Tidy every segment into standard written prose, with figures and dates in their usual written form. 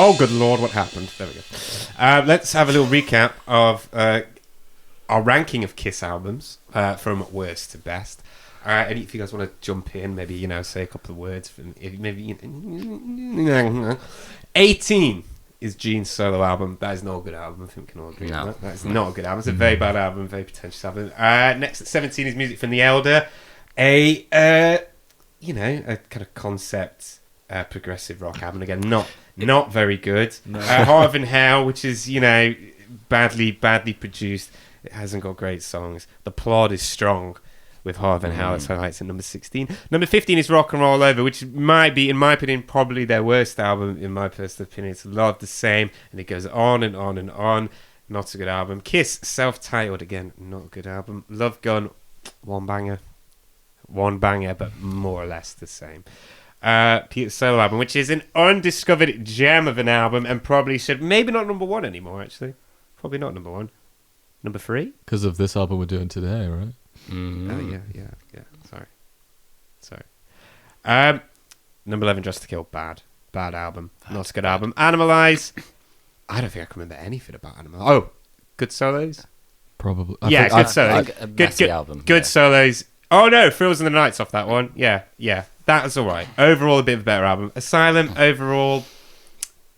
Oh, good Lord, what happened? There we go. Let's have a little recap of our ranking of Kiss albums from worst to best. And if you guys want to jump in, maybe, say a couple of words. Maybe 18 is Gene's solo album. That is not a good album. I think we can all agree on that. That is not a good album. It's a very bad album, very pretentious album. Next at 17 is Music from the Elder. A kind of concept progressive rock album. Again, not very good. No. Heart of Hell, which is, badly produced. It hasn't got great songs. The plot is strong with Heart of Hell. That's highlights at number 16. Number 15 is Rock and Roll Over, which might be, in my opinion, probably their worst album, in my personal opinion. It's a lot of the same, and it goes on and on and on. Not a good album. Kiss, Self-Titled, again, not a good album. Love Gun, one banger, but more or less the same. Peter's solo album, which is an undiscovered gem of an album, and probably should, maybe not number 1 anymore, actually. Probably not number 1. Number 3? Because of this album we're doing today, right? Mm-hmm. Oh, yeah. Sorry. Number 11, Dressed to Kill. Bad album. Not a good album. Animalize. I don't think I can remember anything about Animalize. Oh, good solos? Probably. Good solos. Good album. Good solos. Oh, no, Thrills in the Nights off that one. Yeah. That was all right. Overall, a bit of a better album. Asylum, overall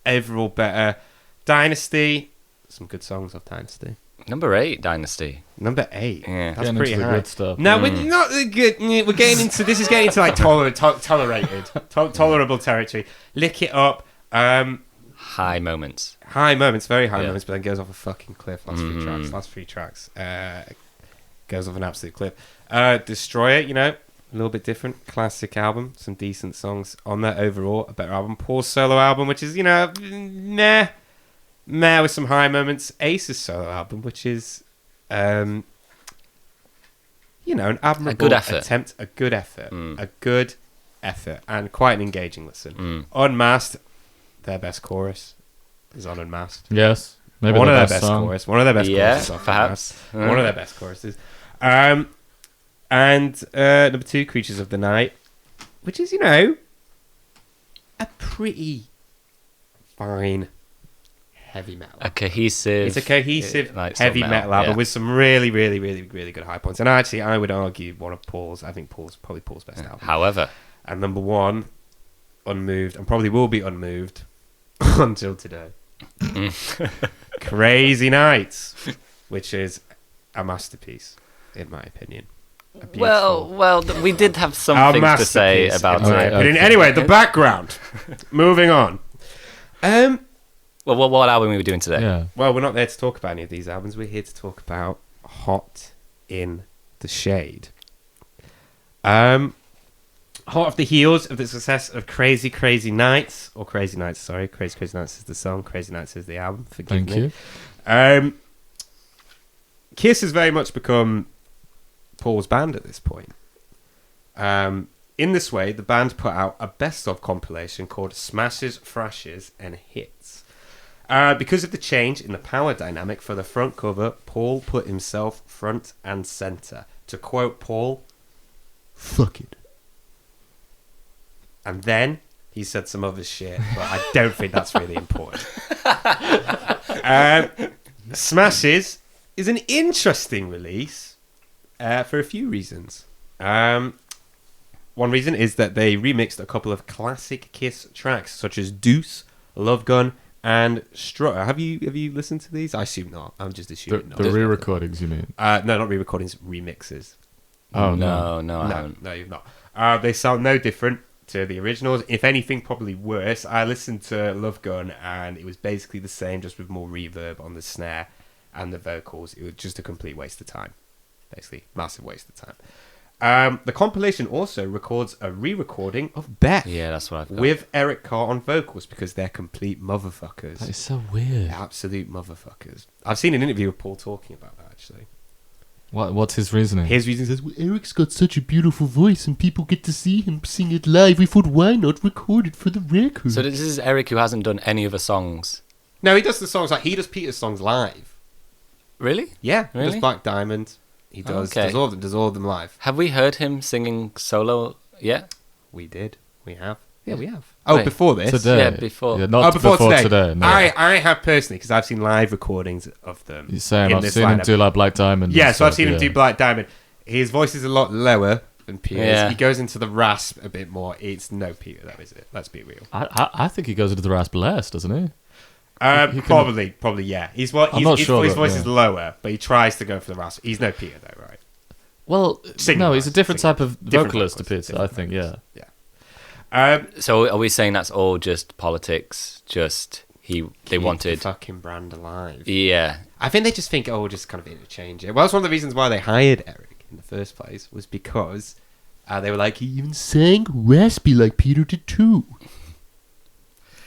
better. Dynasty. Some good songs off Dynasty. Number 8, Dynasty. Number 8. Yeah. That's pretty high. Good stuff. No, we're not the good. We're getting into this. Is getting into like tolerable territory. Lick It Up. High moments. Very high moments, but then goes off a fucking cliff. Last three tracks. Goes off an absolute cliff. Destroy It. A little bit different. Classic album. Some decent songs on there. Overall, a better album. Paul's solo album, which is meh with some high moments. Ace's solo album, which is an admirable attempt, a good effort, and quite an engaging listen. Unmasked, their best chorus is on Unmasked. Yes, maybe one of their best best song. chorus. One of their best choruses. Perhaps. One of their best choruses. And number 2, Creatures of the Night, which is a pretty fine heavy metal. It's a cohesive heavy metal album with some really, really, really, really good high points. And actually, I would argue one of Paul's. I think probably Paul's best album. However, and number 1, Unmoved, and probably will be unmoved until today. Crazy Nights, which is a masterpiece, in my opinion. Well, we did have some things to say about it. Anyway, the background. Moving on. Well, what album are we doing today? Yeah. Well, we're not there to talk about any of these albums. We're here to talk about Hot in the Shade. Hot off the heels of the success of Crazy Crazy Nights, or Crazy Nights, sorry. Crazy Crazy Nights is the song, Crazy Nights is the album. Forgive me. Thank you. Kiss has very much become Paul's band at this point. In this way, the band put out a best-of compilation called Smashes, Thrashes, and Hits. Because of the change in the power dynamic for the front cover, Paul put himself front and center. To quote Paul, "Fuck it." And then he said some other shit, but I don't think that's really important. Smashes is an interesting release for a few reasons. One reason is that they remixed a couple of classic Kiss tracks, such as Deuce, Love Gun, and Strutter. Have you listened to these? I assume not. I'm just assuming not. The re-recordings, you mean? No, not re-recordings, remixes. Oh, no, I haven't. No, you've not. They sound no different to the originals. If anything, probably worse. I listened to Love Gun, and it was basically the same, just with more reverb on the snare and the vocals. It was just a complete waste of time. Basically, massive waste of time. The compilation also records a re-recording of Beth. Yeah, that's what I've got. With Eric Carr on vocals, because they're complete motherfuckers. That is so weird. Absolute motherfuckers. I've seen an interview with Paul talking about that, actually. What's his reasoning? His reason is, Well, Eric's got such a beautiful voice and people get to see him sing it live. We thought, why not record it for the record? So this is Eric, who hasn't done any other songs. no, he does the songs, like, he does Peter's songs live. Really? Yeah, he Really? does Black Diamond. He does, Okay. does all of them live. Have we heard him singing solo yet? We did. We have. Yeah, we have. Oh, Wait, before this? Today. Yeah, before. Yeah, not before today. No. I have personally, because I've seen live recordings of them. You're saying in I've this seen him lineup. do like Black Diamond. Yeah, and so I've stuff, seen him do Black Diamond. His voice is a lot lower than Peter's. Yeah. He goes into the rasp a bit more. It's no Peter, though, is it? Let's be real. I think he goes into the rasp less, doesn't he? He can- Probably, yeah. His voice is lower, but he tries to go for the rasp. He's no Peter, though, right? Well, no, he's a different type of Different vocalist to vocalist, Peter, I think, yeah. So are we saying that's all just politics? Just they Keep wanted the fucking brand alive. Yeah. I think they just think, we'll just kind of interchange it. Well, that's one of the reasons why they hired Eric in the first place, was because they were like, he even Sang raspy like Peter did too.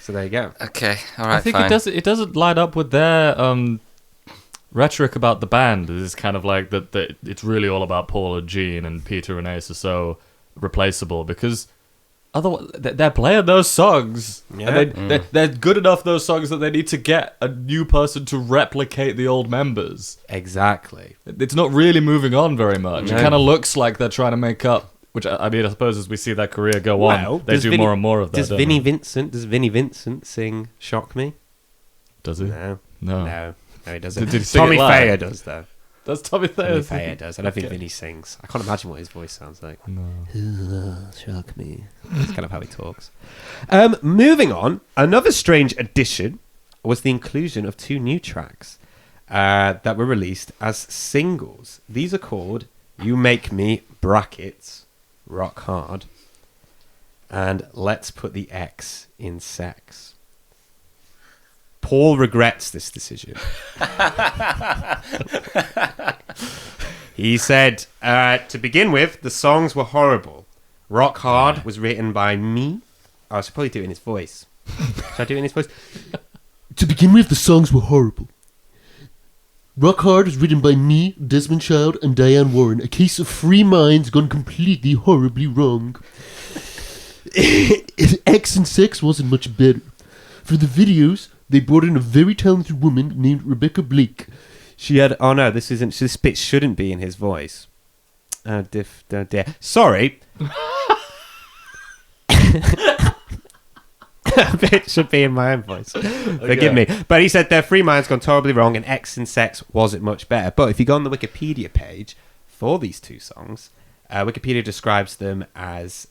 So there you go. Okay. All right. I think fine. it doesn't line up with their rhetoric about the band. It's kind of like that it's really all about Paul and Gene, and Peter and Ace are so replaceable because otherwise they're playing those songs. Yeah. And they're good enough, those songs, that they need to get a new person to replicate the old members. Exactly. It's not really moving on very much. No. It kind of looks like they're trying to make up, which I mean, I suppose as we see their career go on, they do more and more of that. Does Vinnie Vincent sing Shock Me? Does he? No, he doesn't. Did he sing Tommy it live? Thayer does, though. That's Tommy Thayer. Tommy Thayer does. I don't think Vinny sings. I can't imagine what his voice sounds like. No. Shock me. That's kind of how he talks. Moving on, another strange addition was the inclusion of 2 new tracks that were released as singles. These are called You Make Me brackets Rock Hard and Let's Put the X in Sex. Paul regrets this decision. He said, to begin with, the songs were horrible. Rock Hard was written by me. I should probably do it in his voice. Should I do it in his voice? To begin with, the songs were horrible. Rock Hard was written by me, Desmond Child, and Diane Warren. A case of free minds gone completely horribly wrong. X and Sex wasn't much better. For the videos, they brought in a very talented woman named Rebecca Blake. She had... Oh, no, this isn't... This bit shouldn't be in his voice. Sorry. It should be in my own voice. Forgive me. But he said their free mind's gone horribly wrong and X and Sex wasn't much better. But if you go on the Wikipedia page for these 2 songs, Wikipedia describes them as...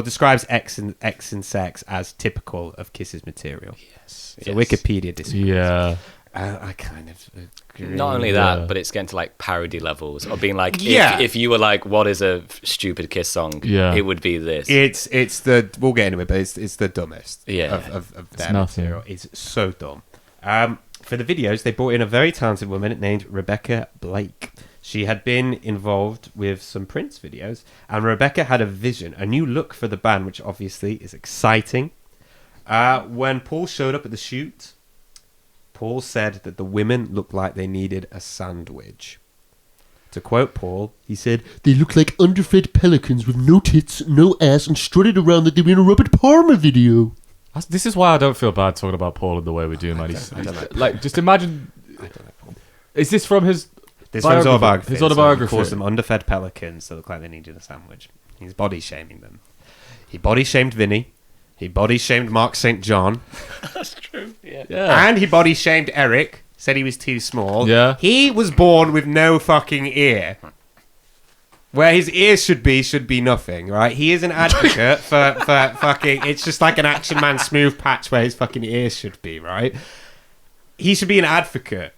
describes X and Sex as typical of Kiss's material. Yes. So Wikipedia describes Yeah. I kind of agree. Not only that, but it's getting to like parody levels of being like, Yeah. if you were like, what is a stupid Kiss song? Yeah. It would be this. It's the... We'll get into it, but it's the dumbest of their nothing. material. It's so dumb. For the videos, they brought in a very talented woman named Rebecca Blake. She had been involved with some Prince videos, and Rebecca had a vision, a new look for the band, which obviously is exciting. When Paul showed up at the shoot, Paul said that the women looked like they needed a sandwich. To quote Paul, he said, They looked like underfed pelicans with no tits, no ass, and strutted around like they were in a Robert Palmer video. This is why I don't feel bad talking about Paul in the way we do, man. Just imagine... I don't know, Paul. Is this from his... This one's autobiography. His autobiography. He calls them underfed pelicans that look like they needed a sandwich. He's body shaming them. He body shamed Vinny. He body shamed Mark St. John. That's true. Yeah. And he body shamed Eric. Said he was too small. Yeah. He was born with no fucking ear. Where his ears should be nothing, right? He is an advocate for fucking... It's just like an Action Man smooth patch where his fucking ears should be, right? He should be an advocate.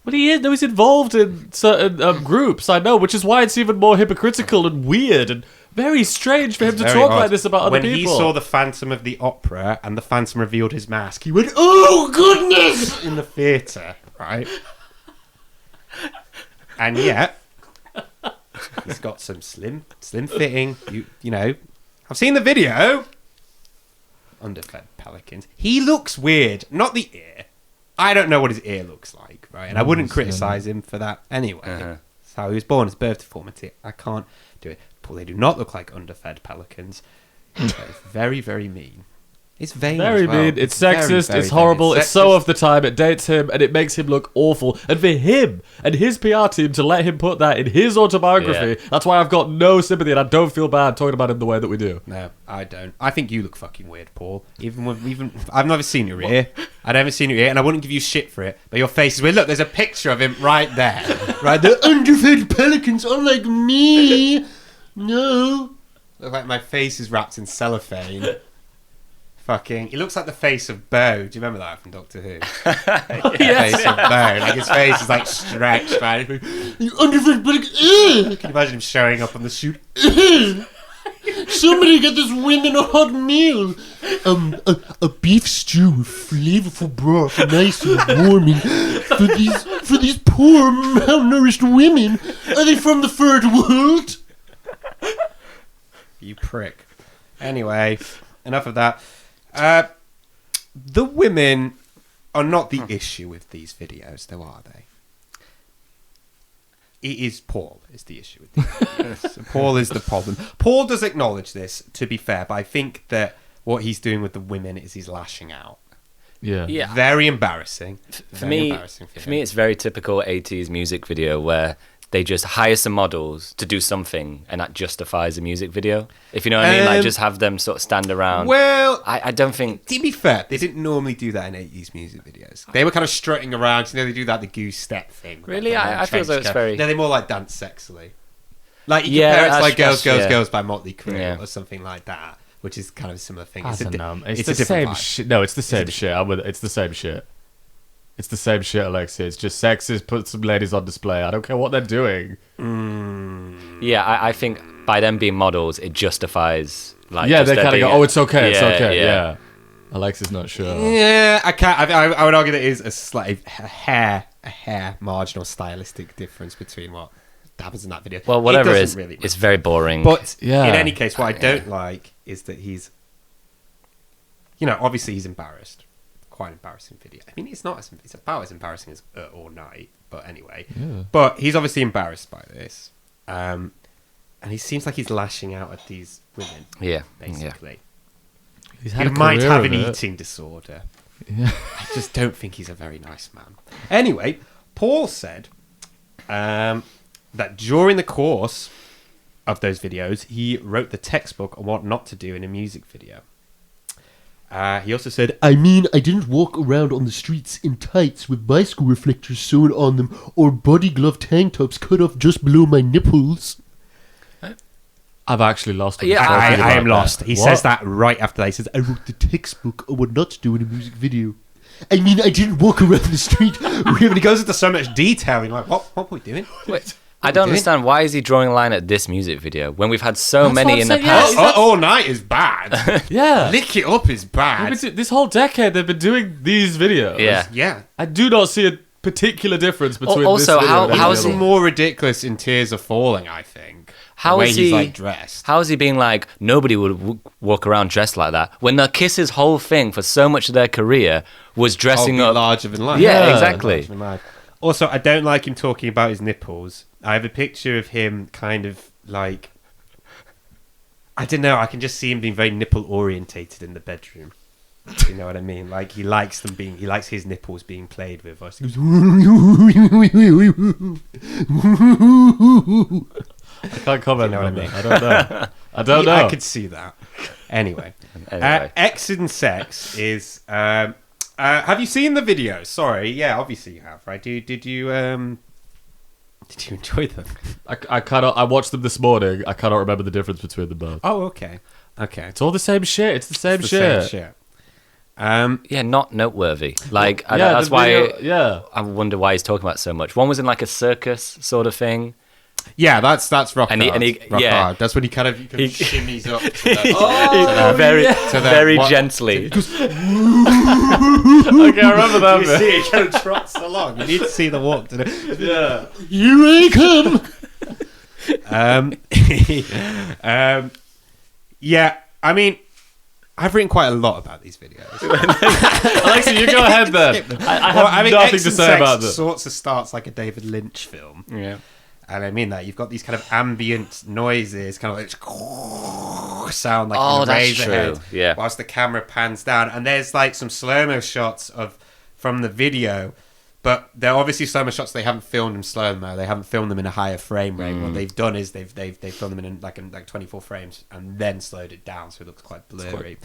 But he is. No, he's involved in certain groups, I know, which is why it's even more hypocritical and weird and very strange for him to talk like this about other people. When he saw the Phantom of the Opera and the Phantom revealed his mask, he went, "Oh, goodness!" in the theatre, right? And yet, he's got some slim fitting, you know. I've seen the video. Underfed pelicans. He looks weird. Not the ear. I don't know what his ear looks like, right? And I wouldn't criticise him for that anyway. That's how he was born. His birth deformity. I can't do it. They do not look like underfed pelicans. That is very, very mean. It's vain. Very as well. mean. It's very, sexist. very It's vain. horrible. It's so sexist. of the time. It dates him, and it makes him look awful. And for him and his PR team to let him put that in his autobiography, that's why I've got no sympathy, and I don't feel bad talking about him the way that we do. No, I don't. I think you look fucking weird, Paul. Even I've never seen your ear. I've never seen your ear, and I wouldn't give you shit for it. But your face is weird. Look, there's a picture of him right there. Right, the underfed pelicans are like me. No. Look like my face is wrapped in cellophane. Fucking, he looks like the face of Bo. Do you remember that from Doctor Who? The face of Bo. Like his face is like stretched, man. You underfed pelican. Can you imagine him showing up on the shoot? Somebody get this women a hot meal. A beef stew with flavorful broth, nice and warming. For these poor malnourished women. Are they from the third world? You prick. Anyway, enough of that. The women are not the issue with these videos, though, are they? It is Paul is the issue with these videos. Paul is the problem. Paul does acknowledge this, to be fair, but I think that what he's doing with the women is he's lashing out. Yeah. Very embarrassing. For me, it's very typical 80s music video where they just hire some models to do something, and that justifies a music video. If you know what I mean, like just have them sort of stand around. Well, I don't think. To be fair, they didn't normally do that in 80s music videos. They were kind of strutting around. You know, they do that the goose step thing. Really, like I feel as though it's very. No, they're more like Dance Sexily. Like you compare it to like Girls, yeah. Girls by Motley Crue or something like that, which is kind of a similar thing. I don't know. It's a the same vibe. shit. No, it's the same shit. It's the same shit. It's the same shit, Alexei. It's just sexist, put some ladies on display. I don't care what they're doing. Yeah, I think by them being models, it justifies. Like, yeah, just they there kind of being go, oh, it's okay, it's Yeah, okay. yeah. Yeah. Alexei's not sure. Yeah, I can't. I would argue there is a slight a hair marginal stylistic difference between what happens in that video. Well, whatever it it is, doesn't really it's matter. very boring. But Yeah. in any case, what I don't like is that he's, obviously he's embarrassed. Quite embarrassing video. I mean, it's about as embarrassing as All Night, but anyway. Yeah. But he's obviously embarrassed by this, and he seems like he's lashing out at these women. Yeah, basically. He's He had a might career have of an it. eating disorder. Yeah. I just don't think he's a very nice man. Anyway, Paul said that during the course of those videos, he wrote the textbook on what not to do in a music video. He also said, I mean, I didn't walk around on the streets in tights with bicycle reflectors sewn on them or body glove tank tops cut off just below my nipples. I've actually lost him. Yeah, I am lost. He What? says that right after that. He says, I wrote the textbook on what not to do in a music video. I mean, I didn't walk around the street. he goes into so much detail. You're like, what are we doing? Wait, I don't understand. Why is he drawing a line at this music video when we've had so That's many what in I'm the saying, past? All Night is bad. Yeah. Lick It Up is bad. This whole decade, they've been doing these videos. Yeah. Yeah. I do not see a particular difference between Also, this video how- and how the is other he It's one. more ridiculous in Tears Are Falling, I think. How the way is he's he like dressed. How is he being like nobody would walk around dressed like that when the Kiss's whole thing for so much of their career was dressing Be up? larger than life. Yeah, exactly. Larger than life. Also, I don't like him talking about his nipples. I have a picture of him kind of like, I don't know, I can just see him being very nipple orientated in the bedroom. You know what I mean? Like he likes his nipples being played with. Or he goes, I can't comment You know on what I that. mean? I don't know. I don't know. I could see that. Anyway, Anyway. X and Sex is. Have you seen the video? Sorry, yeah, obviously you have, right? Did you enjoy them? I watched them this morning. I cannot remember the difference between them both. Oh, okay. It's all the same shit. It's the same It's the shit. same shit. Yeah, not noteworthy. Like Yeah, that's the why. video- yeah. I wonder why he's talking about it so much. One was in like a circus sort of thing. Yeah, that's rock And he- hard. and he- Rock yeah. hard. That's when he kind of shimmies up. To very, to the- very what- gently. Okay, I remember that You bit. see it kind of trots along. You need to see the walk. To the, Yeah. Here I come. Yeah, I mean, I've written quite a lot about these videos. Alexei, you go ahead then. I have nothing X to and say Sex about this. Sorts of starts like a David Lynch film. Yeah. And I mean that you've got these kind of ambient noises, kind of like sound like Oh, in a that's razor true. head, Yeah. whilst the camera pans down, and there's like some slow-mo shots from the video, but they're obviously slow-mo shots. They haven't filmed them slow-mo. They haven't filmed them in a higher frame rate. What they've done is they've filmed them in like 24 frames and then slowed it down, so it looks quite blurry.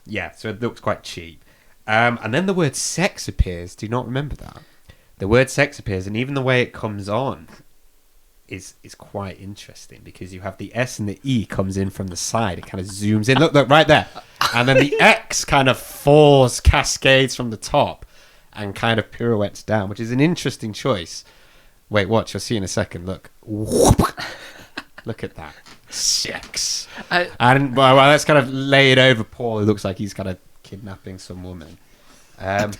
Yeah, so it looks quite cheap. And then the word sex appears. Do you not remember that? The word sex appears, and even the way it comes on is quite interesting, because you have the S and the E comes in from the side. It kind of zooms in. Look right there. And then the X kind of falls, cascades from the top and kind of pirouettes down, which is an interesting choice. Wait, watch. You'll see in a second. Look. Look at that. Sex. And well, let's kind of lay it over Paul. It looks like he's kind of kidnapping some woman. I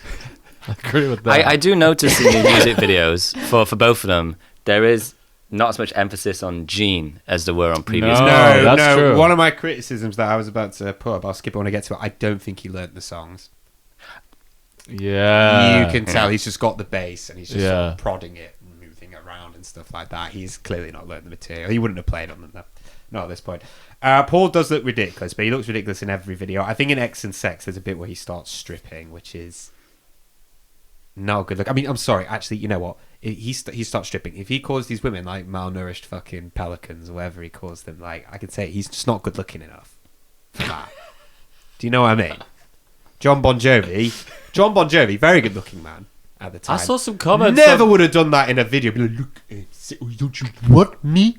agree with that. I do notice in the music videos for both of them, there is not as much emphasis on Gene as there were on previous. No, videos. that's true. One of my criticisms that I was about to put up, I'll skip it when I get to it. I don't think he learnt the songs. Yeah. You can tell he's just got the bass and he's just sort of prodding it and moving around and stuff like that. He's clearly not learnt the material. He wouldn't have played on them, though. Not at this point. Paul does look ridiculous, but he looks ridiculous in every video. I think in X and Sex, there's a bit where he starts stripping, which is not good look. I mean, I'm sorry. Actually, you know what? He starts stripping. If he calls these women like malnourished fucking pelicans or whatever he calls them, like, I could say he's just not good looking enough for that. Do you know what I mean? John Bon Jovi, very good looking man at the time. I saw some comments. Never would have done that in a video. Be like, look, don't you want me?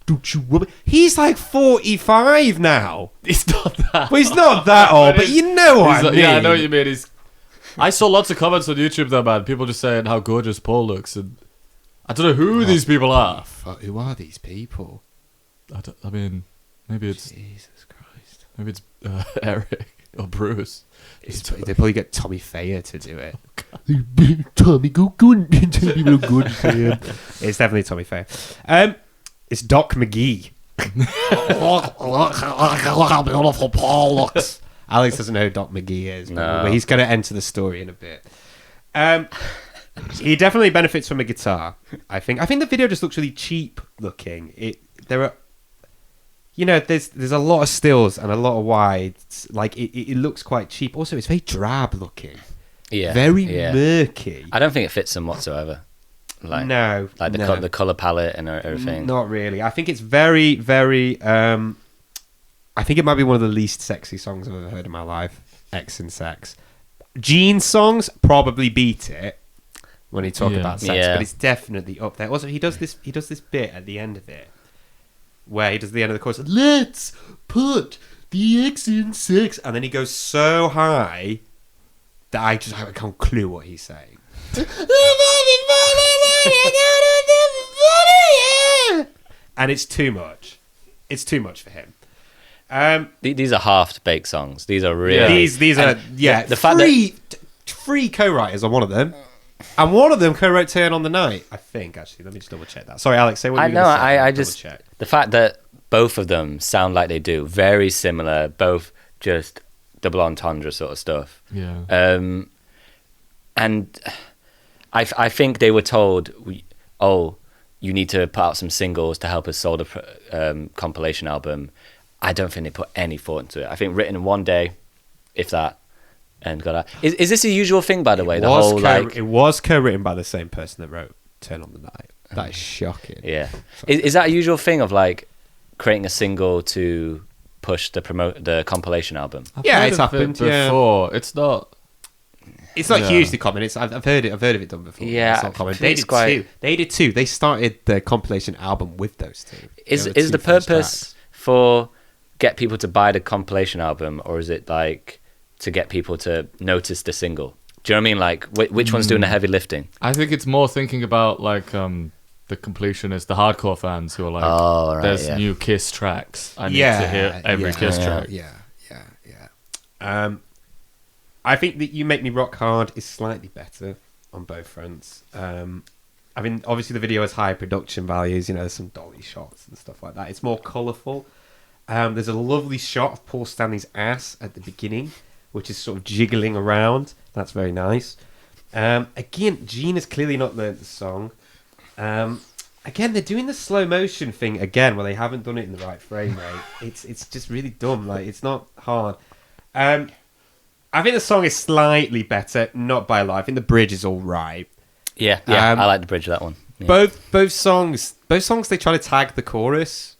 Don't you want me? He's like 45 now. He's not that. Well, he's not that old, but you know what I mean. Yeah, I know what you mean. I saw lots of comments on YouTube though, man. People just saying how gorgeous Paul looks, and I don't know who these people are. Who are these people? I mean, maybe it's Jesus Christ. Maybe it's Eric or Bruce. They probably get Tommy Fayer to do it. Tommy, go and tell people how good I am. It's definitely Tommy Fayer. It's Doc McGee. Beautiful Paul looks. Alex doesn't know who Doc McGee is, No. but he's going to enter the story in a bit. He definitely benefits from a guitar, I think. I think the video just looks really cheap looking. There's a lot of stills and a lot of wides. Like, it looks quite cheap. Also, it's very drab looking. Yeah. Very murky. I don't think it fits them whatsoever. No. The color palette and everything. Not really. I think it's very, very... I think it might be one of the least sexy songs I've ever heard in my life. X and Sex. Gene's songs probably beat it when he talk about sex, but it's definitely up there. Also, he does this bit at the end of it where he does the end of the chorus. Let's put the X in sex, and then he goes so high that I can't clue what he's saying. And it's too much. It's too much for him. These are half-baked songs. These are really... These are... Yeah, the fact three co-writers on one of them. And one of them co-wrote Turn on the Night, I think, actually. Let me just double-check that. Sorry, Alex, say what you were going to say. I just... The fact that both of them sound like they do, very similar, both just double entendre sort of stuff. Yeah. And I think they were told, you need to put out some singles to help us sell the compilation album. I don't think they put any thought into it. I think written in one day, if that, and got out. Is this a usual thing, by the way? It was co-written by the same person that wrote Turn on the Night. That is shocking. Yeah. Is that a usual thing of like creating a single to push the compilation album? It's happened before. It's not. It's not hugely common. I've heard of it done before. Yeah, it's not common. They did two. They started the compilation album with those two. Is the purpose for get people to buy the compilation album, or is it like to get people to notice the single? Do you know what I mean? Like, which one's doing the heavy lifting? I think it's more thinking about like the completionists, the hardcore fans who are like, there's new Kiss tracks. I need to hear every Kiss track. Yeah. I think that You Make Me Rock Hard is slightly better on both fronts. I mean, obviously the video has high production values. There's some dolly shots and stuff like that. It's more colourful. There's a lovely shot of Paul Stanley's ass at the beginning, which is sort of jiggling around. That's very nice. Again, Gene has clearly not learnt the song. again, they're doing the slow motion thing again, where they haven't done it in the right frame rate. It's just really dumb. Like, it's not hard. I think the song is slightly better, not by a lot. I think the bridge is all right. Yeah, I like the bridge of that one. Yeah. Both songs, they try to tag the chorus.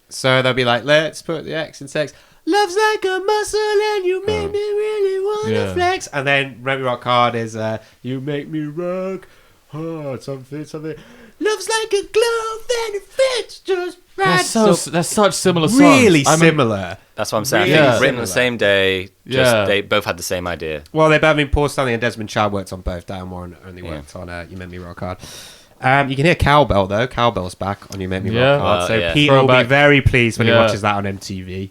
So they'll be like, let's put the X in sex. Love's like a muscle and you make me really wanna flex. And then Let Me Rock Hard is you make me rock hard, something. Love's like a glove and it fits just right. They're such similar songs. Really similar. That's what I'm saying. Really I think written similar. the same day. They both had the same idea. Well, Paul Stanley and Desmond Child worked on both. Darren Warren only worked on You Make Me Rock Hard. You can hear Cowbell, though. Cowbell's back on You Make Me Rock Hard. So Peter will be very pleased when he watches that on MTV.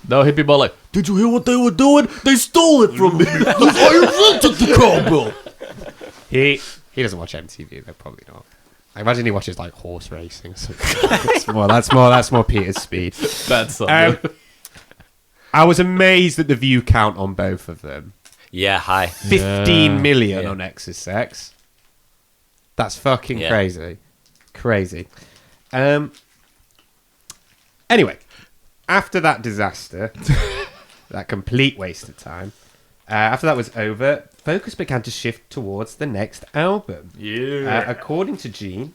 No, he'd be more like, did you hear what they were doing? They stole it from me. I invented the cowbell. He doesn't watch MTV, though, probably not. I imagine he watches like horse racing. So that's more Peter's speed. That's something. I was amazed at the view count on both of them. Yeah, high. 15 million on X's Sex. That's fucking crazy. Anyway, after that disaster, that complete waste of time, after that was over, focus began to shift towards the next album. According to Gene,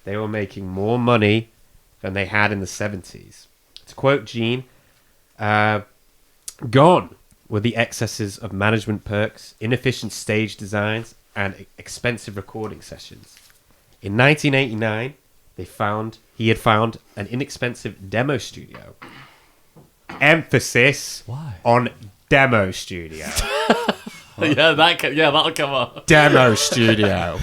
they were making more money than they had in the 70s. To quote Gene, gone were the excesses of management perks, inefficient stage designs, and expensive recording sessions. In 1989, he had found an inexpensive demo studio. Emphasis on demo studio. That'll come up. Demo studio.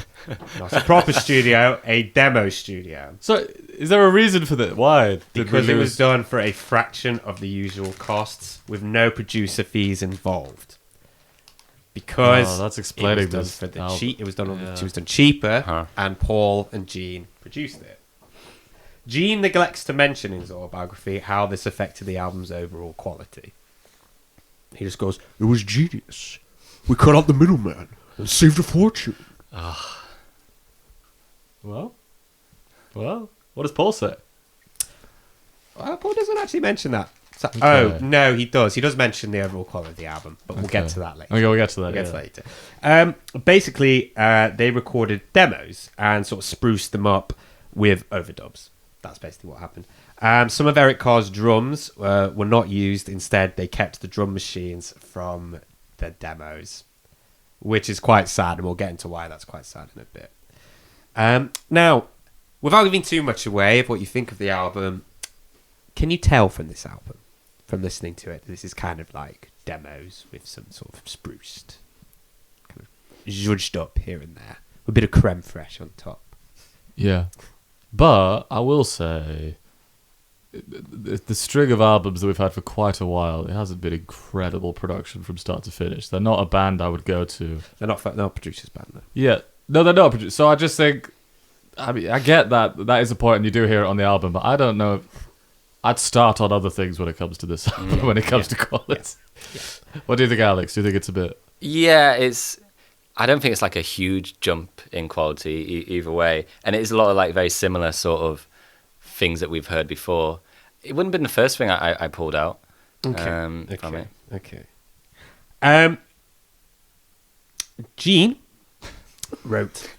Not a proper studio, a demo studio. So, is there a reason for that? Why? Because it was done for a fraction of the usual costs with no producer fees involved. Because that's explaining it was this. done for it was done cheaper, and Paul and Gene produced it. Gene neglects to mention in his autobiography how this affected the album's overall quality. He just goes, "It was genius. We cut out the middleman and saved a fortune." Well, what does Paul say? Paul doesn't actually mention that. So, Okay. Oh, no, he does. He does mention the overall quality of the album, but we'll get to that later. Okay, we'll get to that. later. Basically, they recorded demos and sort of spruced them up with overdubs. That's basically what happened. Some of Eric Carr's drums were not used. Instead, they kept the drum machines from the demos, which is quite sad, and we'll get into why that's quite sad in a bit. Now, without giving too much away of what you think of the album, can you tell from this album, from listening to it, this is kind of like demos with some sort of spruced, kind of zhudged up here and there, with a bit of creme fraiche on top? Yeah. But I will say, the string of albums that we've had for quite a while, it hasn't been incredible production from start to finish. They're not a band I would go to. They're not producers' band, though. Yeah. No, they're not producers. So I just think, I mean, I get that is a point, and you do hear it on the album, but I don't know if I'd start on other things when it comes to this album, when it comes to quality. Yeah. What do you think, Alex? Do you think it's a bit... Yeah, I don't think it's like a huge jump in quality either way. And it is a lot of like very similar sort of things that we've heard before. It wouldn't have been the first thing I pulled out. Okay. Gene wrote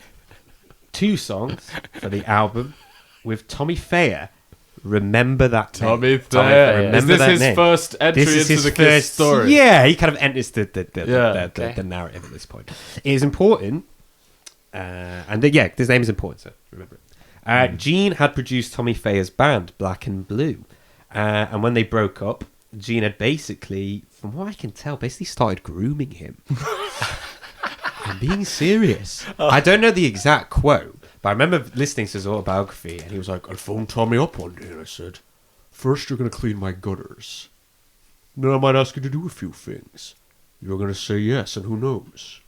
2 songs for the album with Tommy Thayer. Remember that name. Tommy Thayer. Is this his first entry into the Kiss story? Yeah, he kind of enters the narrative at this point. It is important, his name is important, so remember it. Gene had produced Tommy Thayer's band, Black and Blue, and when they broke up, Gene had basically, from what I can tell, basically started grooming him. I'm being serious. I don't know the exact quote, but I remember listening to his autobiography, and he was like, I phoned Tommy up one day and I said, "First you're going to clean my gutters. Then I might ask you to do a few things. You're going to say yes, and who knows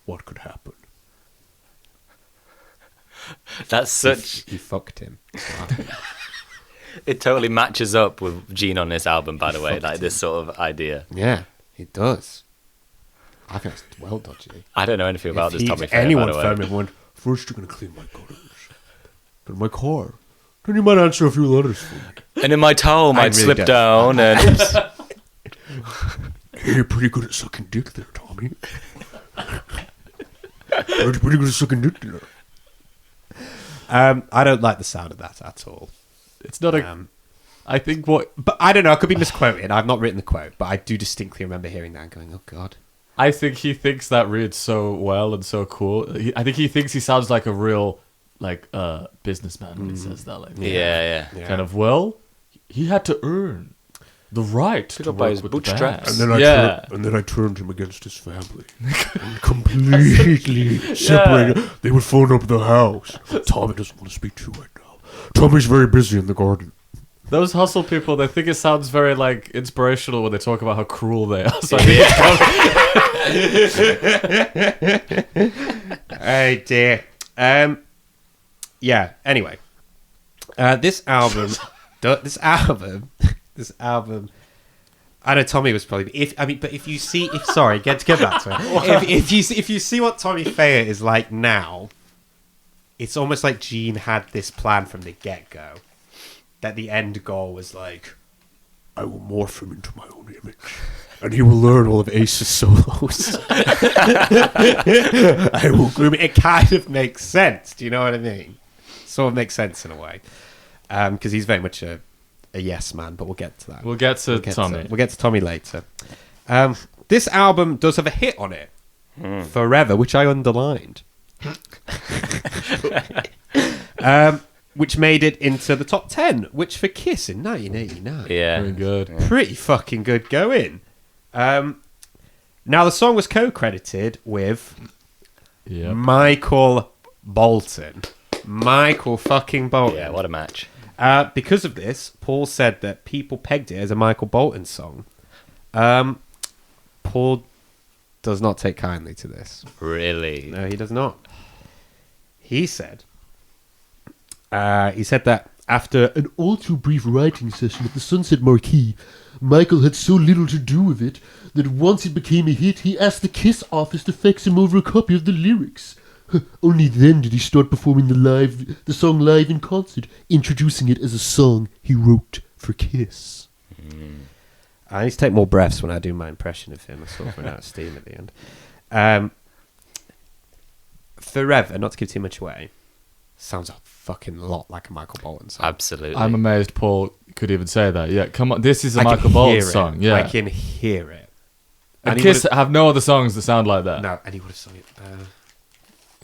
what could happen." That's such... He fucked him. It totally matches up with Gene on this album, by the way, like this sort of idea. Yeah, it does. I think it's well dodgy. I don't know anything about this Tommy Thayer, anyone by the way. found me and went, "First you're going to clean my gutters. But in my car. Then you might answer a few letters for me. And in my towel, I I'd really slip don't. down and Hey, you're pretty good at sucking dick there, Tommy. You're pretty good at sucking dick there. I don't like the sound of that at all. It's not a. I think what But I don't know. I could be misquoting. I've not written the quote, but I do distinctly remember hearing that and going, "Oh God." I think he thinks that reads so well and so cool. I think he thinks he sounds like a real businessman when he says that. Like, yeah. kind of. Well, he had to earn the right to up by work his with the bootstraps. band. And then I turned him against his family. And completely separated. They would phone up the house. Tommy doesn't want to speak to you right now. Tommy's very busy in the garden. Those hustle people, they think it sounds very like inspirational when they talk about how cruel they are. So I think it's Oh dear. Yeah. Anyway, this album. I know Tommy was probably. If you see, sorry, get back to it. If you see what Tommy Thayer is like now, it's almost like Gene had this plan from the get go. That the end goal was like, I will morph him into my own image. And he will learn all of Ace's solos. I will groom it. It kind of makes sense. Do you know what I mean? Sort of makes sense in a way. Because he's very much a yes man, but we'll get to that. we'll get to Tommy. We'll get to Tommy later. This album does have a hit on it. Forever, which I underlined. Which made it into the top 10, which for Kiss in 1989. Yeah. Very good. Pretty fucking good going. Now, the song was co-credited with Yep. Michael Bolton. Michael fucking Bolton. Yeah, what a match. Because of this, Paul said that people pegged it as a Michael Bolton song. Paul does not take kindly to this. Really? No, he does not. He said that after An all too brief writing session at the Sunset Marquee, Michael had so little to do with it that once it became a hit, he asked the Kiss office to fax him over a copy of the lyrics. Only then did he start performing the song live in concert, introducing it as a song he wrote for Kiss. I need to take more breaths when I do my impression of him. I sort of run out of steam at the end. Forever, not to give too much away, sounds a fucking lot like a Michael Bolton song. Absolutely. I'm amazed Paul could even say that. Yeah, come on. This is a I can Michael Bolton hear it. song. Yeah. I can hear it. And he Kiss would've- have no other songs that sound like that. No, and he would have sung it.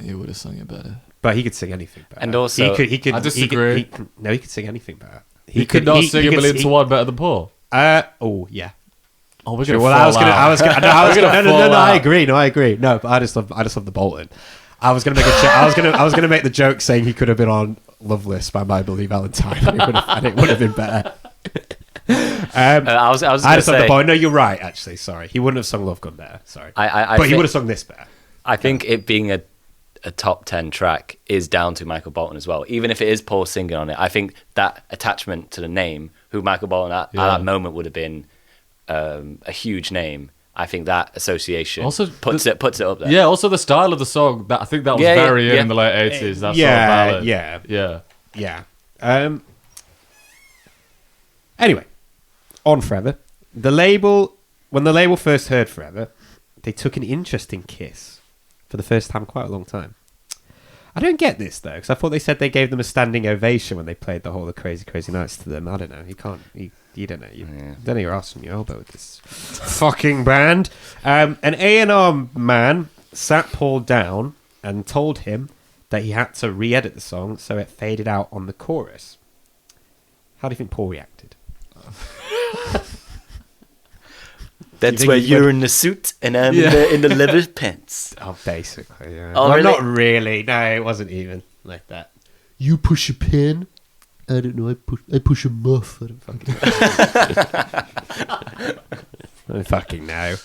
He would have sung it better. But he could sing anything better. And also- he could. I disagree. No, he could sing anything better. He could not sing A Million to One better than Paul. Oh yeah. Oh, we're Sure, gonna well, fall I was gonna. out. No. I agree. No, I agree. No, but I just love the Bolton. I was gonna make I was gonna make the joke saying he could have been on Loveless by My Billy Valentine, and it would have been better. I was I going to just love the say, Bolton. No, you're right. Actually, sorry, he wouldn't have sung Love Gun better. Sorry, I but he think- would have sung this better. I think it being a top 10 track is down to Michael Bolton as well. Even if it is Paul singing on it, I think that attachment to the name, who Michael Bolton at that moment would have been a huge name. I think that association Also, puts it up there. Yeah, also the style of the song. I think that was very in the late 80s. That sort of ballad. Yeah. Anyway, on Forever. When the label first heard Forever, they took an interest in Kiss for the first time in quite a long time. I don't get this, though, because I thought they said they gave them a standing ovation when they played the whole of Crazy Crazy Nights to them. I don't know. You don't know. You don't know your ass from your elbow with this fucking band. An A&R man sat Paul down and told him that he had to re-edit the song so it faded out on the chorus. How do you think Paul reacted? That's think where he you're would- in the suit and I'm in the leather pants. Oh, basically, yeah. Oh, Well, really? not really. No, it wasn't even like that. You push a pen. I don't know. I push a muff. I don't Fucking know.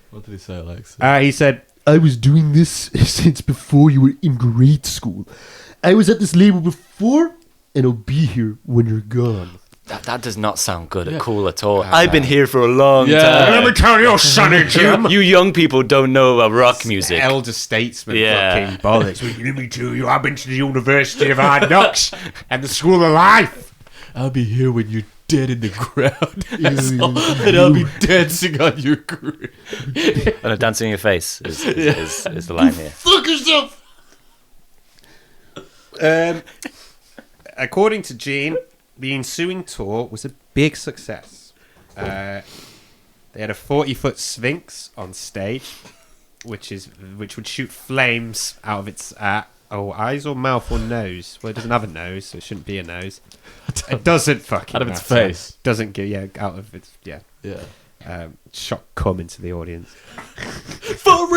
What did he say, Alexei? He said, I was doing this since before you were in grade school. I was at this label before, and I'll be here when you're gone. That does not sound good at cool at all. I've been here for a long Yeah. time. Let me tell you, Sonny Jim. You young people don't know about rock music. Elder statesman Yeah. fucking bollocks. Let me tell you, I've been to the University of Hard Knocks and the School of Life. I'll be here when you're dead in the ground. And I'll be dancing on your grave. And a dancing in your face is the line here. Fuck yourself. According to Gene, the ensuing tour was a big success. They had a 40-foot Sphinx on stage, which would shoot flames out of its eyes or mouth or nose. Well, it doesn't have a nose, so it shouldn't be a nose. It doesn't fucking Out of its matter. face. Doesn't get out of its Yeah. shot cum into the audience. For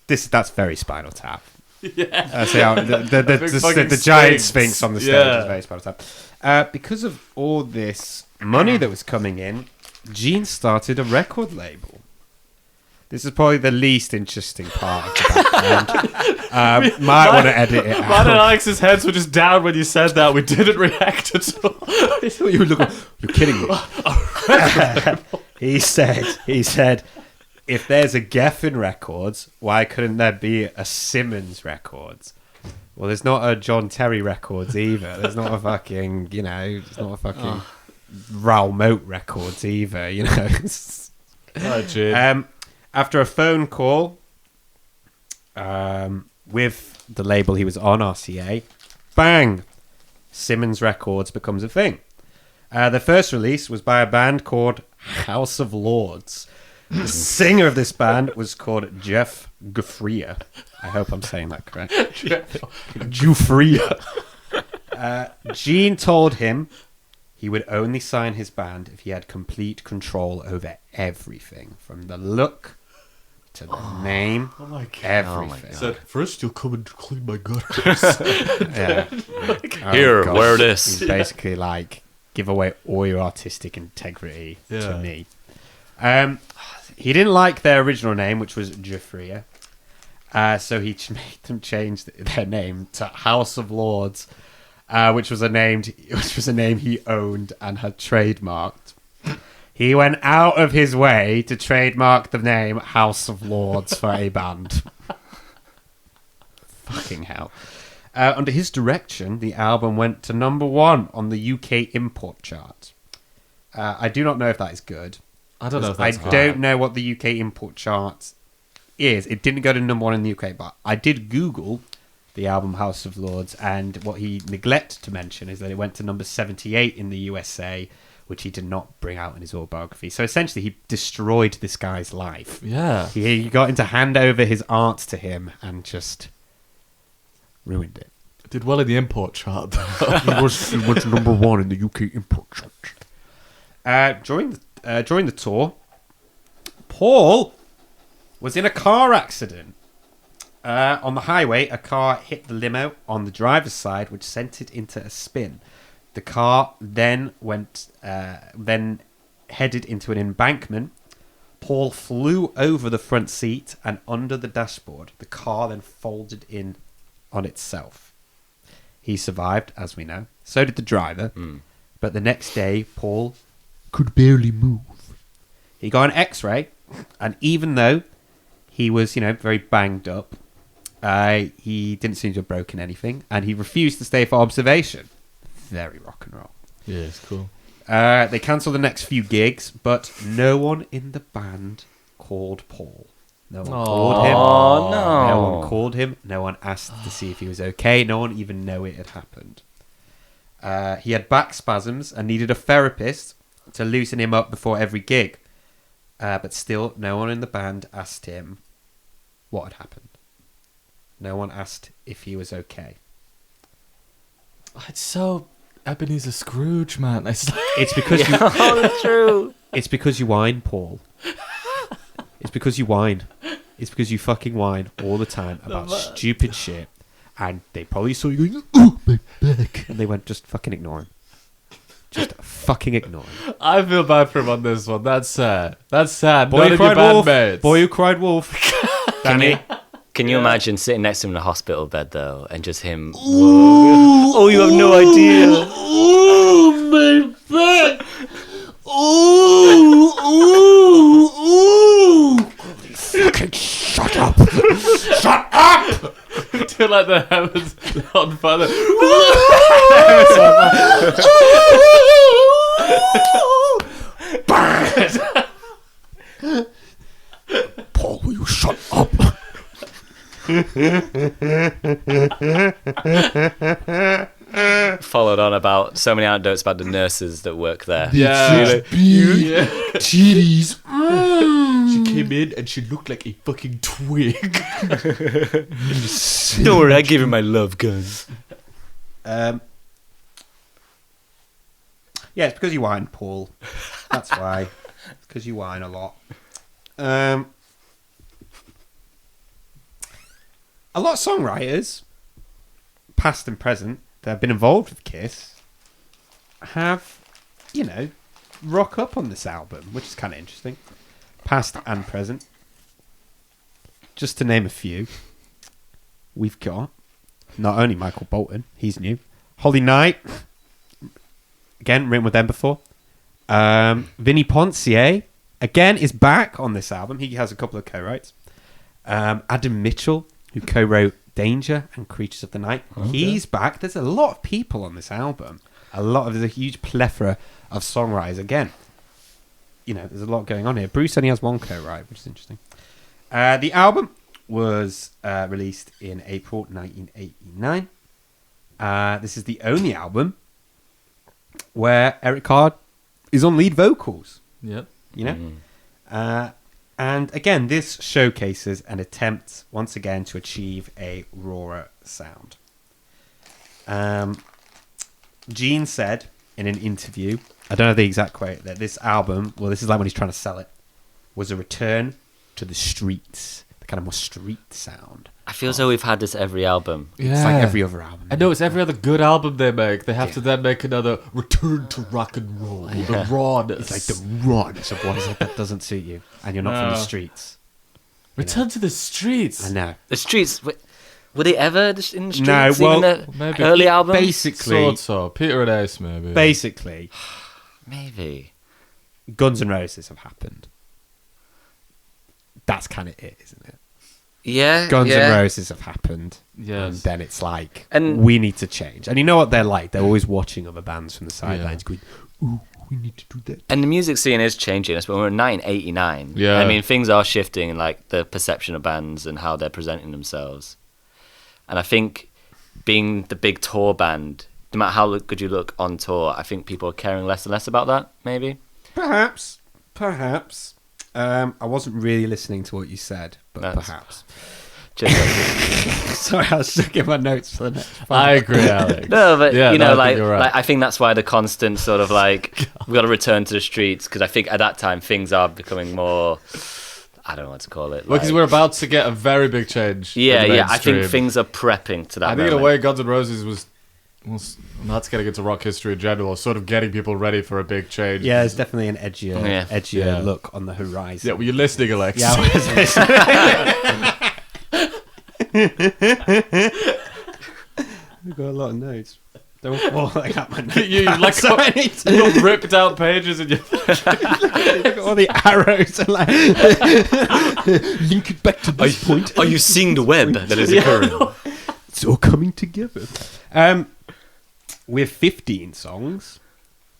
That's very Spinal Tap. Yeah. That's how the fucking giant Sphinx. Sphinx on the stage Yeah. is very Spinal Tap. Because of all this money that was coming in, Gene started a record label. This is probably the least interesting part of the background. Might want to edit it Mine and out. Alex's heads were just down when you said that. We didn't react at all. You're kidding me. He said, if there's a Geffen Records, why couldn't there be a Simmons Records? Well, there's not a John Terry Records either. There's not a fucking, there's not a fucking Raoul Moat Records either, Oh, Gene. After a phone call with the label he was on, RCA, bang, Simmons Records becomes a thing. The first release was by a band called House of Lords. The singer of this band was called Jeff Giuffria. I hope I'm saying that correct. Giuffria. Gene told him he would only sign his band if he had complete control over everything, from the look to the name, Oh my God. everything. Said, first you'll come and clean my gutters. Yeah. Here, God. wear this. He's basically like, give away all your artistic integrity to Yeah. me. He didn't like their original name, which was Giuffria. So he made them change their name to House of Lords, which was a name he owned and had trademarked. He went out of his way to trademark the name House of Lords for a band. Fucking hell. Under his direction, the album went to number 1 on the UK import chart. I do not know if that is good. I don't know if that's I don't know what the UK import chart is. It didn't go to number 1 in the UK, but I did Google the album House of Lords, and what he neglected to mention is that it went to number 78 in the USA, which he did not bring out in his autobiography. So essentially, he destroyed this guy's life. Yeah. He got him to hand over his art to him and just ruined it. Did well in the import chart, though. He went to number 1 in the UK import chart. During the tour, Paul was in a car accident. On the highway, a car hit the limo on the driver's side, which sent it into a spin. The car then headed into an embankment. Paul flew over the front seat and under the dashboard. The car then folded in on itself. He survived, as we know. So did the driver. But the next day, Paul Could barely move. he got an X-ray, and even though he was, very banged up, he didn't seem to have broken anything, and he refused to stay for observation. Very rock and roll. Yeah, it's cool. They cancelled the next few gigs, but no one in the band called Paul. No one called him. Oh, no. No one called him. No one asked to see if he was okay. No one even knew it had happened. He had back spasms and needed a therapist to loosen him up before every gig. But still, no one in the band asked him what had happened. No one asked if he was okay. It's so Ebenezer Scrooge, man. It's like, It's because you. Oh, that's true. It's because you whine, Paul. It's because you whine. It's because you fucking whine all the time about stupid shit, and they probably saw you going, Oh, my back. and they went, just fucking ignore him. just fucking ignore him. I feel bad for him on this one. That's sad. That's sad. Boy None who of your cried wolf. bandmates. Boy who cried wolf. Danny. Can you imagine sitting next to him in a hospital bed though, and just him? Oh, you have no idea. Oh, my back. Oh. Fucking shut up. Shut up. Do like the heavens on fire. Paul, will you shut up? Followed on about so many anecdotes about the nurses that work there. Yeah. Big titties. She came in and she looked like a fucking twig. Don't worry, I gave her my love guns. Yeah, it's because you whine, Paul. That's why. It's because you whine a lot. A lot of songwriters, past and present, that have been involved with Kiss, have, rock up on this album, which is kind of interesting. Past and present. Just to name a few, we've got not only Michael Bolton, he's new. Holly Knight, again, written with them before. Vinnie Poncier, again, is back on this album. He has a couple of co-writes. Adam Mitchell, who co-wrote Danger and Creatures of the Night. Okay. He's back. There's a lot of people on this album. There's a huge plethora of songwriters. Again, there's a lot going on here. Bruce only has one co-write, which is interesting. The album was released in April 1989. This is the only album where Eric Carr is on lead vocals. Yep. And again, this showcases an attempt once again to achieve a rawer sound. Gene said in an interview, I don't know the exact quote, that this album, well, this is like when he's trying to sell it, was a return to the streets, the kind of more street sound. I feel as though we've had this every album. Yeah. It's like every other album. I know, it's every other good album they make. They have to then make another return to rock and roll. The rawness. It's like the rawness of what is it that doesn't suit you, and you're not from the streets. Return to the streets. I know. The streets, were they ever in the streets? No, even the maybe. early albums? Basically, So Peter and Ace, maybe. Basically, maybe. Guns N' Roses have happened. That's kind of it, isn't it? Yeah. Guns N' Roses have happened. Yes. And then it's like, And we need to change. And you know what they're like? They're always watching other bands from the sidelines going, ooh, we need to do that. And the music scene is changing. When we're in 1989. Yeah. I mean, things are shifting in like the perception of bands and how they're presenting themselves. And I think being the big tour band, no matter how good you look on tour, I think people are caring less and less about that, maybe. Perhaps. I wasn't really listening to what you said, but perhaps. Sorry, I was looking at my notes for the next part. I agree, Alex. No, but Yeah, no, I think you're right. like I think that's why the constant sort of like we've got to return to the streets, because I think at that time things are becoming more, I don't know what to call it. Well, because we're about to get a very big change. Yeah. in the I think mainstream. things are prepping to that. I think in a moment. way, Guns N' Roses was not getting into rock history in general, sort of getting people ready for a big change. Yeah, there's definitely an edgier Yeah. look on the horizon. Yeah, well, you're listening, Alex. Yeah, I was listening. We've got a lot of notes. Don't fall like that, man. you like got ripped out pages and you Look at all the arrows and like link it back to this point. Are you seeing the web that is occurring? It's all coming together. We have 15 songs.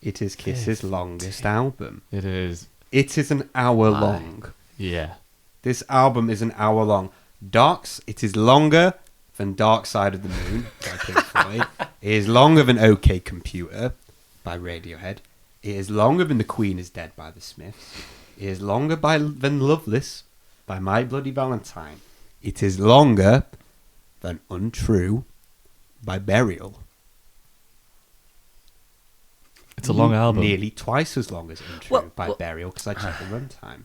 It is Kiss's longest album. It is. It is an hour long. Yeah. This album is an hour long. It is longer than Dark Side of the Moon by Pink Floyd. It is longer than OK Computer by Radiohead. It is longer than The Queen is Dead by The Smiths. It is longer than Loveless by My Bloody Valentine. It is longer than Untrue by Burial. It's a long album. Nearly twice as long as Untrue by Burial, because I checked the runtime.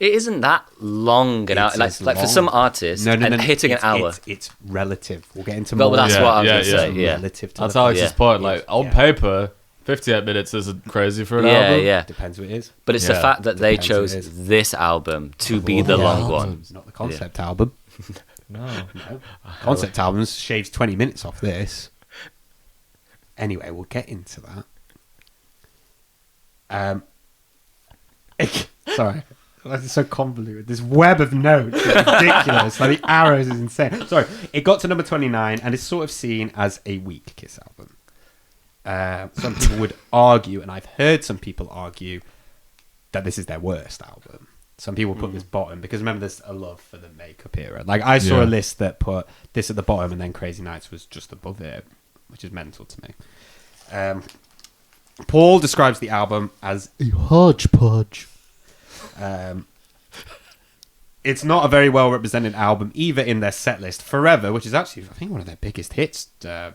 It isn't that long an hour. Like for some artists, hitting an hour. It's relative. We'll get into Well, more. that's what I was going to say. Yeah. Relative to That's the Alex's point. Like, on paper, 58 minutes isn't crazy for an Yeah, album. yeah. Depends what it is. But it's the Yeah. fact that they Depends what chose it is. this album to be the Yeah. long one. Not the concept album. No. No. Concept albums shaves 20 minutes off this. Anyway, we'll get into that. Sorry. That's so convoluted. This web of notes is ridiculous. Like the arrows is insane. Sorry. It got to number 29 and is sort of seen as a weak Kiss album. Some people would argue, and I've heard some people argue, that this is their worst album. Some people put this bottom because remember there's a love for the makeup era. Like I saw a list that put this at the bottom and then Crazy Nights was just above it, which is mental to me. Paul describes the album as A hodgepodge. it's not a very well represented album either in their set list. Forever, which is actually I think one of their biggest hits. When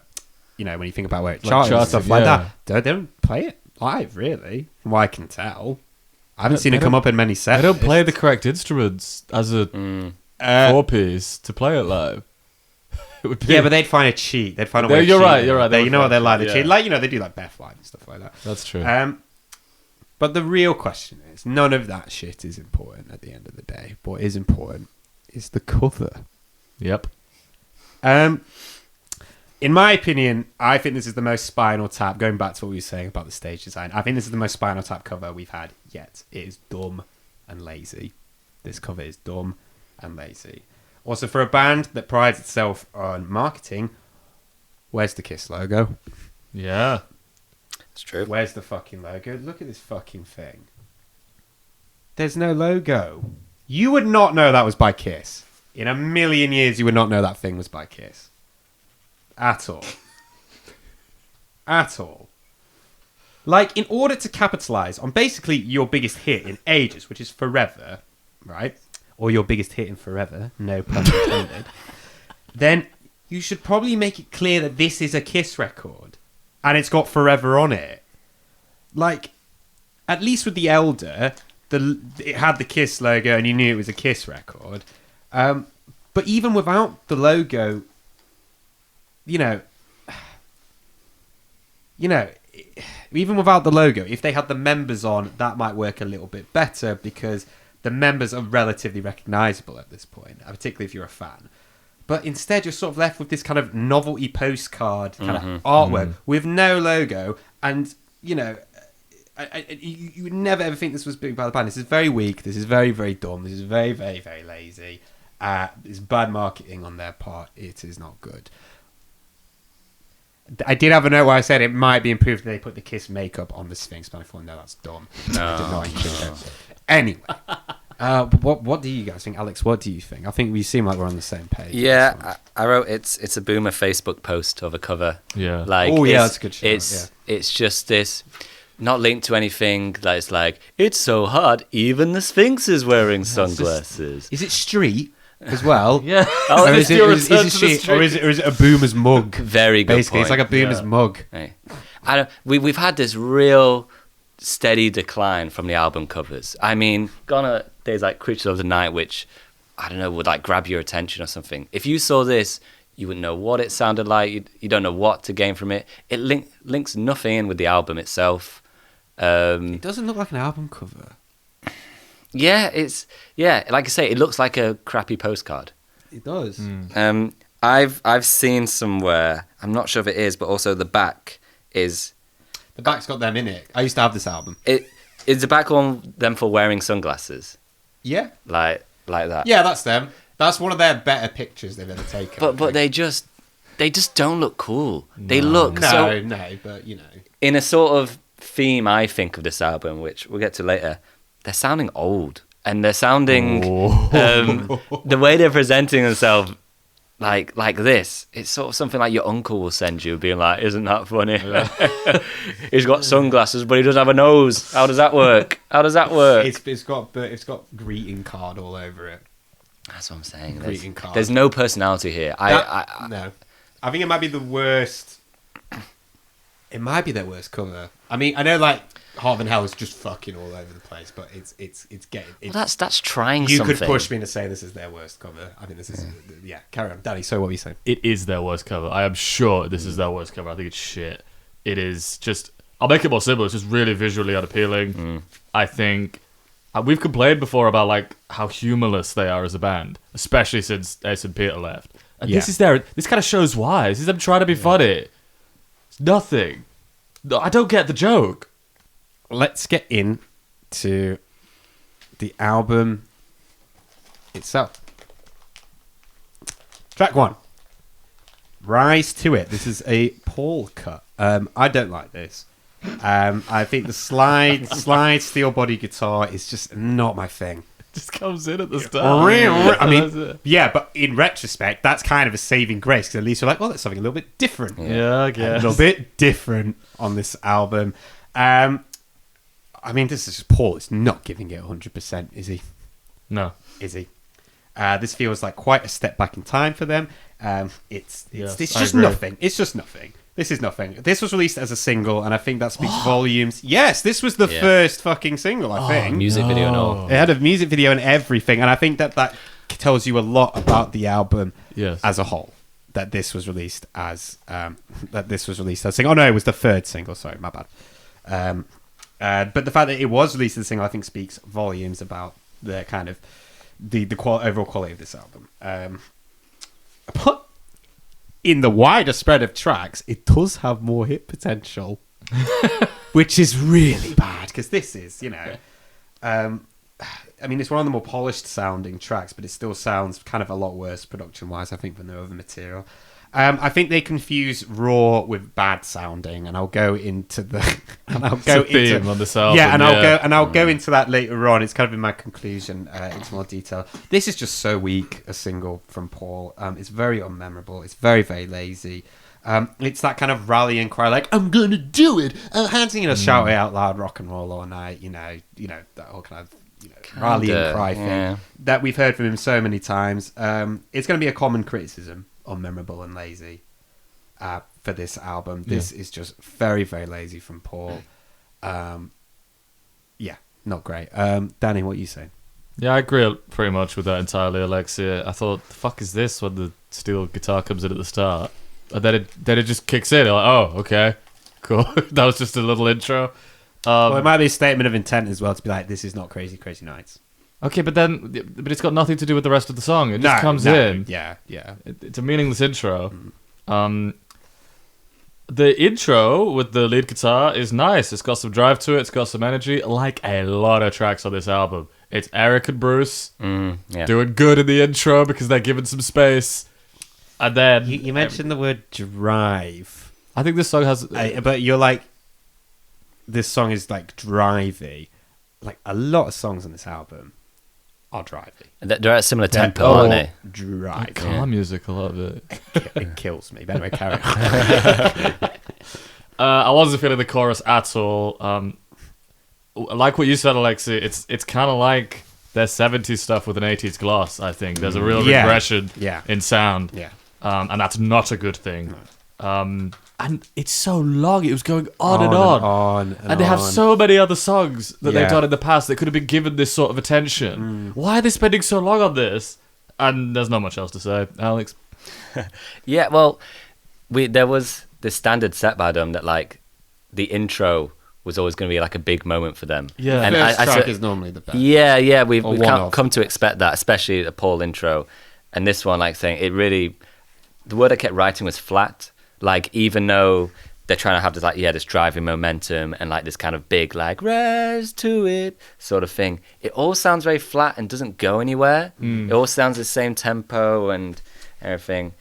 you think about where it charted and stuff like that, they don't play it live really. From what I can tell, I haven't seen it come up in many sets. They don't play the correct instruments as a four-piece to play it live. It would be Yeah, but they'd find a cheat. They'd find a way. You're to cheat. right. You're right. They, you know what they're like. They Yeah. cheat. Like they do like Beth Live and stuff like that. That's true. But the real question is, none of that shit is important at the end of the day. What is important is the cover. Yep. In my opinion, I think this is the most Spinal Tap. Going back to what we were saying about the stage design, I think this is the most Spinal Tap cover we've had yet. It is dumb and lazy. This cover is dumb and lazy. Also, for a band that prides itself on marketing, where's the Kiss logo? Yeah. It's true. Where's the fucking logo? Look at this fucking thing. There's no logo. You would not know that was by Kiss. In a million years, you would not know that thing was by Kiss. At all. At all. Like, in order to capitalize on basically your biggest hit in ages, which is Forever, right? Or your biggest hit in Forever, no pun intended, then you should probably make it clear that this is a Kiss record. And it's got Forever on it. Like, at least with The Elder, it had the Kiss logo and you knew it was a Kiss record. But even without the logo, even without the logo, if they had the members on, that might work a little bit better because the members are relatively recognizable at this point, particularly if you're a fan. But instead, you're sort of left with this kind of novelty postcard kind of artwork with no logo. And, you would never ever think this was big by the band. This is very weak. This is very, very dumb. This is very, very, very lazy. It's bad marketing on their part. It is not good. I did have a note where I said it might be improved if they put the Kiss makeup on the Sphinx, but I thought, no, that's dumb. I did not include it. Anyway. What do you guys think? Alex, what do you think? I think we seem like we're on the same page. Yeah, I wrote it's a boomer Facebook post of a cover. Yeah. Like, that's a good shout. It's just this, not linked to anything. That it's like, it's so hot, even the Sphinx is wearing sunglasses. Is it street as well? Yeah. Oh, Or is is it street, or is it a boomer's mug? Very good Basically, point. it's like a boomer's mug. Right. We've had this real steady decline from the album covers. I mean, gone are days like Creature of the Night, which I don't know would like grab your attention or something. If you saw this, you wouldn't know what it sounded like. You don't know what to gain from it. It links nothing in with the album itself. It doesn't look like an album cover. Yeah, like I say, it looks like a crappy postcard. It does. I've seen somewhere, I'm not sure if it is, but also the back is. The back's got them in it. I used to have this album. Is the back on them for wearing sunglasses? Yeah. Like that. Yeah, that's them. That's one of their better pictures they've ever taken. But they just don't look cool. They look no, but in a sort of theme I think of this album, which we'll get to later. They're sounding old, and they're sounding the way they're presenting themselves like this. It's sort of something like your uncle will send you, being like, "Isn't that funny? He's got sunglasses, but he doesn't have a nose. How does that work? It's got greeting card all over it. That's what I'm saying. Greeting card. There's no personality here. No, I think it might be the worst. It might be their worst cover. I mean, I know like Heart and Hell is just fucking all over the place, but it's getting. Well, that's trying you something. could push me to say this is their worst cover. I think this is carry on, Danny. So what were you saying? It is their worst cover. I am sure this is their worst cover. I think it's shit. It is just I'll make it more simple. It's just really visually unappealing. I think we've complained before about like how humorless they are as a band, especially since Ace and Peter left. And this kind of shows why. This is them trying to be funny. It's nothing. No, I don't get the joke. Let's get into the album itself. Track 1. Rise to It. This is a Paul cut. I don't like this. I think the slide steel body guitar is just not my thing. It just comes in at the start. I mean, yeah, but in retrospect, that's kind of a saving grace because at least you're like, well, that's something a little bit different. Yeah, I guess. A little bit different on this album. I mean, this is just Paul. It's not giving it 100%, is he? No. Is he? This feels like quite a step back in time for them. It's just nothing. It's just nothing. This is nothing. This was released as a single, and I think that speaks volumes. Yes, this was the first fucking single, I think. Music video and all. It had a music video and everything, and I think that tells you a lot about the album as a whole. That this was released as a single. Oh no, it was the third single. Sorry, my bad. But the fact that it was released as a single, I think, speaks volumes about the kind of the overall quality of this album. But in the wider spread of tracks, it does have more hit potential, which is really bad because this is, I mean, it's one of the more polished sounding tracks, but it still sounds kind of a lot worse production wise, I think, than the other material. I think they confuse raw with bad sounding, and I'll go into the theme on this album. Yeah, and I'll go into that later on. It's kind of in my conclusion into more detail. This is just so weak, a single from Paul. It's very unmemorable. It's very, very lazy. It's that kind of rallying cry, like I'm gonna do it, shout it out loud, rock and roll all night. That whole kind of rallying cry thing that we've heard from him so many times. It's going to be a common criticism. Unmemorable and lazy for this album. This is just very, very lazy from Paul. Not great. Danny, what are you saying? Yeah, I agree pretty much with that entirely, Alexei. I thought, the fuck is this when the steel guitar comes in at the start? And then it just kicks in. You're like, oh, okay, cool. That was just a little intro. Well, it might be a statement of intent as well to be like, this is not Crazy, Crazy Nights. Okay, but it's got nothing to do with the rest of the song. It just comes in. Yeah. It's a meaningless intro. The intro with the lead guitar is nice. It's got some drive to it. It's got some energy. Like a lot of tracks on this album. It's Eric and Bruce doing good in the intro because they're given some space. And then you mentioned the word drive. I think this song has... but you're like... This song is like drivey. Like a lot of songs on this album are drivey. They're at a similar tempo, aren't they? Drive. Car music, a lot of it. It kills me. But anyway, carry on. I wasn't feeling the chorus at all. Like what you said, Alexei, it's kind of like their 70s stuff with an 80s gloss, I think. There's a real regression in sound. Yeah. And that's not a good thing. And it's so long. It was going on and on. And they have so many other songs that they've done in the past that could have been given this sort of attention. Why are they spending so long on this? And there's not much else to say. Alex? Yeah, well, there was this standard set by them that, like, the intro was always going to be, like, a big moment for them. Yeah, and first track is normally the best. Yeah, we've come to expect that, especially the Paul intro. And this one, like, saying, it really... The word I kept writing was flat. Like, even though they're trying to have this, like, this driving momentum and, like, this kind of big, like, rise to it sort of thing, it all sounds very flat and doesn't go anywhere. It all sounds the same tempo and everything.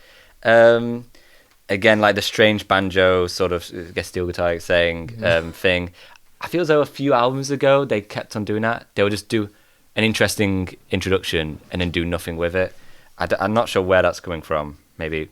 Again, like, the strange banjo sort of, I guess, steel guitar saying thing. I feel as though a few albums ago they kept on doing that. They would just do an interesting introduction and then do nothing with it. I'm not sure where that's coming from, maybe.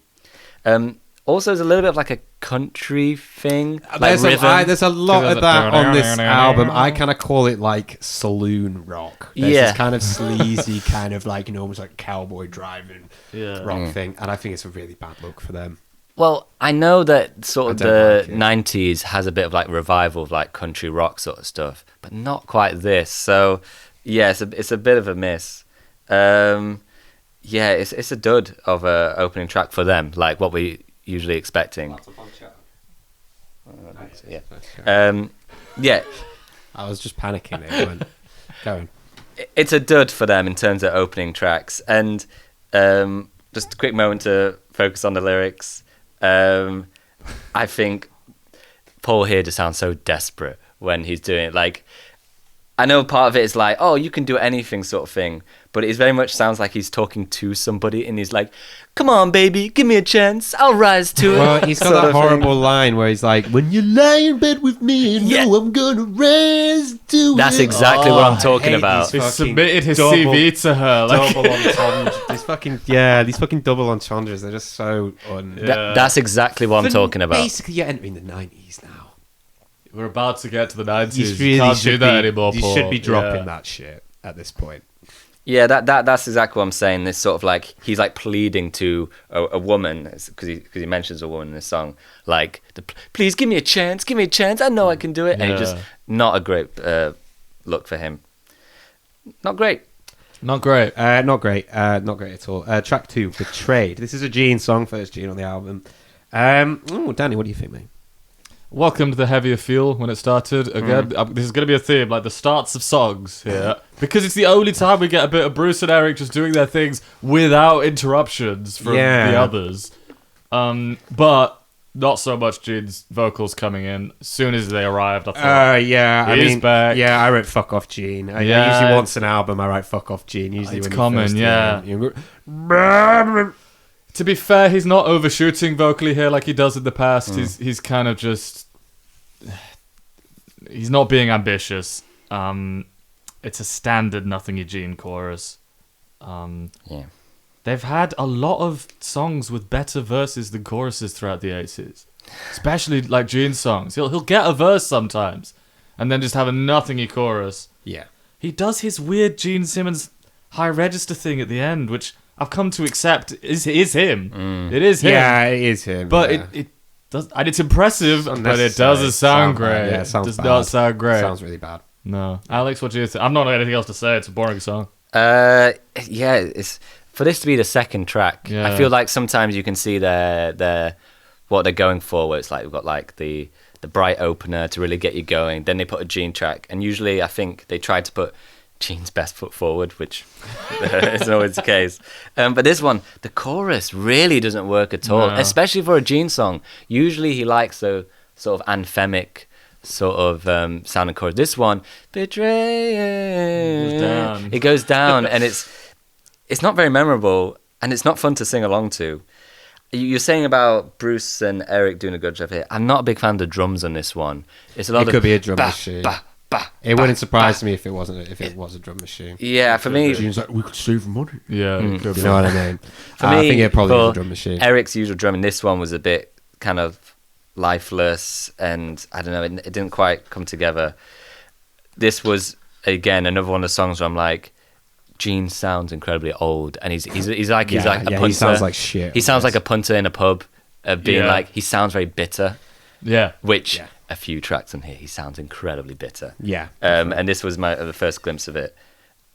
Also, there's a little bit of like a country thing. Like there's a lot of that on this album. I kind of call it like saloon rock. There's this kind of sleazy, kind of like, almost like cowboy driving rock thing. And I think it's a really bad look for them. Well, I know that sort of the 90s has a bit of like revival of like country rock sort of stuff, but not quite this. So, yeah, it's a bit of a miss. It's a dud of a opening track for them, like what we usually expecting. Yeah. Yeah, I was just panicking. It went going. it's a dud for them in terms of opening tracks. And just a quick moment to focus on the lyrics. I think Paul here just sounds so desperate when he's doing it. Like, I know part of it is like, oh, you can do anything sort of thing, but it very much sounds like he's talking to somebody and he's like, come on, baby, give me a chance. I'll rise to it. Well, he's got that horrible line where he's like, When you lie in bed with me, and know I'm gonna rise to That's it. exactly what I'm talking about. He fucking submitted his double- CV to her. Like, double entendres. These fucking double entendres. They're just so That's exactly what I'm talking about. Basically, you're entering the 90s now. we're about to get to the 90s. You You really can't should do that be, anymore, you Paul. should be dropping Yeah. that shit at this point. Yeah, that's exactly what I'm saying. This sort of like he's like pleading to a woman because he mentions a woman in this song. Like, please give me a chance, I know I can do it. And he just not a great look for him. Not great. Not great. Not great at all. Track 2, Betrayed. This is a Gene song, first Gene on the album. Danny, what do you think, mate? Welcome to the heavier feel when it started. Again, this is going to be a theme, like the starts of songs here. Because it's the only time we get a bit of Bruce and Eric just doing their things without interruptions from the others. But not so much Gene's vocals coming in. As soon as they arrived, I thought, He's back. Yeah, I wrote Fuck Off Gene. I usually once an album, I write Fuck Off Gene. Usually It's when common, you first To be fair, he's not overshooting vocally here like he does in the past. He's kind of just... He's not being ambitious. It's a standard Nothing Eugene chorus. Yeah. They've had a lot of songs with better verses than choruses throughout the 80s. Especially like Gene's songs. He'll get a verse sometimes and then just have a nothingy chorus. Yeah. He does his weird Gene Simmons high register thing at the end, which I've come to accept is him. It is him. Yeah, it is him. But yeah. it does, and it's impressive, but it Unnecessary. doesn't sound great. Bad. Yeah, it It sounds does bad. not sound great. Sounds really bad. No. Alex, what do you think? I've not got anything else to say. It's a boring song. It's for this to be the second track. Yeah. I feel like sometimes you can see their what they're going for, where it's like we've got like the bright opener to really get you going. Then they put a Gene track, and usually I think they tried to put Gene's best foot forward, which isn't always the case. But this one, the chorus really doesn't work at all, No. especially for a Gene song. Usually he likes the sort of anthemic sort of sounding chorus. This one, betray, it goes down, and it's not very memorable, and it's not fun to sing along to. You're saying about Bruce and Eric doing a good job here. I'm not a big fan of the drums on this one. It's a lot It of could be a drum bah, machine. bah, bah, It bah, wouldn't surprise bah. me if it was a drum machine. Yeah, for me, Gene's like, we could save money. Yeah. it could You be. know what I mean? For I me, think it probably for is a drum machine. Eric's usual drum in this one was a bit kind of lifeless, and I don't know, it didn't quite come together. This was again another one of the songs where I'm like, Gene sounds incredibly old, and he's like a punter. He sounds like shit. He sounds like a punter in a pub, being Yeah. like, he sounds very bitter. Yeah. Which Yeah. a few tracks on here, he sounds incredibly bitter. Yeah. And this was the first glimpse of it.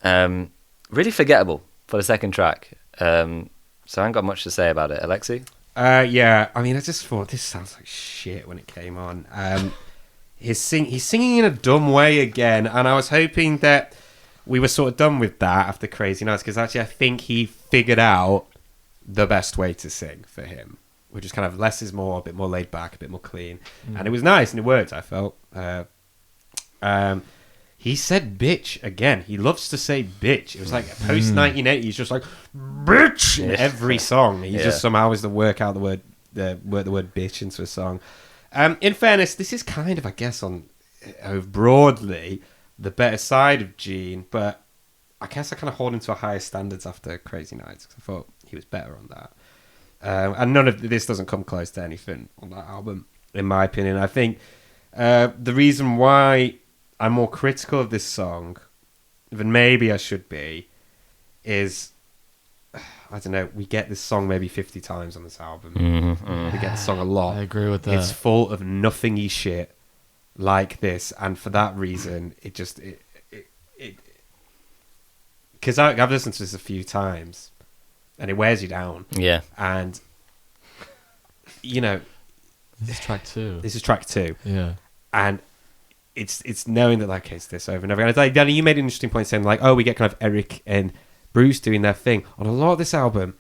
Really forgettable for the second track. So I haven't got much to say about it. Alexei? Yeah, I mean, I just thought this sounds like shit when it came on. He's singing in a dumb way again, and I was hoping that we were sort of done with that after Crazy Nights, because actually I think he figured out the best way to sing for him, which is kind of less is more, a bit more laid back, a bit more clean, and it was nice and it worked. I felt. He said bitch again. He loves to say bitch. It was like post 1980. He's just like bitch in every song. He just somehow has to work out the word bitch into a song. In fairness, this is kind of, I guess, on broadly the better side of Gene, but I guess I kind of hold him to a higher standards after Crazy Nights, because I thought he was better on that. And none of this doesn't come close to anything on that album, in my opinion. I think the reason why I'm more critical of this song than maybe I should be is, I don't know, we get this song maybe 50 times on this album. We get the song a lot. I agree with that. It's full of nothingy shit like this, and for that reason, it just because I've listened to this a few times, and it wears you down. Yeah. And you know, This is track 2. This is track 2. Yeah. And it's knowing that, like, okay, it's this over and over. And it's like, Danny, you made an interesting point saying, like, oh, we get kind of Eric and Bruce doing their thing. On a lot of this album,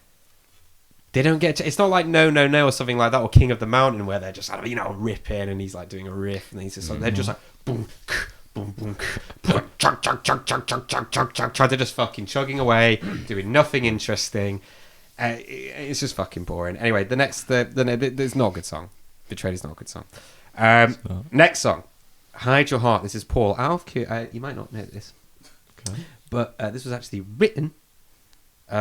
they don't get it's not like No or something like that, or King of the Mountain, where they're just, ripping and he's like doing a riff and he's just like, they're just like boom, boom, boom, chug, chug, chug, chug, chug, chug, chug, chug, chug. They're just fucking chugging away, doing nothing interesting. It's just fucking boring. Anyway, the next, it's not a good song. Betrayed is not a good song. Next song, Hide Your Heart. This is Paul. You might not know this, Okay. but this was actually written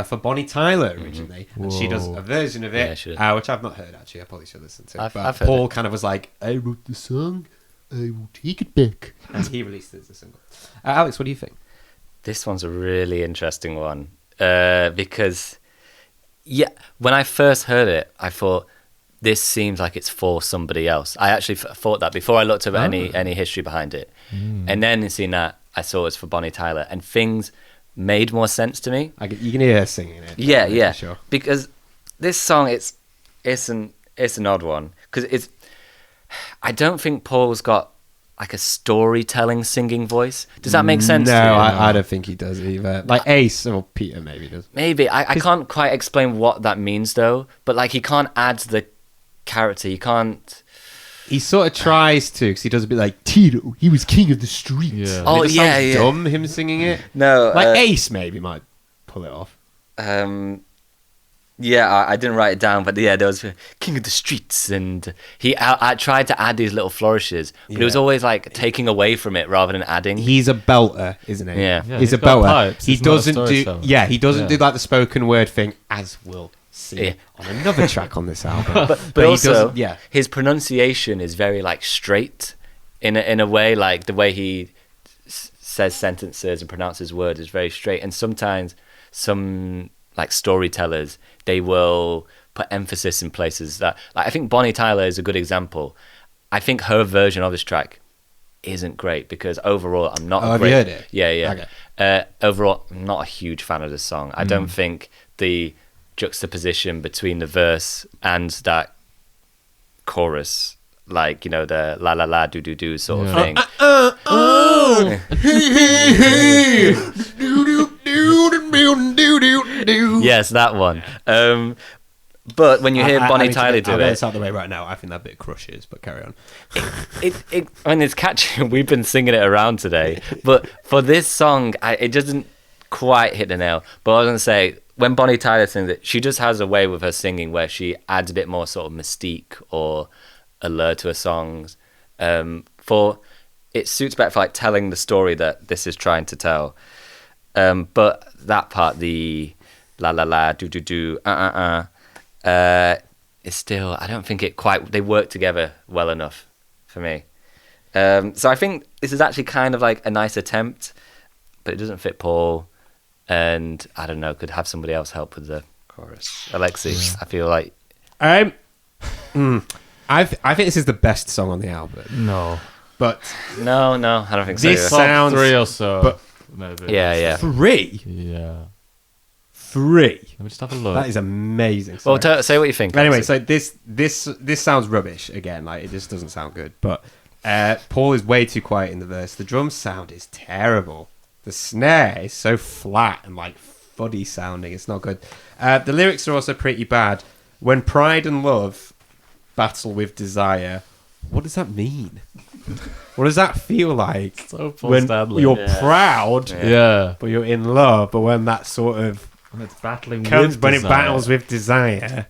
for Bonnie Tyler originally, and she does a version of it, which I've not heard actually. I probably should listen to. I've but heard Paul it. kind of was like, I wrote the song. I will take it back. and he released it as a single. Alex, what do you think? This one's a really interesting one because, when I first heard it, I thought this seems like it's for somebody else. I actually thought that before I looked up any history behind it, and then in seeing that, I saw it was for Bonnie Tyler, and things made more sense to me. You can hear her singing it. Yeah. For sure. Because this song, it's an odd one because I don't think Paul's got like a storytelling singing voice. Does that make sense? No, to you? I don't think he does either. Like Ace or Peter maybe does. Maybe I can't quite explain what that means though. But like he can't add the character. He can't. He sort of tries to, because he does a bit like Tito, he was king of the streets. Yeah. Oh, it just yeah, sounds yeah. dumb him singing it. No, Like Ace maybe might pull it off. Yeah, I didn't write it down, but yeah, there was King of the Streets, and I tried to add these little flourishes, but it was always like taking away from it rather than adding. He's a belter, isn't he? Yeah. Yeah, he's a got belter. pipes. He He's not a doesn't do. storyteller. Yeah, he doesn't Yeah. do like the spoken word thing, as we'll see on another track on this album. but he also, doesn't- yeah, his pronunciation is very like straight in a way, like the way he says sentences and pronounces words is very straight. And sometimes some like storytellers, they will put emphasis in places that, like, I think Bonnie Tyler is a good example. I think her version of this track isn't great because overall I'm not. Have you heard it? Yeah. Okay. Overall, I'm not a huge fan of this song. I don't think the juxtaposition between the verse and that chorus, like, you know, the la la la do do do sort of thing. Yes, that one. But when you hear Bonnie Tyler do I'll it, get this out of the way right now. I think that bit crushes, but carry on. I mean, it's catchy. We've been singing it around today, but for this song, it doesn't quite hit the nail. But I was gonna say, when Bonnie Tyler sings it, she just has a way with her singing where she adds a bit more sort of mystique or allure to her songs. For it suits better for like telling the story that this is trying to tell. But that part, the la la la do do do is still, I don't think they work together well enough for me. So I think this is actually kind of like a nice attempt, but it doesn't fit Paul, and I don't know, could have somebody else help with the chorus. Alexei, I feel like I think this is the best song on the album, No. but no, I don't think so. This either. sounds- Top 3 or so. but- maybe. Yeah. 3. Yeah. 3. Let me just have a look. That is amazing. Well, Sorry. say what you think. Anyway, Alexei. so this sounds rubbish again. Like, it just doesn't sound good. But Paul is way too quiet in the verse. The drum sound is terrible. The snare is so flat and like fuddy sounding. It's not good. The lyrics are also pretty bad. When pride and love battle with desire, what does that mean? What does that feel like? So Paul when Stanley. you're Yeah. proud, Yeah. but you're in love. But when that sort of And it's battling comes, with when it desire. battles with desire,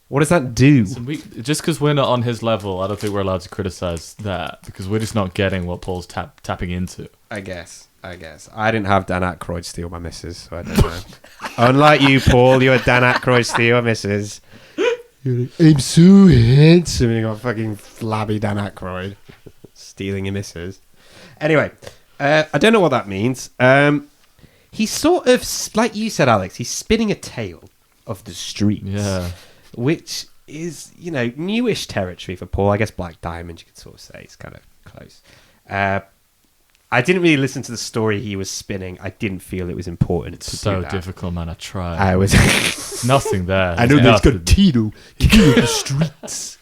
what does that do? So just because we're not on his level, I don't think we're allowed to criticize that because we're just not getting what Paul's tapping into. I guess. I didn't have Dan Aykroyd steal my missus, so I don't know. Unlike you, Paul, you're Dan Aykroyd steal my missus. You're like, I'm so handsome. You got fucking flabby Dan Aykroyd stealing your missus. Anyway, I don't know what that means. He's sort of, like you said, Alex, he's spinning a tale of the streets. Yeah. Which is, you know, newish territory for Paul. I guess Black Diamond, you could sort of say, it's kind of close. I didn't really listen to the story he was spinning. I didn't feel it was important to do So that. difficult, man. I tried. I was. Nothing there. I know that's Nothing. got Tito, king of the streets.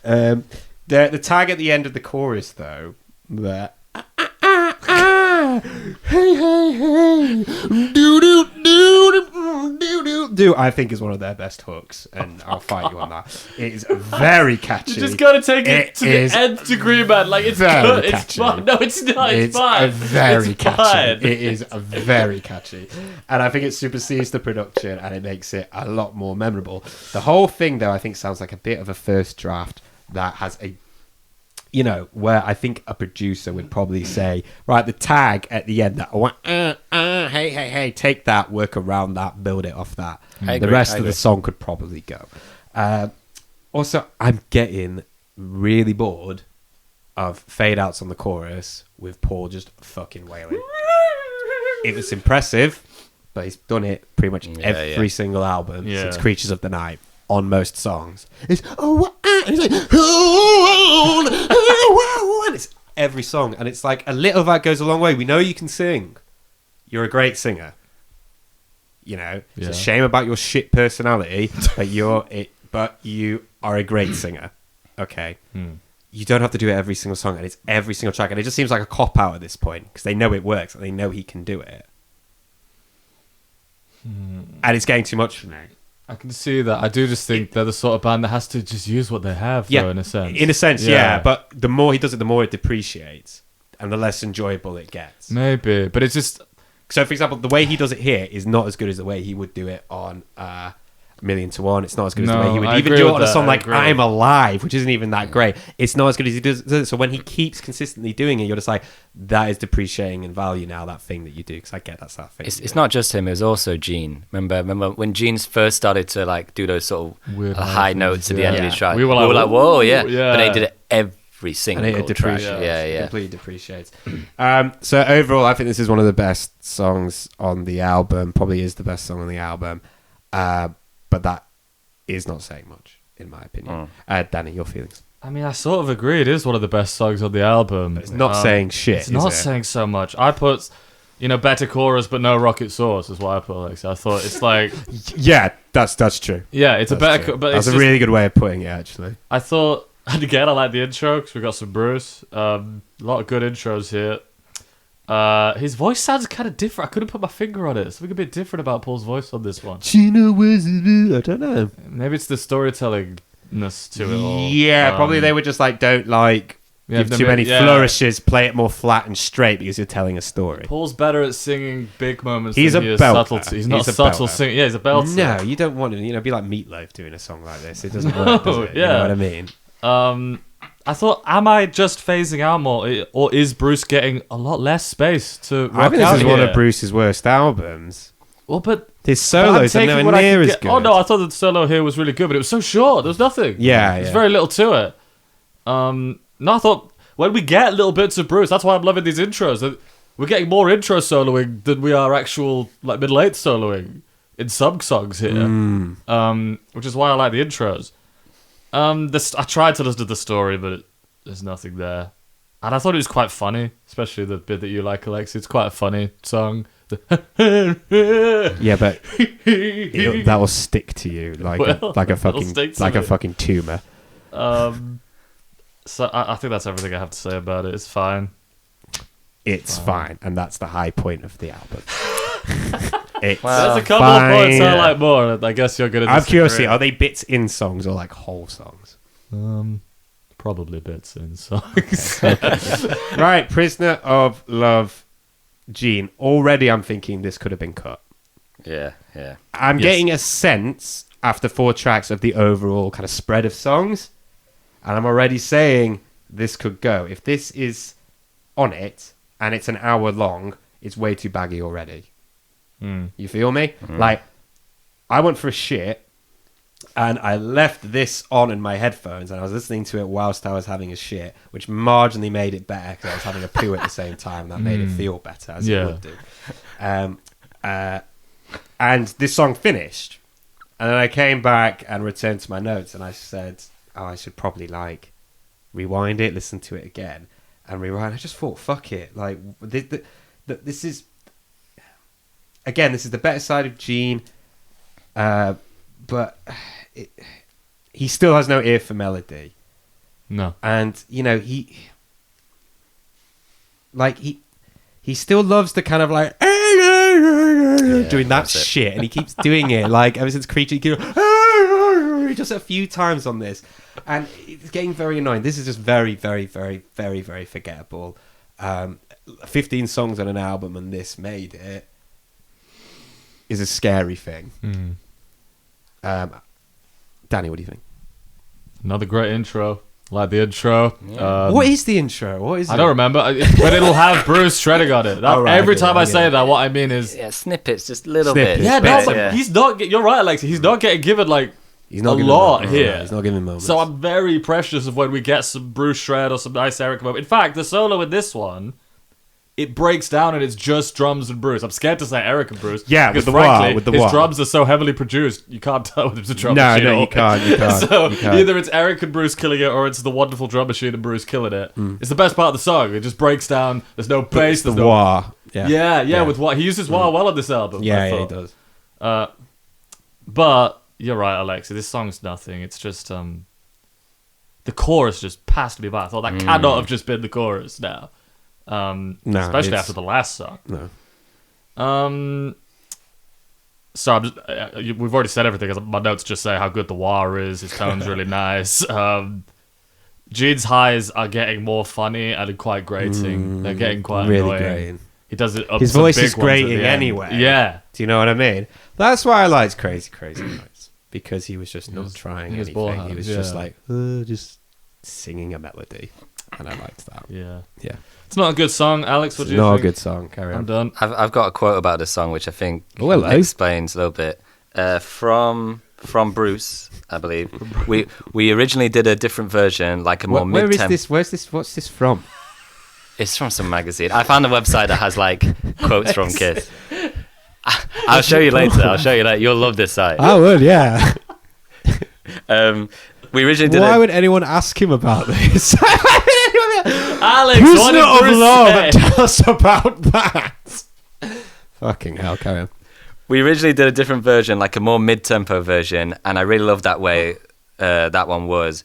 The tag at the end of the chorus, though, the hey hey hey, do do do do do, I think is one of their best hooks, and I'll fight you on that. It is very catchy. You just gotta take it to the nth degree, man. Like it's good. It's catchy. fine. No, it's not. It's fine. Very it's catchy. fine. It is very catchy, and I think it supersedes the production, and it makes it a lot more memorable. The whole thing, though, I think sounds like a bit of a first draft that has a, you know, where I think a producer would probably say, right, the tag at the end, that I want, hey, hey, hey, take that, work around that, build it off that. The rest of the song could probably go. Also, I'm getting really bored of fade outs on the chorus with Paul just fucking wailing. It was impressive, but he's done it pretty much every single album since Creatures of the Night. On most songs, it's and he's like, and it's every song, and it's like a little of that goes a long way. We know you can sing. You're a great singer. You know, it's a shame about your shit personality, but but you are a great singer. Okay, you don't have to do it every single song, and it's every single track, and it just seems like a cop out at this point because they know it works and they know he can do it, and it's getting too much for me. I can see that. I do just think they're the sort of band that has to just use what they have, though, in a sense. In a sense, yeah. But the more he does it, the more it depreciates, and the less enjoyable it gets. Maybe, but it's just... So, for example, the way he does it here is not as good as the way he would do it on Million to One. It's not as good as the way he would even do it on a song like I'm Alive, which isn't even that great. It's not as good as he does it. So when he keeps consistently doing it, you're just like, that is depreciating in value now, that thing that you do, because I get that's that thing. It's not just him, it was also Gene. Remember when Gene first started to like do those sort of weird high notes at the end of his track? We were like, whoa, yeah. But they did it every single track. Yeah. Completely depreciates. So overall, I think this is one of the best songs on the album. Probably is the best song on the album. But that is not saying much, in my opinion. Danny, your feelings? I mean, I sort of agree. It is one of the best songs on the album. But it's not saying shit. It's not saying so much. I put, better chorus, but no rocket sauce is what I put, Alexei. I thought it's like... Yeah, that's true. Yeah, it's a better... But that's a really good way of putting it, actually. I thought... And again, I like the intro, because we got some Bruce. A lot of good intros here. His voice sounds kind of different. I couldn't put my finger on it. Something a bit different about Paul's voice on this one. I don't know. Maybe it's the storytellingness to it all. Yeah, probably they were just like, don't give too many flourishes, play it more flat and straight because you're telling a story. Paul's better at singing big moments he's than he is belter. Subtlety. He's not a subtle singer. Yeah, he's a belter. No, you don't want to, be like Meatloaf doing a song like this. It doesn't work, does it? You know what I mean? I thought, am I just phasing out more, or is Bruce getting a lot less space to rock out? I think this is one of Bruce's worst albums. Well, but his solos are nowhere near as good. Oh no, I thought the solo here was really good, but it was so short. There was nothing. Yeah, there's very little to it. No, I thought when we get little bits of Bruce, that's why I'm loving these intros. That we're getting more intro soloing than we are actual like middle eighth soloing in some songs here. Which is why I like the intros. I tried to listen to the story, but there's nothing there. And I thought it was quite funny, especially the bit that you like, Alexei. It's quite a funny song. Yeah, but that will stick to you like a fucking tumor. So I think that's everything I have to say about it. It's fine. It's fine, and that's the high point of the album. There's a couple of points I like more. I guess you're going to disagree. I'm curious, are they bits in songs or like whole songs? Probably bits in songs. Okay. Right, Prisoner of Love, Gene. Already I'm thinking this could have been cut. Yeah. I'm getting a sense after 4 tracks of the overall kind of spread of songs, and I'm already saying this could go. If this is on it and it's an hour long, it's way too baggy already. You feel me? Like, I went for a shit, and I left this on in my headphones, and I was listening to it whilst I was having a shit, which marginally made it better because I was having a poo at the same time. That made it feel better, as it would do. And this song finished, and then I came back and returned to my notes, and I said, I should probably rewind it, listen to it again, and rewind. I just thought, fuck it. Like, this is... Again, this is the better side of Gene, but he still has no ear for melody. No. And he still loves the kind of like doing that that's it. shit, and he keeps doing it like ever since Creature. He just a few times on this, and it's getting very annoying. This is just very, very, very, very, very forgettable. 15 songs on an album, and this made it is a scary thing. Danny, what do you think? Another great intro. Like the intro. What is the intro? What is it? I don't remember, but it'll have Bruce shredding on it. Oh, right, every okay, time I I say get it. that, what I mean is... Yeah, snippets, just little Snippets. bits. Yeah, Bits, no, but yeah. he's not... You're right, Alexei. He's not getting given, like, He's not a giving lot moments. here. He's not giving moments. So I'm very precious of when we get some Bruce shred or some nice Eric moment. In fact, the solo in this one, it breaks down and it's just drums and Bruce. I'm scared to say Eric and Bruce. Yeah, because with the wah, frankly, with the his wah. drums are so heavily produced, you can't tell if it's a drum No, machine. no, or- you can't, you can't, So you can't. either it's Eric and Bruce killing it, or it's the wonderful drum machine and Bruce killing it. It's the best part of the song. It just breaks down. There's no bass. it's the There's no wah. Yeah, with what he uses wah well on this album. Yeah, I yeah, he thought. does. But you're right, Alexei. This song's nothing. It's just the chorus just passed me by. I thought that cannot have just been the chorus now. No, Especially it's- after the last song. No. So I'm just, we've already said everything. 'Cause my notes just say how good the wah is. His tone's really nice. Gene's highs are getting more funny and quite grating. They're getting quite really annoying. grating. He does it. Up His some voice big is ones at the grating end. anyway. Yeah, Do you know what I mean? That's why I liked Crazy Nights, because he was just not was- trying he was anything. He bullheaded, was just yeah. like just singing a melody, and I liked that. yeah. Yeah, It's not a good song, Alex. What do you not a think? good song. Carry I'm on. done. I've got a quote about this song which I think Oh, hello. explains a little bit. From Bruce, I believe. We originally did a different version, like a more Where is mid-tempo. this? Where's this? What's this from? It's from some magazine. I found a website that has like quotes from Kiss. I'll show you later. You'll love this site. I would, yeah. We originally did Why it. would anyone ask him about this? Alex, Who's what did not of Bruce law say? that tell us about that? Fucking hell, carry on. We originally did a different version, like a more mid-tempo version, and I really loved that way that one was.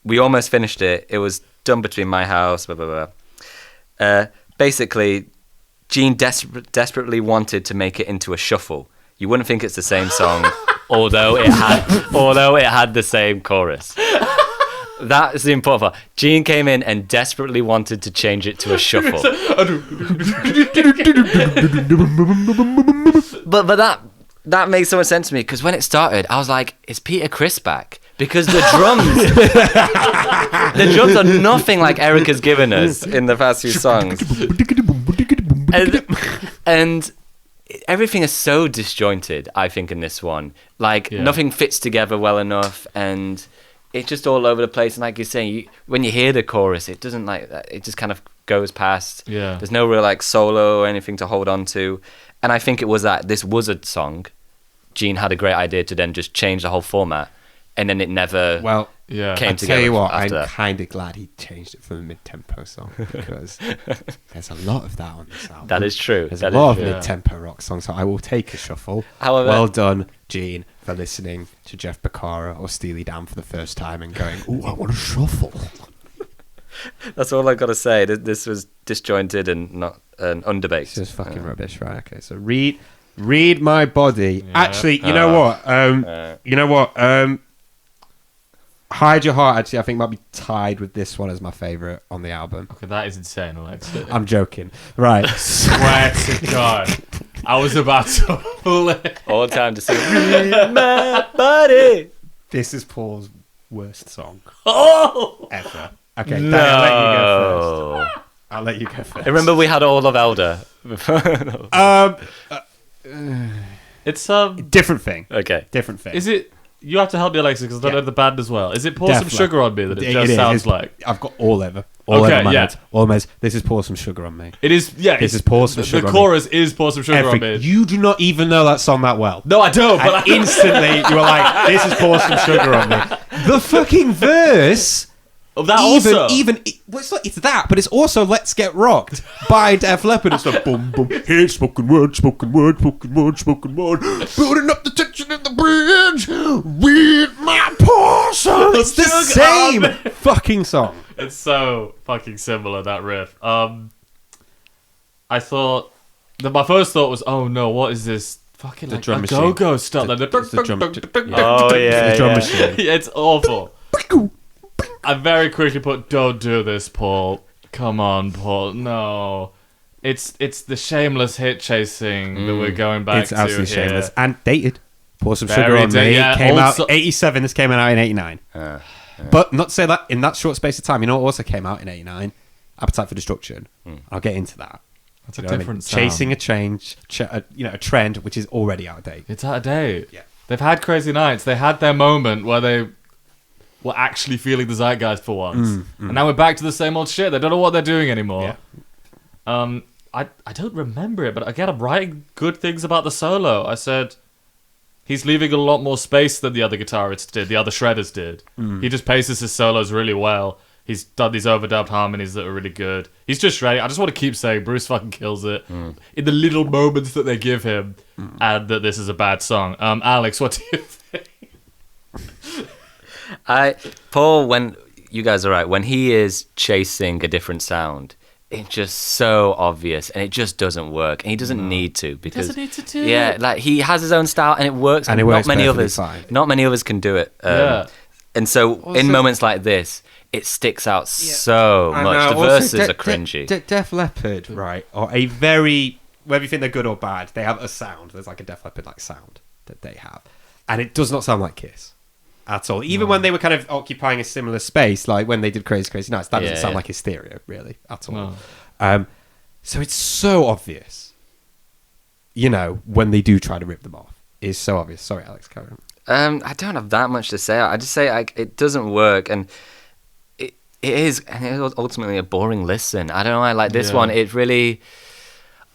We almost finished it. It was done between my house, blah, blah, blah. Basically, Gene desperately wanted to make it into a shuffle. You wouldn't think it's the same song, although it had the same chorus. That is the important part. Gene came in and desperately wanted to change it to a shuffle. But that makes so much sense to me, because when it started, I was like, "Is Peter Criss back?" Because the drums are nothing like Eric has given us in the past few songs, and everything is so disjointed. I think in this one, like nothing fits together well enough, and it's just all over the place. And like you're saying, when you hear the chorus, it doesn't like that. It just kind of goes past. Yeah. There's no real like solo or anything to hold on to. And I think it was that this was a song. Gene had a great idea to then just change the whole format, and then it never Well, Yeah. came I'll together. tell you what, I'm after that. kind of glad he changed it from a mid-tempo song, because there's a lot of that on this album. That is true. There's That a is lot true. of mid-tempo rock songs, so I will take a shuffle. However- well done, Gene, for listening to Jeff Becerra or Steely Dan for the first time and going, "Ooh, I want a shuffle." That's all I got to say. This was disjointed and not underbaked. It's just fucking rubbish, right? Okay, so read my body. Actually, you know what? You know what? Hide Your Heart, actually, I think might be tied with this one as my favourite on the album. Okay, that is insane, Alexei. I'm joking. Right. Swear to God. I was about to pull it. All the time to sing "Read My Body." This is Paul's worst song Oh! ever. Okay, No. Danny, I'll let you go first. I remember we had All of Elder. It's Different thing. Okay. Different thing. Is it? You have to help me, Alexei, because I don't Yeah. know the band as well. Is it Pour Definitely. Some Sugar on Me that it just is. sounds It's- like? I've got all over Okay, my yeah. notes. All my notes. This is Pour Some Sugar on Me. It is. Yeah. This it's- is Pour Some the Sugar on Me. chorus is Pour Some Sugar on Me. You do not even know that song that well. No, I don't. But And instantly you were like, "This is Pour Some Sugar on Me." The fucking verse. that also. Well, it's that, but it's also "Let's Get Rocked" by Def Leppard. It's like boom, boom, here, spoken word, spoken word, spoken word, spoken word, building up the tension in the bridge. Read my Pour Some It's the same fucking song. It's so fucking similar, that riff. I thought my first thought was, oh no, what is this? Fucking The like drum a machine. go-go stuff. It's the drum. Oh yeah, The drum yeah. machine. Yeah, it's awful. I very quickly put, don't do this, Paul. Come on, Paul. No. It's the shameless hit chasing that we're going back It's to absolutely here. shameless and dated. Pour Some Very Sugar on Me yeah, came also- out 87. This came out in 89. But not to say that in that short space of time, you know what also came out in 89? Appetite for Destruction. I'll get into that. That's You a know what I mean? different sound. Chasing a change, a trend which is already out of date. It's out of date. Yeah. They've had crazy nights. They had their moment where they were actually feeling the zeitgeist for once. And now we're back to the same old shit. They don't know what they're doing anymore. Yeah. I don't remember it, but again, I'm writing good things about the solo. I said he's leaving a lot more space than the other guitarists did, the other shredders did. He just paces his solos really well. He's done these overdubbed harmonies that are really good. He's just shredding. I just want to keep saying Bruce fucking kills it in the little moments that they give him, and that this is a bad song. Alex, what do you think? Paul, when you guys are right, when he is chasing a different sound, it's just so obvious, and it just doesn't work, and he doesn't need to, because Doesn't need to do yeah, it. like he has his own style, and it works, And it not works many perfectly others, fine. not many others can do it. Yeah. And so in Also- moments like this, it sticks out so much. The verses are cringy. Def Leppard, right, or a very, whether you think they're good or bad, they have a sound. There's like a Def Leppard like sound that they have, and it does not sound like Kiss at all. Even when they were kind of occupying a similar space, like when they did Crazy Crazy Nights, that doesn't sound like Hysteria really at all. So it's so obvious, you know, when they do try to rip them off, it's so obvious. Sorry, Alex, carry on. I don't have that much to say. I just say it doesn't work, and it is ultimately a boring listen. I don't know. I like this one. It really,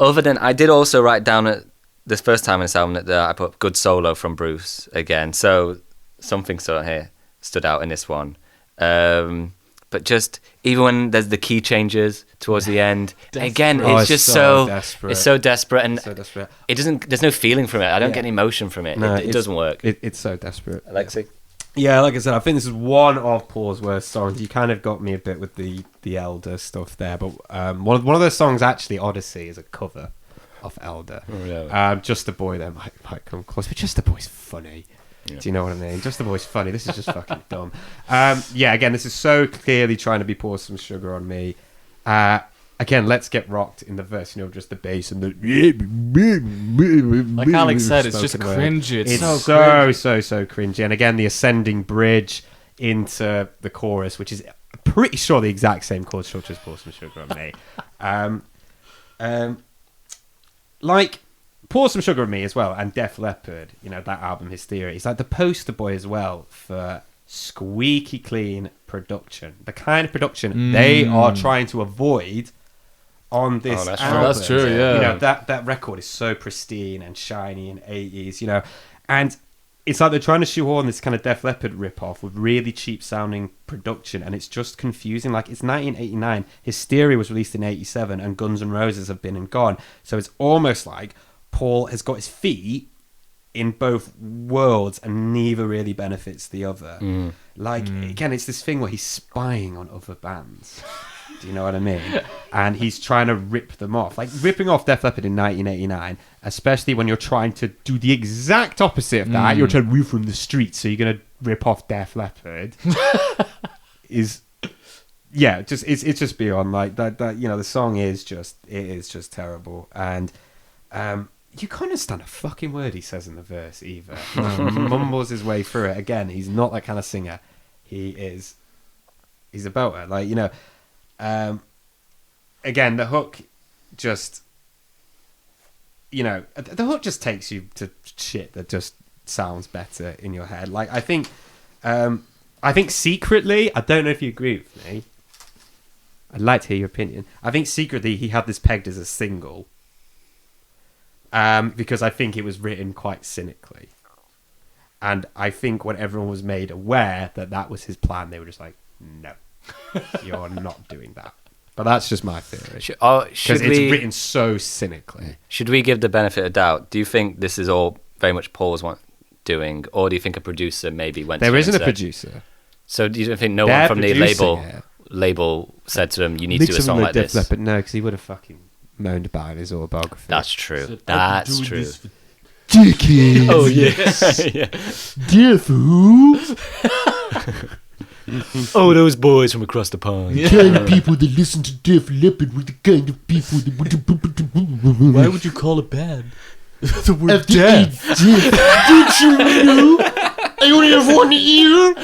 other than I did also write down at this first time in this album that I put good solo from Bruce again. So something sort of here stood out in this one. But just even when there's the key changes towards the end, again, it's just so desperate. it's so desperate, and So desperate. it doesn't. There's no feeling from it. I don't Yeah. get any emotion from it. No, It doesn't work. It's so desperate. Alexei? Yeah, like I said, I think this is one of Paul's worst songs. You kind of got me a bit with the Elder stuff there, but one of those songs, actually, Odyssey, is a cover of Elder. Really? Just the Boy there might come close, but Just the Boy's funny. Yeah. Do you know what I mean? Just the Boy's funny. This is just fucking dumb. Yeah, again, this is so clearly trying to be Pour Some Sugar on Me. Again, Let's Get Rocked in the verse, you know, just the bass and the... Like Alex said, it's just spoken word. cringy. It's so so cringy. And again, the ascending bridge into the chorus, which is pretty sure the exact same chord structure as Pour Some Sugar on Me. Like... Pour Some Sugar on Me as well, and Def Leppard, you know, that album Hysteria, it's like the poster boy as well for squeaky clean production. The kind of production they are trying to avoid on this that's album. true. That's true, yeah. You know, that record is so pristine and shiny and 80s, you know, and it's like they're trying to shoehorn this kind of Def Leppard rip-off with really cheap sounding production, and it's just confusing. Like, it's 1989, Hysteria was released in 87, and Guns N' Roses have been and gone, so it's almost like Paul has got his feet in both worlds and neither really benefits the other. Again, it's this thing where he's spying on other bands. Do you know what I mean? And he's trying to rip them off. Like, ripping off Def Leppard in 1989, especially when you're trying to do the exact opposite of that. You're trying to rip from the streets, so you're going to rip off Def Leppard. It's just beyond, like, that, you know, the song is just terrible. And, you can't understand a fucking word he says in the verse either. He mumbles his way through it. Again, he's not that kind of singer. He's a belter. Like, you know, again, the hook just, you know, the hook just takes you to shit that just sounds better in your head. Like, I think secretly, I don't know if you agree with me, I'd like to hear your opinion. I think secretly he had this pegged as a single. Because I think it was written quite cynically. And I think when everyone was made aware that that was his plan, they were just like, no, you're not doing that. But that's just my theory. Because it's written so cynically. Should we give the benefit of doubt? Do you think this is all very much Paul's doing, or do you think a producer maybe went There to him isn't and a said, producer. So do you don't think no They're one from the producing label said to them, you need to do a song like this? But no, because he would have fucking moaned about it in his autobiography. That's true. That's true. Dickhead. Oh, yeah. Deaf who? Oh, those boys from across the pond. The kind of people that listen to Def Leppard were the kind of people that would... Why would you call a band the word After deaf? Did you know? I only have one ear.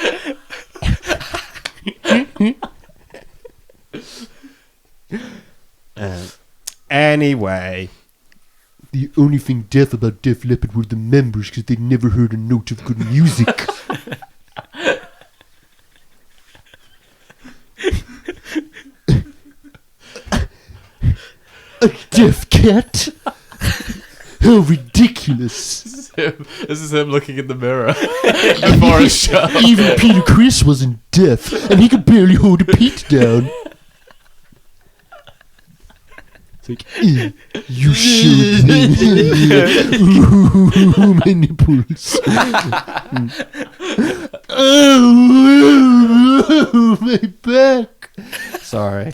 Anyway, The only thing deaf about Def Leppard were the members because they'd never heard a note of good music. A deaf cat? How ridiculous. This is him looking in the mirror before a show. Even Peter Criss wasn't deaf, and he could barely hold a peat down. It's like, you showed me. Ooh, my nipples. Oh, my back. sorry.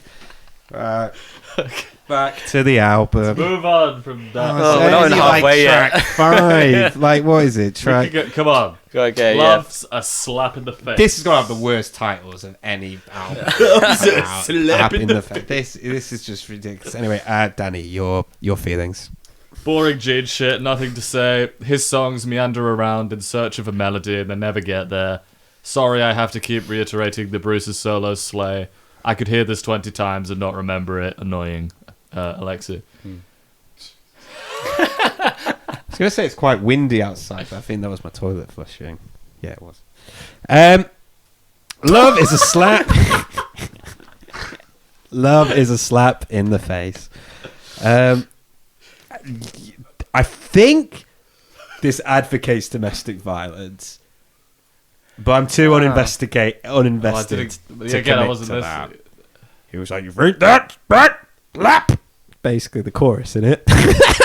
Back to the album. Move on from that. Oh, we're not even halfway yet. Track 5. Like, what is it? Track. Come on. Okay, Love's a slap in the face. This has got to have the worst titles of any album. Slap in the face. This is just ridiculous. Anyway, Danny, your feelings. Boring Gene shit, nothing to say. His songs meander around in search of a melody and they never get there. Sorry I have to keep reiterating the Bruce's solo slay. I could hear this 20 times and not remember it. Annoying. Alexei. I was going to say it's quite windy outside, but I think that was my toilet flushing. Yeah, it was. Love is a slap. Love is a slap in the face. I think this advocates domestic violence, but I'm too uninvested to Again, I commit wasn't to that. listening. He was like, "You think that? Lap." Basically, the chorus in it. That's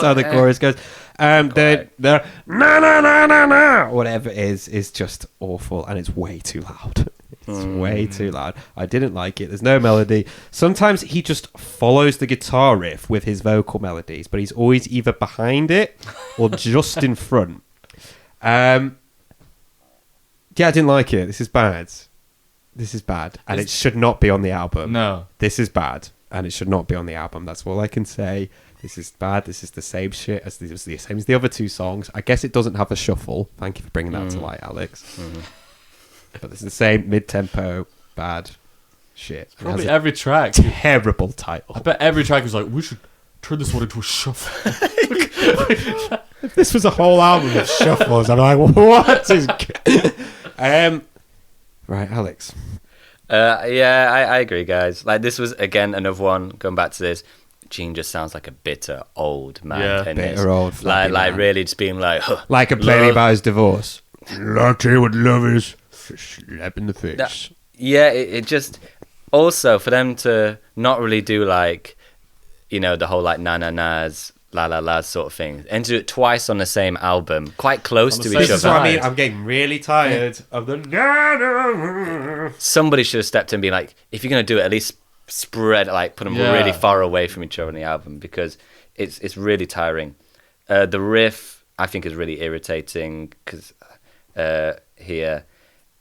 how the chorus goes. The na na na na na whatever it is just awful, and it's way too loud. It's way too loud. I didn't like it. There's no melody. Sometimes he just follows the guitar riff with his vocal melodies, but he's always either behind it or just in front. Yeah, I didn't like it. This is bad. And it should not be on the album. No. This is bad, and it should not be on the album. That's all I can say. This is bad. This is the same shit as the same as the other two songs. I guess it doesn't have a shuffle. Thank you for bringing that to light, Alex. But it's the same mid-tempo, bad shit. Probably every track. Terrible title. I bet every track was like, we should turn this one into a shuffle. If this was a whole album of shuffles, I'm like, what is... Right, Alex. Yeah, I agree, guys. Like, this was, again, another one, going back to this, Gene just sounds like a bitter old man. Yeah, in bitter this. old Like man. really just being like... Like complaining love. about his divorce. I'll tell you what love is. Slap in the face. Yeah, it just... Also, for them to not really do, like, you know, the whole, like, na-na-nas, la-la-las sort of thing, and to do it twice on the same album, quite close to each This is what other. I mean. I'm getting really tired of the... Somebody should have stepped in and be like, if you're going to do it, at least spread, like, put them really far away from each other on the album, because it's really tiring. The riff, I think, is really irritating, because here,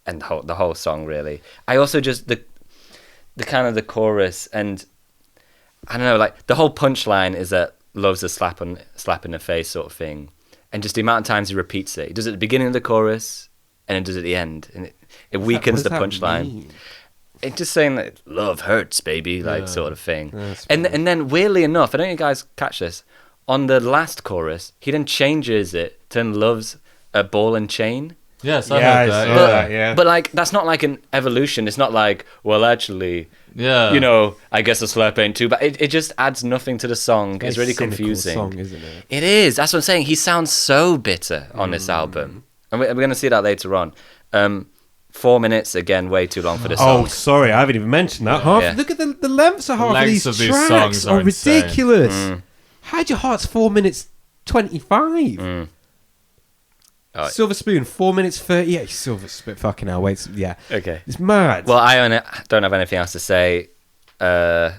and the whole song, really. I also just, the kind of the chorus, and I don't know, like, the whole punchline is that love's a slap in the face sort of thing, and just the amount of times he repeats it. He does it at the beginning of the chorus, and then does it at the end, and it weakens the punchline. It's just saying that love hurts, baby, like sort of thing. And then weirdly enough, I don't know if you guys catch this, on the last chorus, he then changes it to love's a ball and chain. Yes, I heard that. saw that, yeah. But like, that's not like an evolution. It's not like, well, actually, you know, I guess a slap ain't too bad. It just adds nothing to the song. It's really confusing. Song, isn't it? It is. That's what I'm saying. He sounds so bitter on this album. And we're going to see that later on. 4 minutes, again, way too long for this song. Oh, sorry, I haven't even mentioned that. Look at the lengths of half of these tracks songs are insane. ridiculous. Hide Your Heart's 4 minutes 25. Oh. Silver Spoon, 4 minutes 38. Silver Spoon, fucking hell, wait, yeah. Okay. It's mad. Well, I don't have anything else to say. I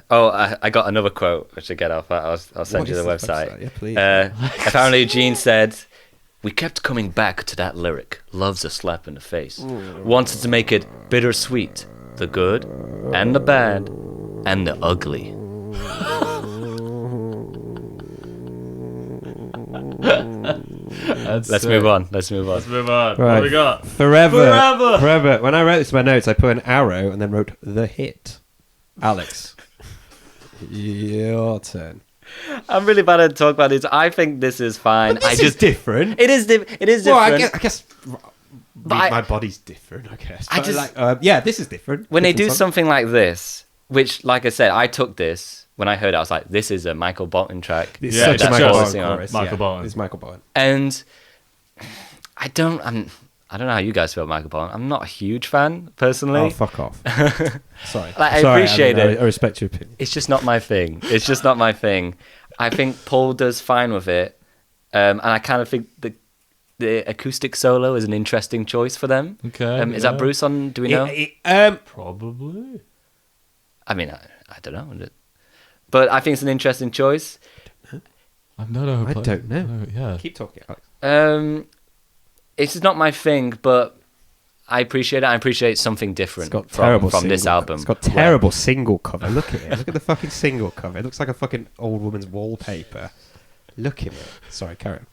got another quote which I get off. I'll send What you the is website. Yeah, please. Apparently, Gene said, "We kept coming back to that lyric. Love's a slap in the face. Wanted to make it bittersweet, the good and the bad and the ugly." Let's move on. Let's move on. Right. What we got? Forever. When I wrote this in my notes, I put an arrow and then wrote the hit. Alex, your turn. I'm really bad at talk about this. I think this is fine. But this is different. It is different. Well, I guess But my body's different, I guess. I But just- yeah, this is different. when they do Different song. something like this, which, like I said, I took this when I heard it. I was like, "This is a Michael Bolton track," It's Yeah, such a that's Michael just Bolton sing on. chorus. Michael yeah. Bolton. It's Michael Bolton. and I don't know how you guys feel about Michael Bolton. I'm not a huge fan personally. Oh, fuck off. Sorry. Like, I Sorry, appreciate it. I respect your opinion. It's just not my thing. It's just not my thing. I think Paul does fine with it, and I kind of think the acoustic solo is an interesting choice for them. Okay. Is that Bruce on? Do we know? Probably. I mean, I don't know. But I think it's an interesting choice. I don't know. I don't know. Yeah. Keep talking, Alex. It's just not my thing, but I appreciate it. I appreciate something different It's got terrible from this single album. It's got terrible single cover. Look at it. Look at the fucking single cover. It looks like a fucking old woman's wallpaper. Look at it. Sorry, Karen.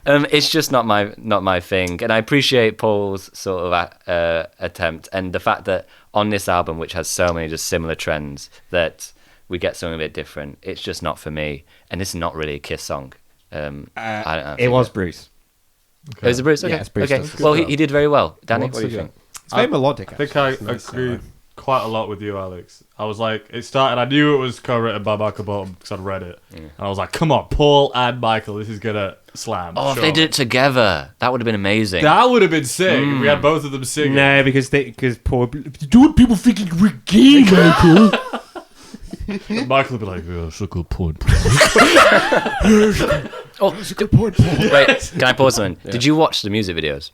It's just not my thing, and I appreciate Paul's sort of attempt, and the fact that on this album, which has so many just similar trends, that we get something a bit different. It's just not for me, and this is not really a Kiss song. I don't know. It was Bruce. Oh, is it Bruce? Okay. Yeah, it's Bruce Okay. does. Well, he did very well. Danny, Once what do you again. think? It's very melodic. I think I actually. It's nice, agreed quite a lot with you, Alex. I was like, it started. I knew it was co-written by Michael Bolton because I'd read it, and I was like, "Come on, Paul and Michael, this is gonna slam." Oh, if they did it together, that would have been amazing. that would have been sick. If we had both of them singing. No, because Paul. Don't people think we're gay, Michael? And Michael would be like, "Yeah, that's a good point." Oh, wait, can I pause something? Did you watch the music videos?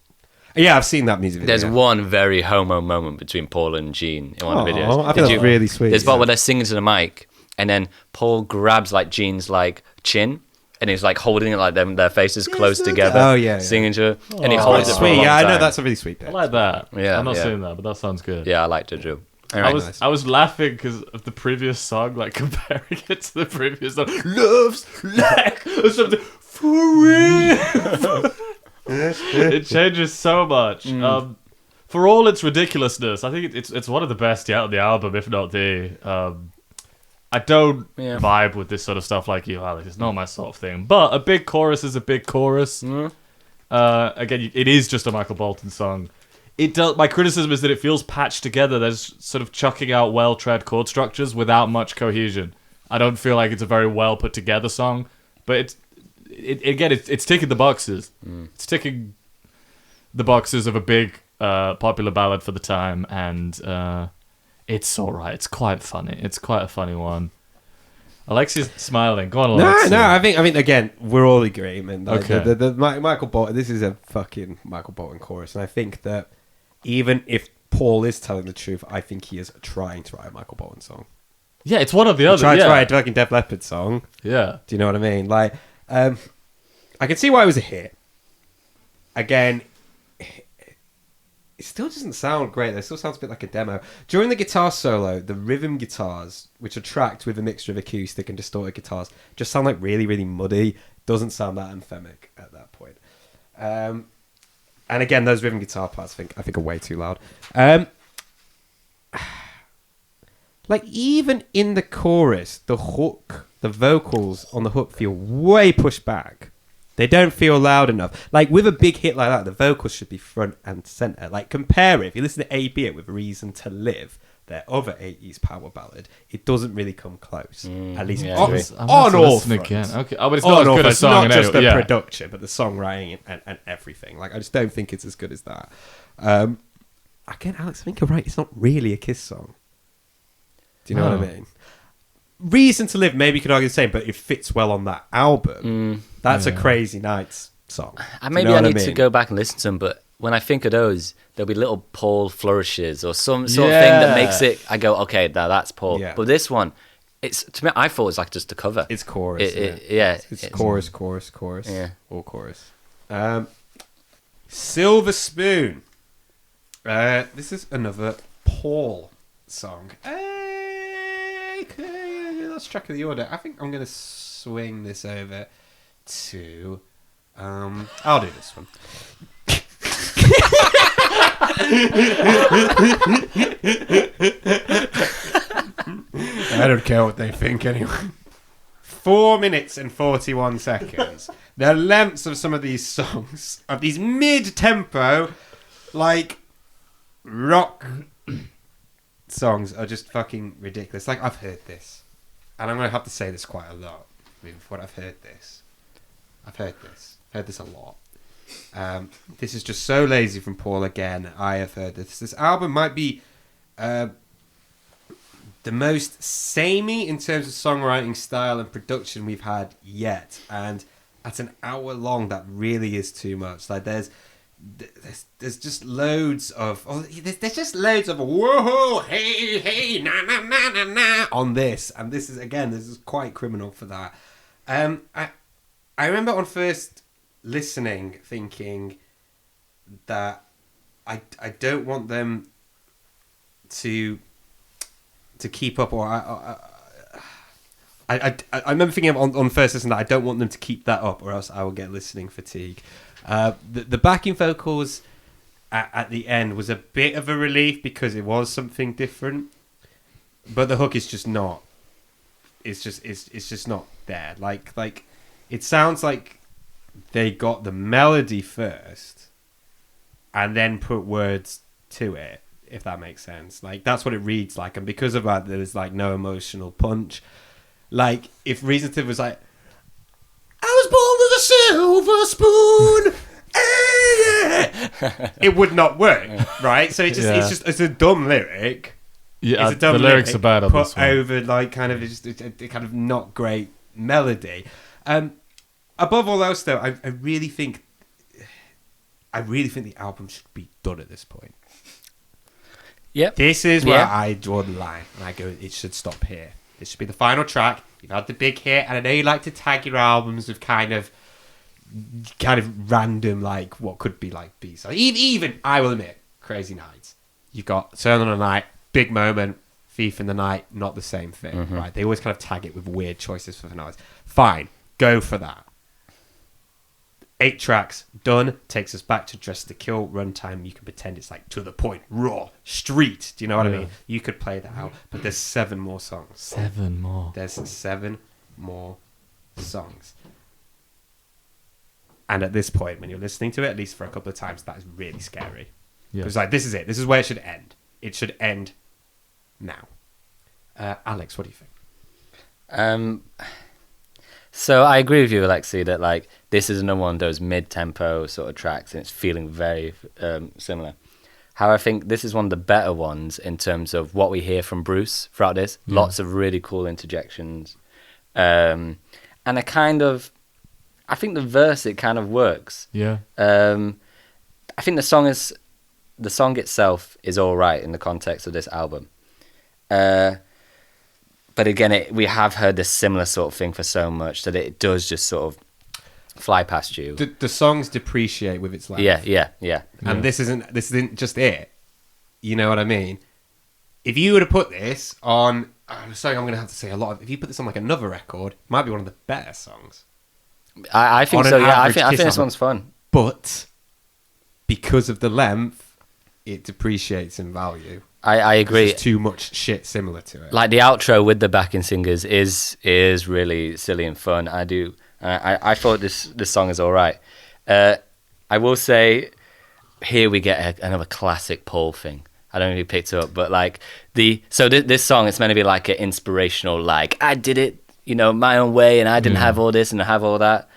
Yeah, I've seen that music video. There's one very homo moment between Paul and Gene in one of the videos. I think that's really sweet. There's part where they're singing to the mic, and then Paul grabs like Gene's like chin, and he's like holding it like their faces close together. Oh, yeah. Singing to her, and he Oh, holds it that's for a Sweet, long yeah, I know time. that's a really sweet bit. I like that. Yeah, I'm not yeah. saying that, but that sounds good. Yeah, I liked it, Drew. I was laughing because of the previous song, like comparing it to the previous song. Love's like or something for real. It changes so much. For all its ridiculousness, I think it's one of the best yet on the album, if not the. I don't vibe with this sort of stuff like you, Alex. It's not my sort of thing. But a big chorus is a big chorus. Again, it is just a Michael Bolton song. My criticism is that it feels patched together. There's sort of chucking out well-tread chord structures without much cohesion. I don't feel like it's a very well put together song, but it's ticking the boxes. It's ticking the boxes of a big popular ballad for the time, and it's all right. It's quite funny. It's quite a funny one. Alexi's smiling. Go on, Alexi. No. I think again we're all agreeing. Like, Okay. the Michael Bolton. This is a fucking Michael Bolton chorus, and I think that even if Paul is telling the truth, I think he is trying to write a Michael Bolton song. Yeah, it's one of the other. Trying to Yeah, write a fucking Def Leppard song. yeah. Do you know what I mean? Like, I can see why it was a hit. Again, it still doesn't sound great. It still sounds a bit like a demo. During the guitar solo, the rhythm guitars, which are tracked with a mixture of acoustic and distorted guitars, just sound like really, really muddy. Doesn't sound that anthemic at that point. And again, those rhythm guitar parts, I think are way too loud. Like, even in the chorus, the hook, the vocals on the hook feel way pushed back. They don't feel loud enough. Like, with a big hit like that, the vocals should be front and center. Like, compare it. If you listen to A.B. It with Reason to Live, their other 80s power ballad, it doesn't really come close. At least yeah, I agree. I'm gonna have on to all listen fronts. again. Okay. Oh, but it's On not as all good a fronts, song. not in just any- the yeah. production, but the songwriting and everything. Like, I just don't think it's as good as that. Again, Alex, I think you're right. It's not really a Kiss song. Do you know what I mean? Reason to Live, maybe you could argue the same, but it fits well on that album. That's a Crazy Nights song. Maybe I need to go back and listen to them, but when I think of those, there'll be little Paul flourishes or some sort of thing that makes it. I go, okay, now that's Paul. Yeah. But this one, it's to me, I thought it was like just a cover. It's chorus. It's chorus. Yeah, all chorus. Silver Spoon. This is another Paul song. Let's track of the order. I think I'm going to swing this over to... I'll do this one. I don't care what they think anyway. 4 minutes and 41 seconds. The lengths of some of these songs, of these mid-tempo, like, rock songs are just fucking ridiculous. Like, I've heard this. And I'm going to have to say this quite a lot moving forward. I've heard this a lot. This is just so lazy from Paul again. I have heard this. This album might be the most samey in terms of songwriting style and production we've had yet. And at an hour long, that really is too much. Like there's just loads of whoa, hey, na na na na na on this, and this is quite criminal for that. I remember on first listening thinking that I don't want them to keep up, or I remember thinking on first listen that I don't want them to keep that up, or else I will get listening fatigue. The backing vocals at the end was a bit of a relief because it was something different, but the hook is just not. It's just not there. Like it sounds like they got the melody first, and then put words to it. If that makes sense, like that's what it reads like, and because of that, there's like no emotional punch. Like if Reasonable was like, I was born with a silver spoon. It would not work, right? So it's a dumb lyric. Yeah, it's a dumb the lyrics lyric are bad on put this one. over like kind of just a kind of not great melody. Above all else, though, I really think the album should be done at this point. Yep. This is where I draw the line, and I go, it should stop here. This should be the final track. You've had the big hit, and I know you like to tag your albums with kind of random, like what could be like B-sides. Even I will admit, Crazy Nights. You've got Turn on a Night, big moment, Thief in the Night, not the same thing, right? They always kind of tag it with weird choices for finales. Fine, go for that. 8 tracks, done, takes us back to Dress to Kill, runtime. You can pretend it's like to the point, raw, street. Do you know what I mean? You could play that out, but there's 7 more songs. 7 more. There's 7 more songs. And at this point, when you're listening to it, at least for a couple of times, that is really scary. Because like, this is it. This is where it should end. It should end now. Alex, what do you think? So I agree with you, Alexei, that like this is another one of those mid-tempo sort of tracks, and it's feeling very similar. However, I think this is one of the better ones in terms of what we hear from Bruce throughout this. Lots of really cool interjections, and I think the verse, it kind of works. Yeah. I think the song itself is all right in the context of this album. But again, we have heard this similar sort of thing for so much that it does just sort of fly past you. The songs depreciate with its length. Yeah. And this isn't just it. You know what I mean? If you were to put this on, I'm sorry, I'm going to have to say a lot. If you put this on like another record, it might be one of the better songs. I think so. Yeah, I think this one's fun. But because of the length, it depreciates in value. I agree. There's too much shit similar to it. Like the outro with the backing singers is really silly and fun. I thought this song is all right. I will say, here we get another classic Paul thing. I don't know if you picked it up, but like this song, it's meant to be like an inspirational, like I did it, my own way, and I didn't have all this and I have all that.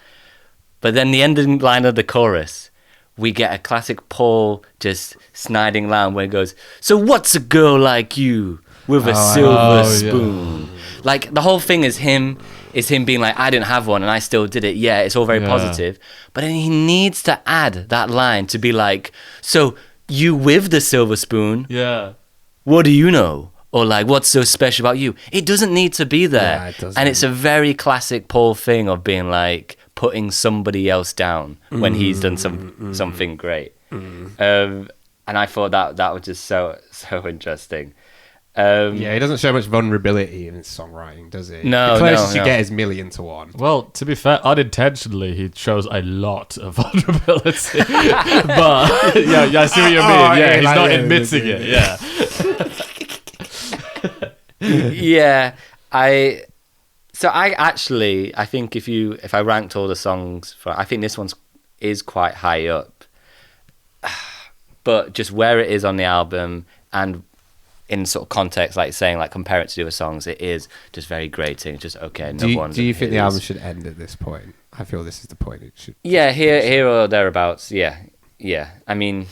But then the ending line of the chorus, we get a classic Paul just sniding line where it goes, so what's a girl like you with a silver spoon? Yeah. Like the whole thing is him It's him being like, I didn't have one and I still did it. Yeah, it's all very positive. But then he needs to add that line to be like, so you with the silver spoon, Yeah. what do you know? Or like, what's so special about you? It doesn't need to be there. Yeah, it doesn't. And it's a very classic Paul thing of being like, putting somebody else down when he's done something great. And I thought that was just so interesting. Yeah, he doesn't show much vulnerability in his songwriting, does he? No, the closest no. you get is 1,000,000 to 1. Well, to be fair, unintentionally, he shows a lot of vulnerability. But, yeah, I see what you mean. Yeah, he's like, not yeah, admitting it. Yeah. Yeah, I think if I ranked all the songs I think this one is quite high up, but just where it is on the album and in sort of context, like saying, like compare it to the other songs, it is just very grating. It's just okay. Do you think the album should end at this point? I feel this is the point it should. Yeah, here or thereabouts. Yeah. I mean,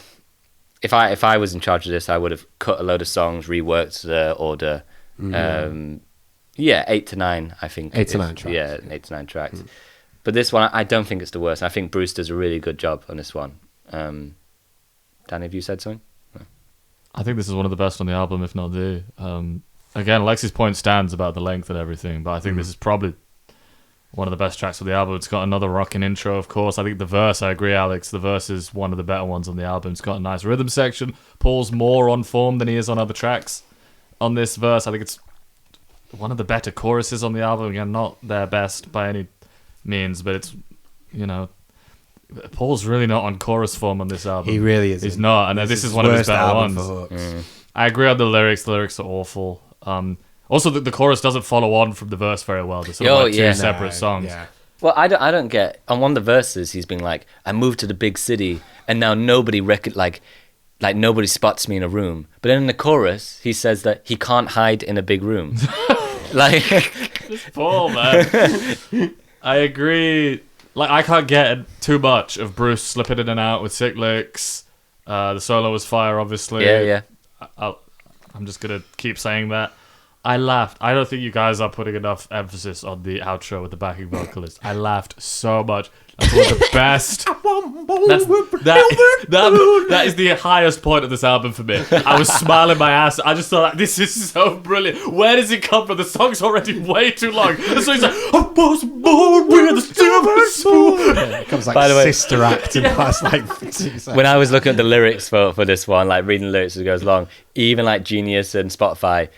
if I was in charge of this, I would have cut a load of songs, reworked the order. 8 to 9, I think. 8 to 9 tracks. Yeah, 8 to 9 tracks. But this one, I don't think it's the worst. I think Bruce does a really good job on this one. Danny, have you said something? I think this is one of the best on the album, if not the. Again, Alexei's point stands about the length and everything, but I think this is probably one of the best tracks of the album. It's got another rocking intro, of course. I think the verse, I agree, Alex, the verse is one of the better ones on the album. It's got a nice rhythm section. Paul's more on form than he is on other tracks. On this verse, I think it's one of the better choruses on the album. Again, not their best by any means, but it's, Paul's really not on chorus form on this album. He really is. He's not, and this is one of his better ones. Mm. I agree on the lyrics. The lyrics are awful. Also, the chorus doesn't follow on from the verse very well. They're sort of like two separate songs. Yeah. Well, I don't get. On one of the verses, he's been like, "I moved to the big city, and now nobody like nobody spots me in a room." But then in the chorus, he says that he can't hide in a big room. Like, It's Paul, man. I agree. Like, I can't get too much of Bruce slipping in and out with sick licks. The solo was fire, obviously. yeah. I'm just gonna keep saying that. I laughed. I don't think you guys are putting enough emphasis on the outro with the backing vocalist. I laughed so much. That's one of the best. That is the highest point of this album for me. I was smiling my ass. I just thought, like, this is so brilliant. Where does it come from? The song's already way too long. So he's like, I was born with a silver spoon. Yeah, it comes like By the way- sister act in the past like 2 seconds. When I was looking at the lyrics for this one, like reading the lyrics as it goes along, even like Genius and Spotify,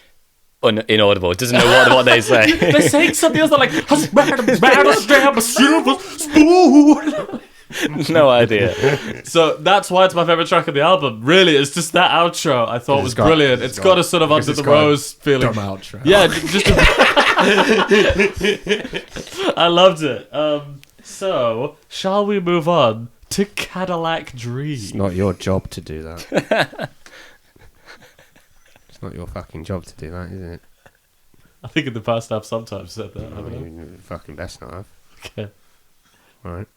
inaudible. It doesn't know what they say. They're saying something else. They're like, I better stab a silver spoon. No idea. So that's why it's my favorite track of the album. Really, it's just that outro. I thought was brilliant. It's got a sort of under the rose feeling. Dumb outro. Yeah, I loved it. So shall we move on to Cadillac Dream? It's not your job to do that. It's not your fucking job to do that, is it? I think in the past I've sometimes said that. haven't I? You fucking best not have. Okay. Right.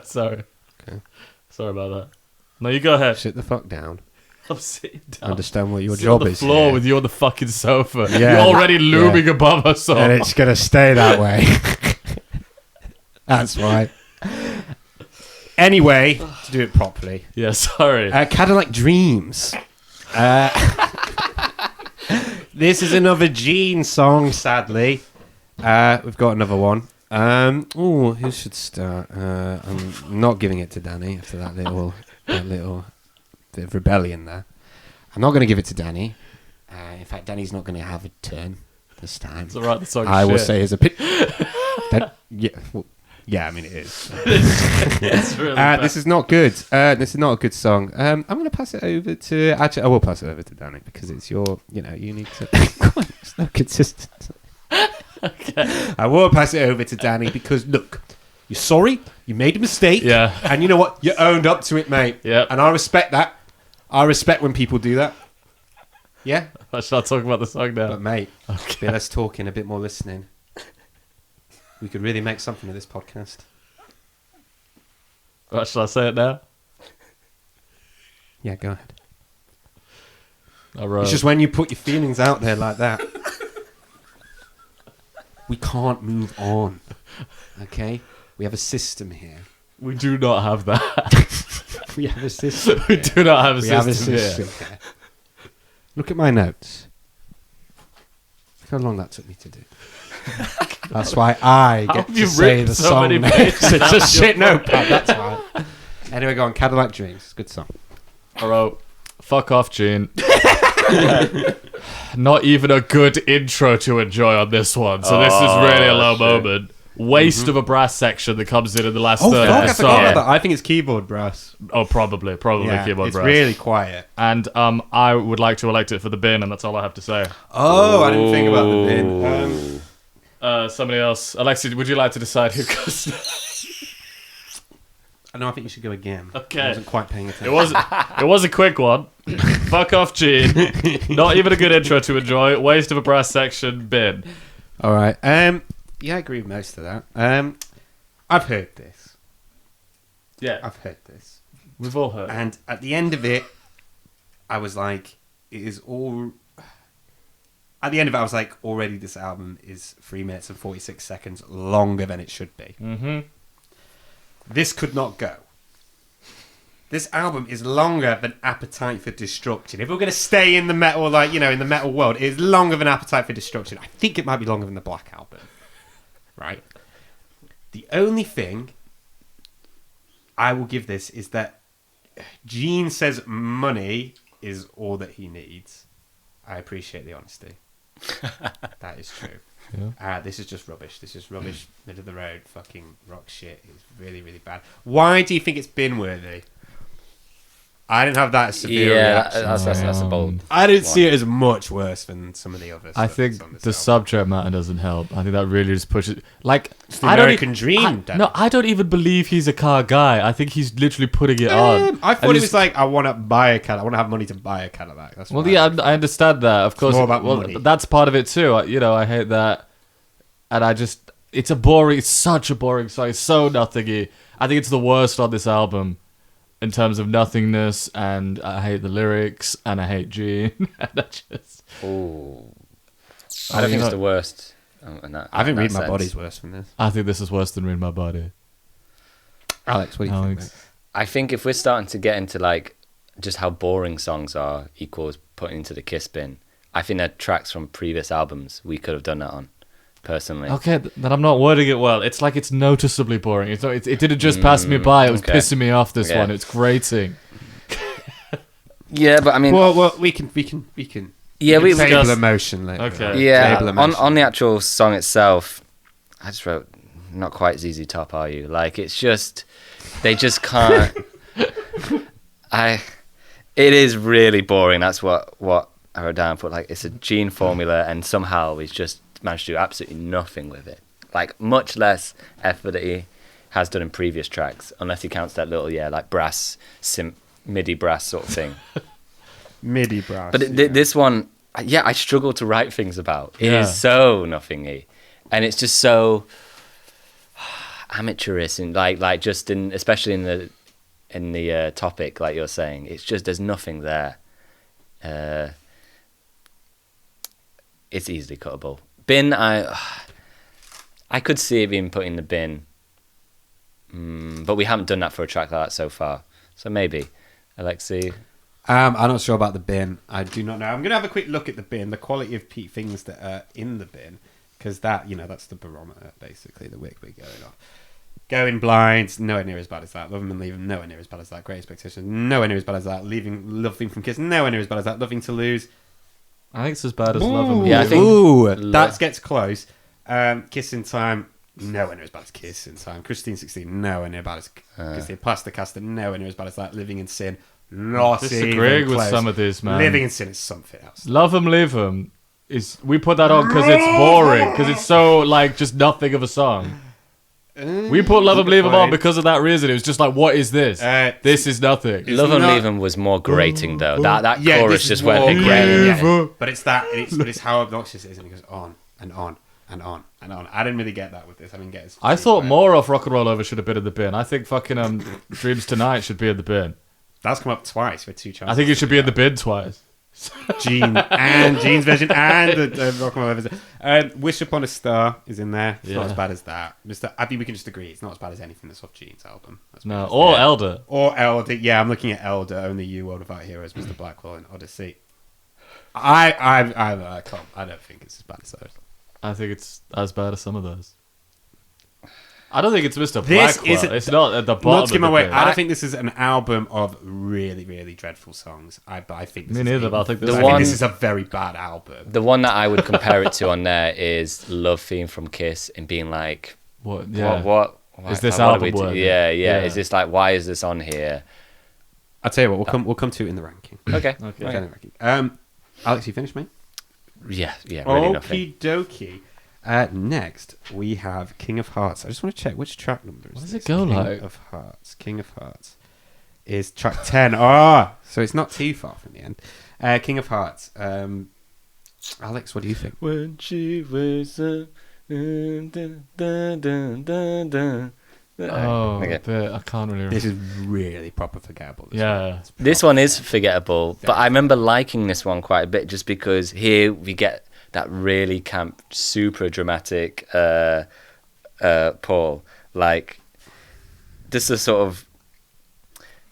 Sorry. Okay. Sorry about that. No, you go ahead. Sit the fuck down. I'm sitting down. Understand what your Sit job on the is. floor here. with you on the fucking sofa. Yeah. You're already looming above us all. And it's gonna stay that way. That's right. Anyway, to do it properly. Yeah, sorry. Cadillac Dreams. This is another Gene song, sadly. We've got another one. Who should start? I'm not giving it to Danny after that little bit of rebellion there. I'm not going to give it to Danny. In fact, Danny's not going to have a turn this time. It's alright, the song's I will shit. say as a yeah, I mean it is. It's really bad. This is not good. This is not a good song. I'm going to pass it over to. Actually, I will pass it over to Danny because it's your. You need to. It's not consistent. Okay. I will pass it over to Danny because look, you're sorry, you made a mistake, Yeah. and you know what? You owned up to it, mate. Yeah. And I respect that. I respect when people do that. Yeah, I shall not talk about the song now. but mate, Okay. a bit less talking, a bit more listening. We could really make something of this podcast. Right, shall I say it now? Yeah, go ahead. I wrote. It's just when you put your feelings out there like that. we can't move on. Okay? We have a system here. We do not have that. We have a system. We do not have a We have a system system here. here. Look at my notes. Look how long that took me to do. That's why I How get have to you say ripped the so song many names. pages It's out a of your shit book? notepad, that's why. Anyway, go on. Cadillac Dreams. Good song. Alright, fuck off, Gene. Not even a good intro to enjoy on this one, so this is really a low shit. moment. Waste of a brass section that comes in the last Oh, third fuck, of I the forgot song. about that. I think it's keyboard brass. Oh, probably keyboard it's brass. really quiet. And I would like to elect it for the bin, and that's all I have to say. Oh, I didn't think about the bin. Somebody else, Alexei, would you like to decide who goes? I think you should go again. Okay. I wasn't quite paying attention. It was a quick one. Fuck off, Gene. Not even a good intro to enjoy. Waste of a brass section. Bin. All right. Yeah, I agree with most of that. I've heard this. Yeah, I've heard this. we've all heard. And at the end of it, I was like, it is all... At the end of it, I was like, already this album is 3 minutes and 46 seconds longer than it should be. Mm-hmm. This could not go. This album is longer than Appetite for Destruction. If we're going to stay in the metal, in the metal world, it is longer than Appetite for Destruction. I think it might be longer than the Black Album. Right? The only thing I will give this is that Gene says money is all that he needs. I appreciate the honesty. That is true. Yeah. This is just rubbish. This is rubbish, middle of the road, fucking rock shit. It's really, really bad. Why do you think it's bin worthy? I didn't have that as severe reaction. That's a bold. I didn't see it as much worse than some of the others. I think the subject matter doesn't help. I think that really just pushes. Like, the I don't American dream, Dan. No, I don't even believe he's a car guy. I think he's literally putting it on. I thought And it was like, I want to buy a Cadillac. I want to have money to buy a Cadillac. That's Well, why. yeah, I understand that. Of course, more about money. but that's part of it too. I hate that, and it's such a boring song. It's so nothingy. I think it's the worst on this album in terms of nothingness, and I hate the lyrics, and I hate Gene. And I just, Ooh. I don't think it's the worst. I think Read My Body's worse than this. I think this is worse than Read My Body. Alex, what do you think? Mate? I think if we're starting to get into like just how boring songs are equals putting into the Kiss bin, I think there are tracks from previous albums we could have done that on, personally. Okay, but I'm not wording it well. It's like it's noticeably boring. It didn't just pass me by. It was okay. pissing me off. This Yeah. one, it's grating. Yeah, but I mean, Well, we can. yeah, we table just- emotion later. Okay. yeah Table emotion. on the actual song itself, I just wrote not quite ZZ Top, are you? Like it's just they just can't. It is really boring. That's what I wrote down. But like it's a Gene formula, and somehow he's just managed to do absolutely nothing with it. Like much less effort that he has done in previous tracks, unless he counts that little like brass MIDI brass sort of thing. MIDI brass. But this one, I struggle to write things about. It Yeah. is so nothingy, and it's just so amateurish, and like just especially in the topic, like you're saying, it's just there's nothing there. It's easily cuttable. Bin, I could see it being put in the bin, but we haven't done that for a track like that so far. So maybe, Alexei. I'm not sure about the bin. I do not know. I'm going to have a quick look at the bin, the quality of things that are in the bin, because that's the barometer, basically, the wick we're going off. Going Blind, nowhere near as bad as that. Love 'Em and Leave 'Em, nowhere near as bad as that. Great Expectations, nowhere near as bad as that. Loving from Kiss, nowhere near as bad as that. Loving to Lose. I think it's as bad as Love 'Em. Yeah, I think- That gets close. Kiss in Time, nowhere near as bad as Kiss in Time. Christine 16, nowhere near as bad as Christine. Plaster Caster, nowhere near as bad as that. Living in Sin, not Disagreeing even with close. some of this, man. Living in Sin is something else. Love 'Em, Leave 'Em we put that on because it's boring, because it's so like just nothing of a song. We put Love 'Em, Leave 'Em on because of that reason. It was just like, what is this? This is nothing. It's Love 'Em, not- Leave 'Em was more grating though. That Yeah, chorus this just is went more great. yeah. But it's how obnoxious it is, and it goes on and on and on and on. I didn't really get that with this. I didn't get it. I thought more of Rock and Roll Over should have been in the bin. I think fucking Dreams Tonight should be in the bin. That's come up twice with two chances. I think it should be in the bin twice. Gene's version and the Rock and Roll version. Wish Upon a Star is in there. It's not Yeah. as bad as that. I think we can just agree it's not as bad as anything that's off Gene's album. That's No, just or there. Elder. Or Elder. Yeah, I'm looking at Elder. Only You, World Without Heroes, Mr. Blackwell, and Odyssey. I can't. I don't think it's as bad as those. I think it's as bad as some of those. I don't think it's Mr. This Blackwell. isn't- It's not at the bottom. Not to give of my the way. page. I don't think this is an album of really, really dreadful songs. But I think this Me is neither, but I think this The is I think one- this is a very bad album. The one that I would compare it to on there is Love Theme from Kiss, and being like, what? Yeah. what Is this what are album we worthy? Yeah. Yeah. Is this like, why is this on here? I'll tell you what. We'll come to it in the ranking. Okay. Okay. Okay, in the ranking. Alex, you finished, mate? Yeah, really nothing. Okie dokie. Next, we have King of Hearts. I just want to check which track number is What does this? it go King like? of Hearts. King of Hearts is track 10. Oh, so it's not too far from the end. King of Hearts. Alex, what do you think? When she wakes up. Oh, Okay. but I can't really remember. This is really proper forgettable. Yeah. This one is forgettable, but I remember liking this one quite a bit just because here we get that really camp, super dramatic Paul. Like, this is sort of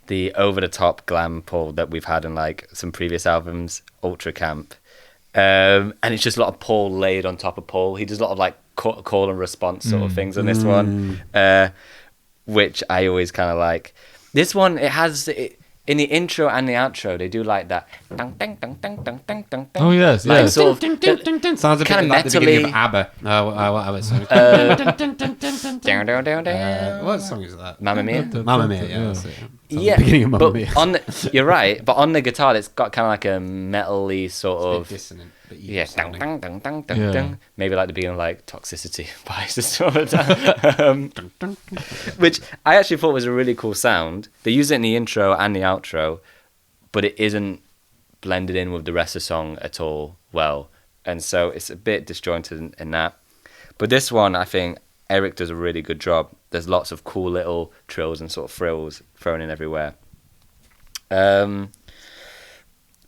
the over-the-top glam Paul that we've had in like some previous albums, ultra camp. And it's just a lot of Paul laid on top of Paul. He does a lot of like call and response sort of things on this one, which I always kind of like. This one, it has in the intro and the outro, they do like that. Dun, dun, dun, dun, dun, dun, dun, dun. Oh, yes, Like yes. sort of, Sounds a bit Kinda like the beginning of metally. ABBA. What ABBA song? down, down, down, down. What song is that? Mamma Mia. Mamma Mia, yeah. That's it. Sounds Yeah, the beginning of Mamma but Mia. on the, you're right, but on the guitar, it's got kind of like a metally sort It's a bit of. dissonant, but evil Yeah, dun, sounding. dun, dun, dun, dun, Yeah. dun. Maybe like the beginning of like Toxicity by System of a Down. Which I actually thought was a really cool sound. They use it in the intro and the outro, but it isn't blended in with the rest of the song at all well. And so it's a bit disjointed in that. But this one, I think Eric does a really good job. There's lots of cool little trills and sort of frills thrown in everywhere.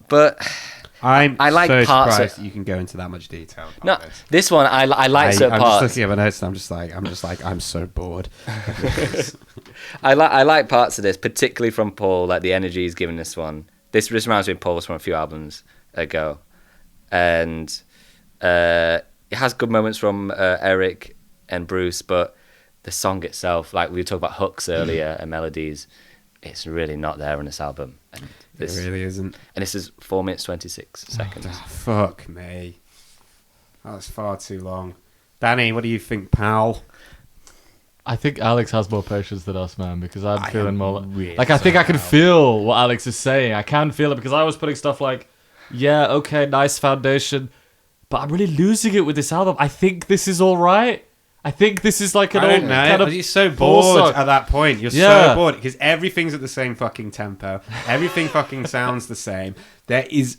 But I like so parts surprised of- you can go into that much detail. about no, this. this one I like certain I'm parts. just looking at my notes and I'm just like, I'm so bored. I like parts of this, particularly from Paul. Like the energy he's given this one. This reminds me of Paul's from a few albums ago, and it has good moments from Eric and Bruce. But the song itself, like we were talking about hooks earlier and melodies, it's really not there on this album. And this, It really isn't. and this is 4 minutes 26 seconds. Oh, fuck me. That's far too long. Danny, what do you think, pal? I think Alex has more patience than us, man, because I'm I feeling am more really like I think I can sorry. feel what Alex is saying. I can feel it because I was putting stuff like, yeah, okay, nice foundation, but I'm really losing it with this album. I think this is all right. I think this is like an I old don't know. kind of You're so Paul bored song. at that point. You're Yeah. so bored because everything's at the same fucking tempo. Everything fucking sounds the same. There is.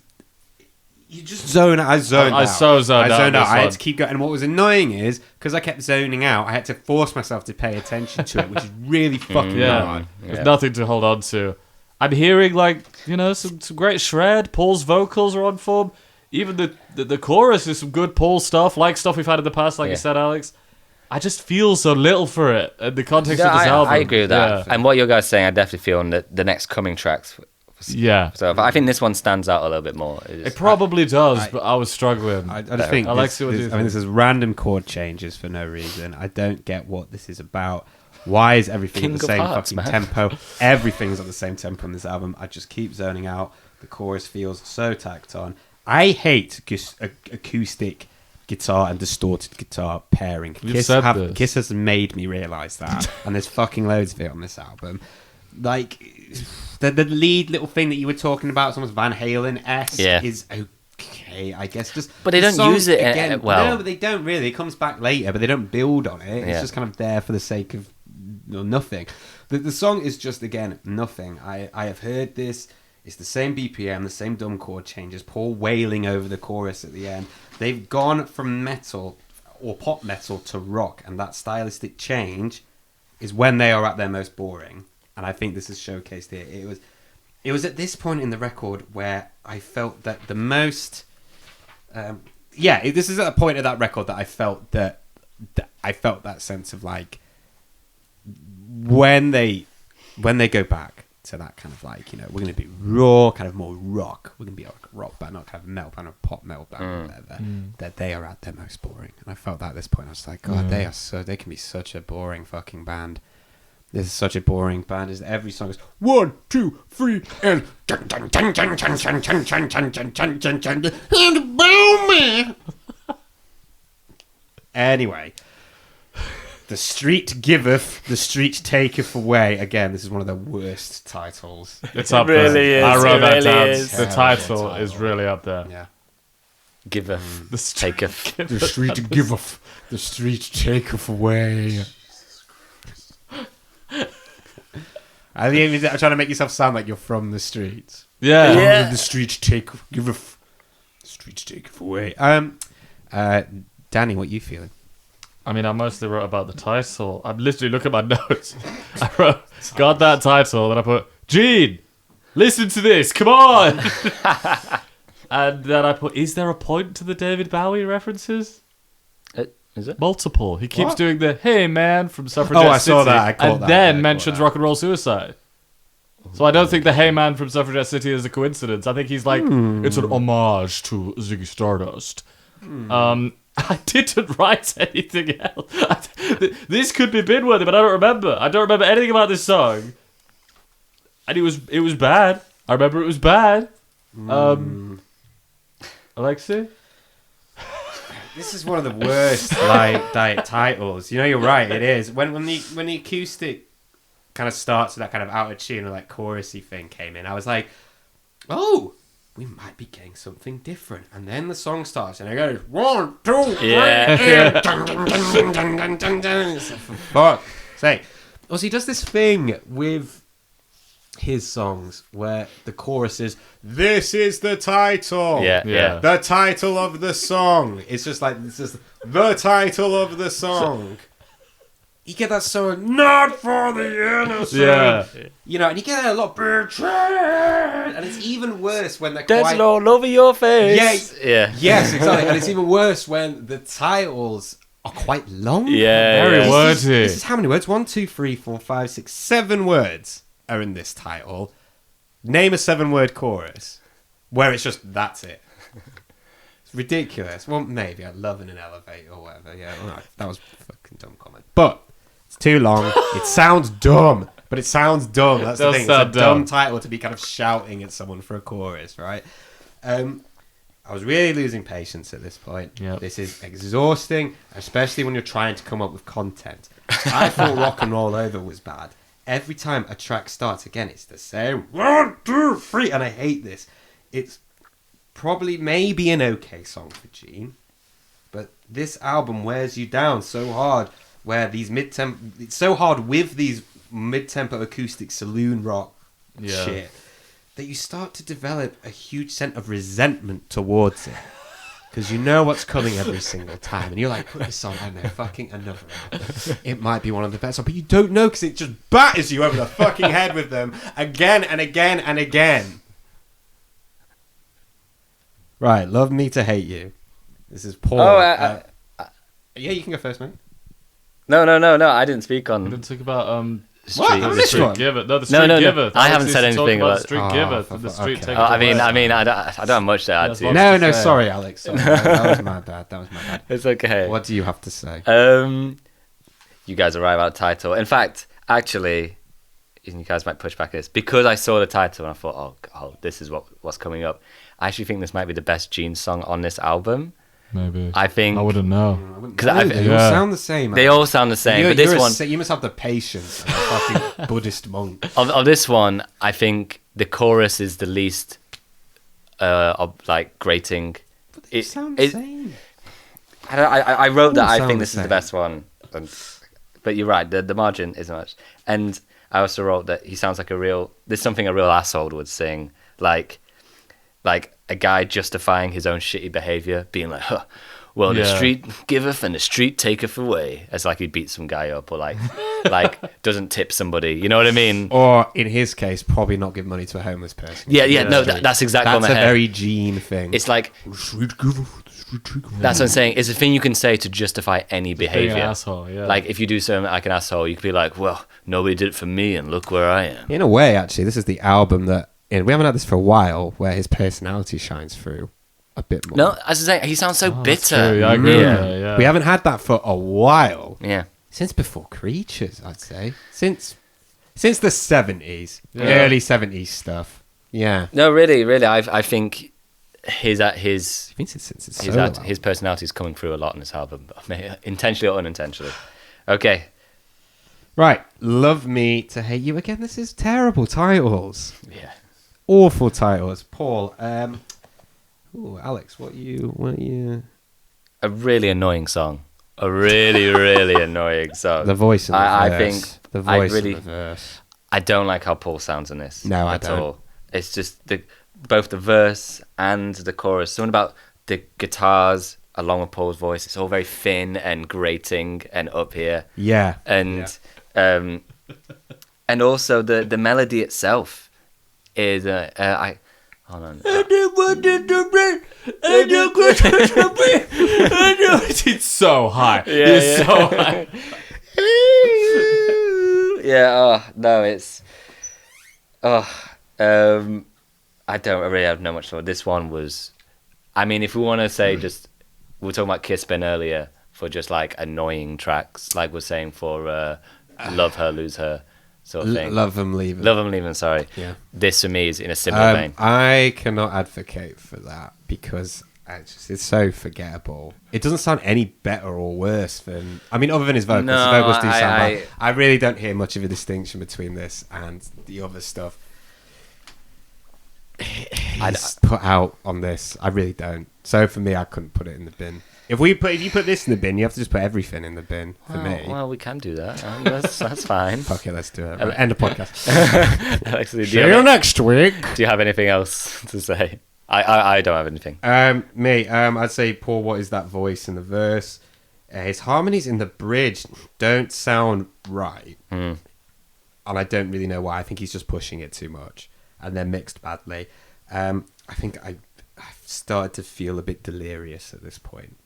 You just zone out. I zoned out. I so zoned out on this I had one. to keep going. And what was annoying is, because I kept zoning out, I had to force myself to pay attention to it, which is really fucking Yeah, hard. there's Yeah. nothing to hold on to. I'm hearing like some great shred. Paul's vocals are on form. Even the chorus is some good Paul stuff, like stuff we've had in the past, like you Yeah. said, Alex. I just feel so little for it in the context Yeah, of this album. I agree with that. Yeah. And what you guys are saying, I definitely feel on the next coming tracks. Yeah. So I think this one stands out a little bit more. It probably does, but I was struggling. I just think Alexei, what do you this is random chord changes for no reason. I don't get what this is about. Why is everything King at of the same Hearts, fucking man. tempo? Everything's at the same tempo on this album. I just keep zoning out. The chorus feels so tacked on. I hate acoustic guitar and distorted guitar pairing. You've said this. Kiss has made me realise that, and there's fucking loads of it on this album. Like the lead little thing that you were talking about, it's almost Van Halen-esque, Yeah. is okay, I guess. Just But they the don't song, use it well. No, but they don't really. It comes back later, but they don't build on it. It's Yeah. just kind of there for the sake of nothing. The song is just, again, nothing. I have heard this. It's the same BPM, the same dumb chord changes, Paul wailing over the chorus at the end. They've gone from metal or pop metal to rock, and that stylistic change is when they are at their most boring. And I think this is showcased here. it was at this point in the record where I felt that the most... this is at a point of that record that I felt that sense of like when they go back to that kind of like, we're going to be raw, kind of more rock. We're going to be a rock band, not kind of metal band or pop metal band or whatever. That they are at their most boring. And I felt that at this point. I was like, God, they can be such a boring fucking band. This is such a boring band. Is every song is 1, 2, 3, and anyway. The street giveth, the street taketh away. Again, this is one of the worst titles. It's up really there. is. I wrote It that really down. is. The title is really up there. Yeah. Giveth, The street taketh. The street giveth, the street taketh away. I think you're trying to make yourself sound like you're from the streets. Yeah. Yeah. The street giveth, the street taketh away. Danny, what are you feeling? I mean, I mostly wrote about the title. I'm literally looking at my notes. I wrote, got that title, and I put, Gene, listen to this, come on! And then I put, is there a point to the David Bowie references? Is it? Multiple. He keeps What? doing the, hey man, from Suffragette I saw City, that. I caught and that. then I caught mentions that. Rock and Roll Suicide. So I don't think the hey man from Suffragette City is a coincidence. I think he's like, it's an homage to Ziggy Stardust. I didn't write anything else. This could be bin-worthy, but I don't remember. I don't remember anything about this song. And it was bad. I remember it was bad. Alexei? This is one of the worst titles. You're right. It is when the acoustic kind of starts with that kind of out of tune or like chorusy thing came in. I was like, oh, we might be getting something different. And then the song starts and it goes 1, 2, 3, Yeah. dun, dun, dun, dun, dun, dun, dun. It's like, for fuck's sake. Also, he does this thing with his songs where the chorus is, this is the title. Yeah. The title of the song. It's just like, it's just the title of the song. You get that song, not for the innocent. Yeah. And you get that a lot. Betrayed. And it's even worse when they're There's quite... all over your face. Yeah. Yes, exactly. And it's even worse when the titles are quite long. Yeah. Very yeah. wordy. This is how many words? 1, 2, 3, 4, 5, 6, 7 words are in this title. Name a 7-word chorus where it's just, that's it. It's ridiculous. Well, maybe I'd love in an elevator or whatever. Yeah, well, that was a fucking dumb comment. But it's too long. It sounds dumb. But it sounds dumb. That's the Does thing. It's a sound dumb dumb. title to be kind of shouting at someone for a chorus, right? I was really losing patience at this point. Yep. This is exhausting, especially when you're trying to come up with content. I thought Rock and Roll Over was bad. Every time a track starts, again, it's the same 1, 2, 3, and I hate this. It's probably maybe an okay song for Gene, but this album wears you down so hard. Where these mid-tempo, it's so hard with these mid-tempo acoustic saloon rock shit that you start to develop a huge sense of resentment towards it. Because you know what's coming every single time. And you're like, put this on, I don't know, fucking another album. It might be one of the best songs. But you don't know because it just batters you over the fucking head with them again and again and again. Right, Love Me to Hate You. This is Paul. Oh, yeah, you can go first, mate. No. I didn't speak We on didn't talk about What? street. I the missed street one. giveth. No, the No, street no. giveth. I haven't Alexei said talked anything about about- the street Oh, giveth. for The fuck- street okay. taketh I away. mean, I don't have much to add That's to. what- No, to say. sorry, Alex. Sorry, that was my bad. That was my bad. It's okay. What do you have to say? You guys are right about title. In fact, actually, and you guys might push back this because I saw the title and I thought, oh, this is what's coming up. I actually think this might be the best Gene song on this album. Maybe. I think I wouldn't know. Because They all Yeah. sound the same. they all sound the same, You're- but this you're a one you must have the patience of a fucking Buddhist monk. of this one, I think the chorus is the least grating. They sound the it- same. I wrote that All I sound think the this is the same. best one, but you're right. The margin isn't much, and I also wrote that he sounds like there's something a real asshole would sing, like a guy justifying his own shitty behavior, being like, huh, well, the Yeah. street giveth and the street taketh away. It's like he beats some guy up or like doesn't tip somebody. You know what I mean? Or in his case, probably not give money to a homeless person. Yeah. No, that's exactly That's on a the head. very Gene thing. It's like that's what I'm saying. It's a thing you can say to justify any Being behavior. an asshole, yeah. Like if you do something like an asshole, you could be like, well, nobody did it for me, and look where I am. In a way, actually, this is the album that we haven't had this for a while, where his personality shines through a bit more. No, as I say, he sounds so That's bitter. true. I agree with Yeah. that, yeah. We haven't had that for a while. Yeah. Since before Creatures, I'd say. Since the 70s. Yeah. Early 70s stuff. Yeah. No, really. I think his I think it's since it's his, solo his personality is coming through a lot in this album, intentionally or unintentionally. Okay. Right. Love Me to Hate You. Again, this is terrible titles. Yeah. Awful titles. Paul, Alex, what you... A really annoying song. A really, really annoying song. The voice in the I verse. think The voice I really, in the verse. I don't like how Paul sounds in this. No, I at don't. all. It's just both the verse and the chorus. Something about the guitars along with Paul's voice. It's all very thin and grating and up here. Yeah. And and also the melody itself is hold on. It's so high. Yeah, It's yeah. so high. Yeah, oh no, it's I don't really have no much for this one was. I mean, if we want to say just we were talking about Kiss Ben earlier for just like annoying tracks, like we're saying for Love Her, Lose Her sort of thing. Love 'em, leave 'em. Love 'em, leave 'em. Sorry. Yeah. This for me is in a similar vein. I cannot advocate for that because it's so forgettable. It doesn't sound any better or worse than... I mean, other than his vocals. No, His vocals do sound I- bad. I really don't hear much of a distinction between this and the other stuff he's put out on this. I really don't. So for me, I couldn't put it in the bin. If you put this in the bin, you have to just put everything in the bin for me. Well, we can do that. That's fine. Okay, let's do it. Right, end the podcast. Alexei, See you next week. do you have anything else to say? I don't have anything. I'd say, Paul, what is that voice in the verse? His harmonies in the bridge don't sound right. And I don't really know why. I think he's just pushing it too much. And they're mixed badly. I think I've started to feel a bit delirious at this point.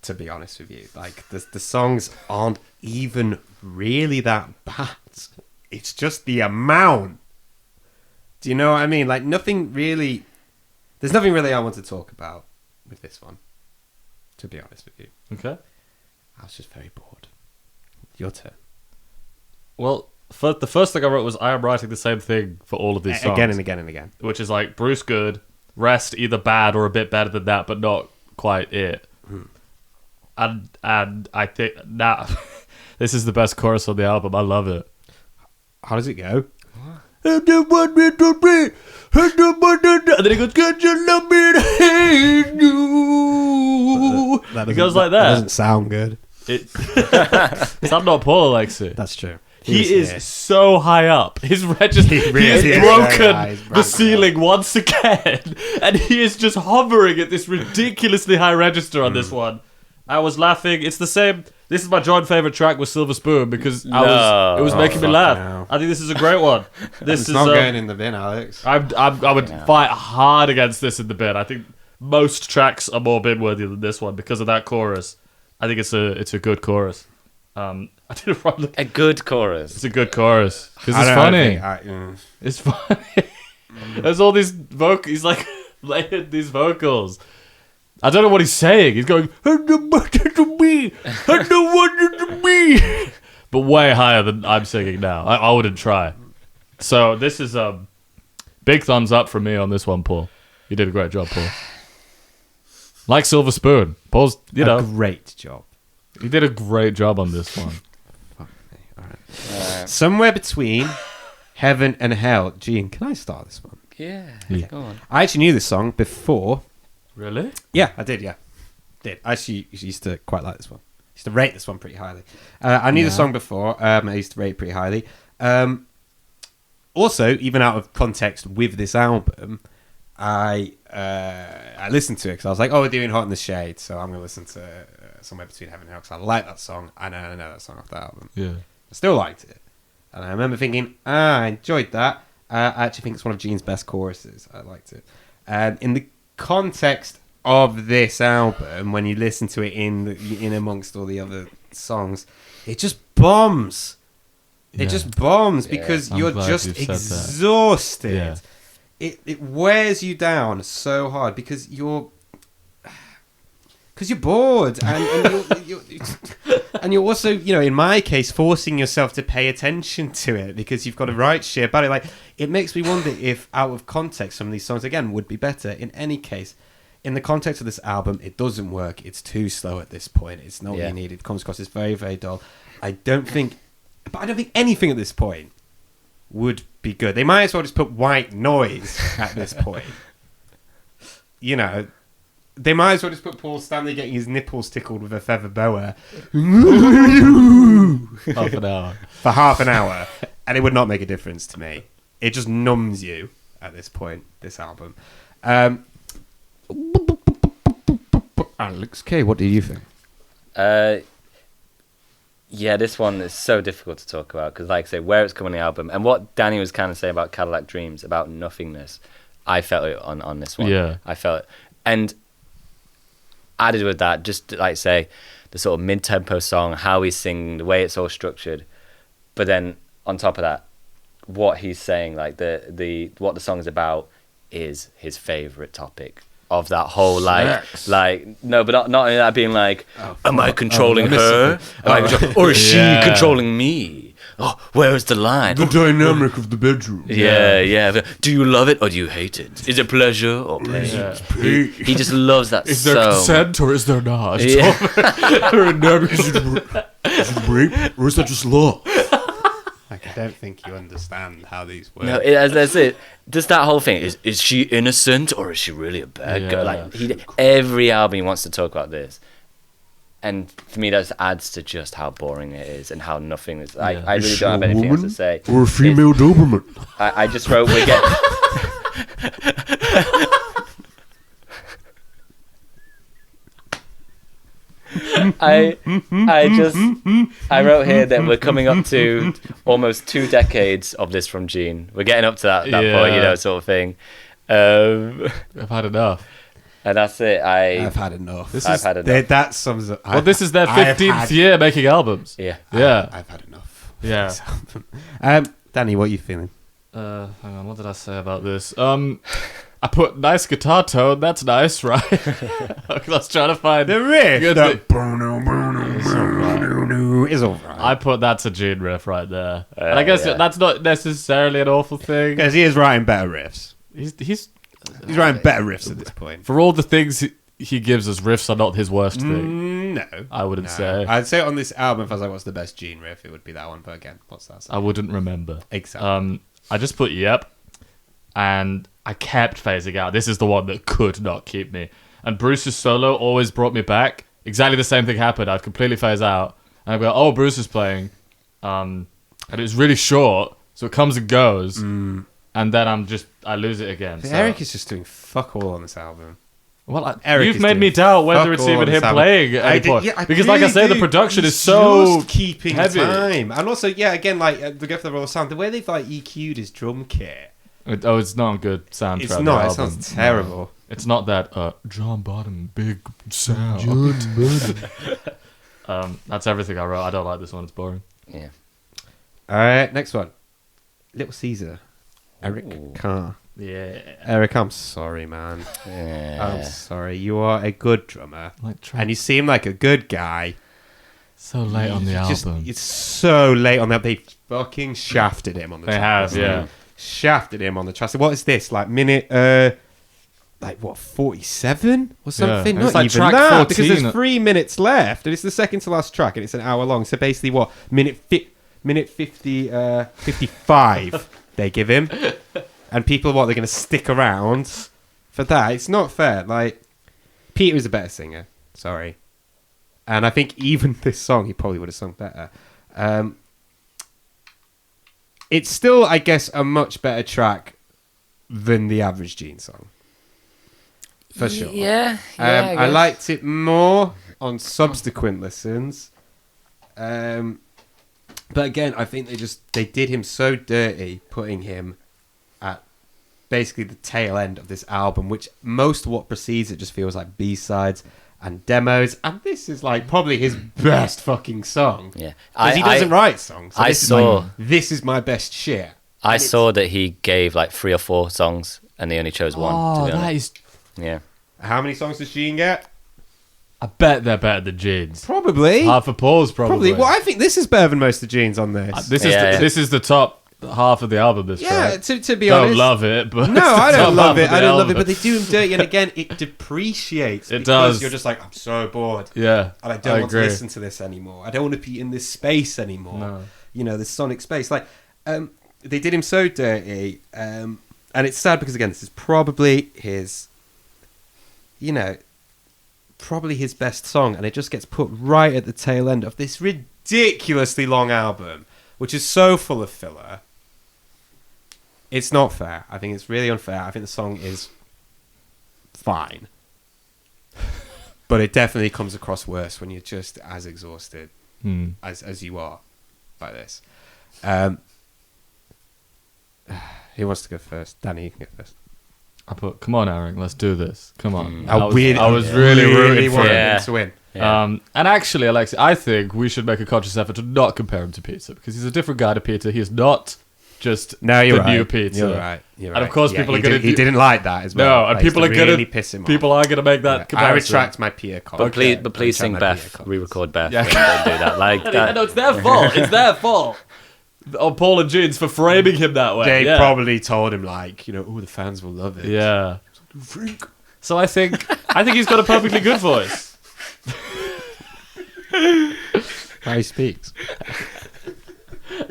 To be honest with you. Like, the songs aren't even really that bad. It's just the amount. Do you know what I mean? Like, nothing really... There's nothing really I want to talk about with this one. To be honest with you. Okay. I was just very bored. Your turn. Well, the first thing I wrote was I am writing the same thing for all of these songs. Again and again and again. Which is like Bruce good, rest either bad or a bit better than that, but not quite it. And I think now this is the best chorus on the album. I love it. How does it go? And then it goes, "Could you love me to hate you?" It goes like That that. doesn't sound good. I'm not Paul, Alexei. That's true. He is so high up. His register, he really has is. broken Yeah, he's the broken. ceiling once again, and he is just hovering at this ridiculously high register on this one. I was laughing. It's the same. This is my joint favorite track with Silver Spoon because it was making me laugh. no. I think this is a great one. This It's is not going in the bin, Alex. I would fight hard against this in the bin. I think most tracks are more bin worthy than this one because of that chorus. I think it's a good chorus. I did it wrong. A good chorus. It's a good chorus because I it's don't funny. think It's funny. There's all these vocals. He's like layered these vocals. I don't know what he's saying. He's going, "I don't want it to be. I don't want it to be," but way higher than I'm singing now. I wouldn't try. So this is big thumbs up from me on this one, Paul. You did a great job, Paul. Like Silver Spoon, Paul's. a great job. You did a great job on this one. All right. Somewhere between heaven and hell. Gene, can I start this one? Yeah. Go on. I actually knew this song before. Really? Yeah, I did. Yeah, I actually used to quite like this one. Used to rate this one pretty highly. I knew the song before. I used to rate it pretty highly. Also, even out of context with this album, I listened to it because I was like, oh, we're doing Hot in the Shade, so I'm going to listen to Somewhere Between Heaven and Hell because I like that song. I know that song off the album. Yeah. I still liked it. And I remember thinking, I enjoyed that. I actually think it's one of Gene's best choruses. I liked it. And in the context of this album, when you listen to it in amongst all the other songs, it just bombs. It Yeah. just bombs because I'm you're glad just you've said that. exhausted. Yeah. It wears you down so hard because you're bored and you're also, in my case, forcing yourself to pay attention to it because you've got to write shit about it. Like, it makes me wonder if out of context some of these songs again would be better. In any case, in the context of this album, it doesn't work. It's too slow at this point. It's not really needed. It comes across as very, very dull. I don't think anything at this point would be good. They might as well just put white noise at this point. They might as well just put Paul Stanley getting his nipples tickled with a feather boa Half an hour. for half an hour, and it would not make a difference to me. It just numbs you at this point, this album. Alex K, what do you think? Yeah, this one is so difficult to talk about because, like I say, where it's coming on the album and what Danny was kind of saying about Cadillac Dreams, about nothingness, I felt it on this one. Yeah. I felt it. And added with that, just like say, the sort of mid-tempo song, how he's singing, the way it's all structured. But then on top of that, what he's saying, like what the song's about is his favourite topic of that whole Sex. no, but not only that being like, am I controlling I missed her? Or is she controlling me? Oh, where's the line? The dynamic of the bedroom. Yeah. Do you love it or do you hate it? Is it pleasure or pain? Yeah. He just loves that Is there so consent or is there not? Yeah. Is it rape or is that just law? Like, I don't think you understand how these work. No, that's it. Just that whole thing. Is she innocent or is she really a bad girl? Like every album he wants to talk about this. And for me, that adds to just how boring it is and how nothing is. I really Is don't have she a anything else to woman say. Or a female Doberman? I just wrote we're getting. I wrote here that we're coming up to almost 2 decades of this from Gene. We're getting up to that point, sort of thing. I've had enough. And that's it. I've had enough. I've had enough. That sums up. Well, this is their 15th year making albums. Yeah. Yeah. I've had enough. Yeah. Danny, what are you feeling? Hang on, what did I say about this? I put nice guitar tone. That's nice, right? I was trying to find The riff. Good That It's is alright. I put that's a Gene riff right there, and I guess that's not necessarily an awful thing. Because he is writing better riffs. He's writing better riffs at this point. for all the things he gives us, riffs are not his worst thing. No. I wouldn't say. I'd say on this album, if I was like, what's the best Gene riff, it would be that one. But again, what's that? I wouldn't remember. Exactly. I just put yep, and I kept phasing out. This is the one that could not keep me. And Bruce's solo always brought me back. Exactly the same thing happened. I'd completely phase out, and I'd go, "Oh, Bruce is playing," and it was really short, so it comes and goes, and then I lose it again. So. Eric is just doing fuck all on this album. Well, Eric you've is made doing me doubt whether fuck it's all even on this him album. playing at any point. Because, like I say, the production is so just keeping heavy. time, and also, again, like the go for the raw sound, the way they've like EQ'd his drum kit. It's not a good soundtrack. It's not. It album. sounds terrible. No. It's not that John Bottom big sound. That's everything I wrote. I don't like this one. It's boring. Yeah. All right, next one. Little Caesar. Eric Carr. Yeah. Eric, I'm sorry, man. I'm sorry. You are a good drummer, and you seem like a good guy. So late on the album. It's so late on that. They fucking shafted him on the track. They have, yeah. Shafted him on the track. So what is this? Like minute, 47 or something? Yeah. Not It's like even track that, 14. because there's 3 minutes left, and it's the second to last track, and it's an hour long. So basically, what minute 55 they give him, and people they're going to stick around for that? It's not fair. Like, Peter is a better singer. Sorry. And I think even this song, he probably would have sung better. It's still, I guess, a much better track than the average Gene song. for sure. Yeah, I guess. liked it more on subsequent listens. But again, I think they did him so dirty, putting him at basically the tail end of this album, which most of what precedes it just feels like B-sides and demos, and this is like probably his best fucking song. Yeah, because he doesn't write songs. So this is my best shit. I saw that he gave like 3 or 4 songs, and they only chose one. Oh, to be that honest. is. Yeah. How many songs does Gene get? I bet they're better than Gene's. Probably. Half a pause, probably. Well, I think this is better than most of Gene's on this. This is the top half of the album. This track. To be Don't honest, love it, but no, I it's the don't top love half it. of the I don't love it, album. but they do him dirty, and again, it depreciates. It because does. You're just like, I'm so bored, Yeah, and I don't want agree. to listen to this anymore. I don't want to be in this space anymore. No. You know, this sonic space. Like, they did him so dirty, and it's sad because again, this is probably his, probably his best song, and it just gets put right at the tail end of this ridiculously long album, which is so full of filler. It's not fair. I think it's really unfair. I think the song is fine. But it definitely comes across worse when you're just as exhausted as you are by this. Who wants to go first? Danny, you can go first. I put, come on, Aaron, let's do this. Come on. I was really rooting for wanted him. him to win. Yeah. And actually, Alexei, I think we should make a conscious effort to not compare him to Peter, because he's a different guy to Peter. He is not just No, you're the right. new Peter. You're right. And of course, people are going to. He didn't like that as well. No, and That used people are to going really to piss him off. People are going to make that I comparison. retract my Peter comment. But please sing Beth. Re-record Beth. Yeah. Don't do that. Like Yeah, no, it's their fault. It's their fault. On Paul and Jeans for framing him that way. They probably told him the fans will love it. Yeah. So I think he's got a perfectly good voice. How he speaks.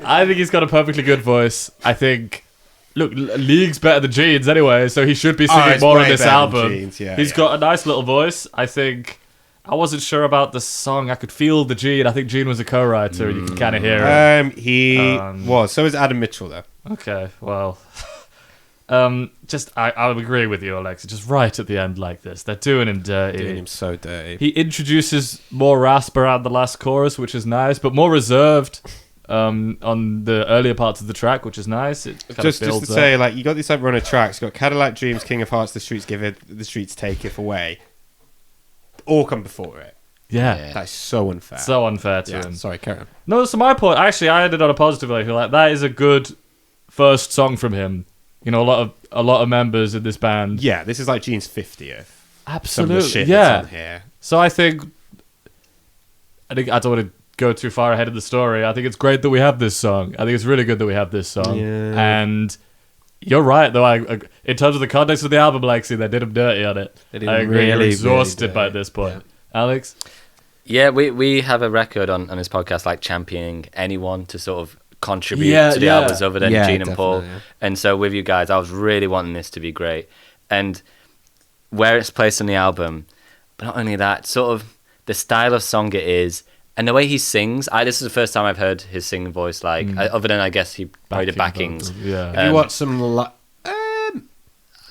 I think he's got a perfectly good voice. I think, look, League's better than Jeans anyway, so he should be singing it's more on way this better than album. Jeans, yeah, He's yeah. got a nice little voice. I think I wasn't sure about the song. I could feel the Gene. I think Gene was a co-writer. You can kind of hear it. He was. So is Adam Mitchell, though. Okay, well, I would agree with you, Alexei. Just right at the end like this, they're doing him dirty. Doing him so dirty. He introduces more rasp around the last chorus, which is nice, but more reserved on the earlier parts of the track, which is nice. It kind Just of builds to up. say, you got this run of tracks. You got Cadillac Dreams, King of Hearts, The Streets Give It, The Streets Take It Away. All come before it. Yeah. That's so unfair. So unfair to him. Sorry, Karen. No, so my point, actually, I ended on a positive. I feel like that is a good first song from him. You know, a lot of members in this band. Yeah, this is like Gene's 50th. Absolutely, Some of the shit yeah. that's on here. So I think I don't want to go too far ahead of the story. I think it's great that we have this song. I think it's really good that we have this song. Yeah. And you're right, though. In terms of the context of the album, Alexei, they did him dirty on it. They did I him agree. You're really, exhausted really by dirty. this point. Alex? Yeah, we have a record on this podcast championing anyone to sort of contribute to the albums other than Gene and Paul. Yeah. And so with you guys, I was really wanting this to be great. And where it's placed on the album, but not only that, sort of the style of song it is, and the way he sings. This is the first time I've heard his singing voice, other than I guess he probably did backings. vocals, yeah. Have you watched some...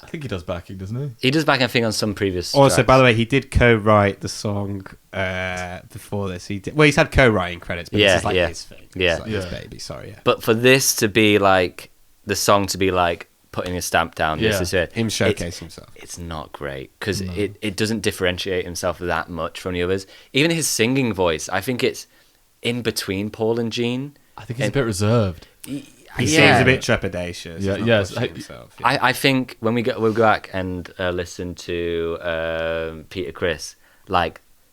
I think he does backing, doesn't he? He does backing, I think, on some previous Also, tracks. by the way, he did co-write the song before this. He's had co-writing credits, but this is his thing. Yeah. It's like his Yeah. baby, sorry, yeah. But for this to be the song to be putting a stamp down, this is it. Him showcase himself. It's not great because it doesn't differentiate himself that much from the others. Even his singing voice, I think it's in between Paul and Gene. I think he's a bit reserved. He seems a bit trepidatious. Yeah, He's not yes. pushing himself, yeah. I think when we'll go back and listen to Peter Criss,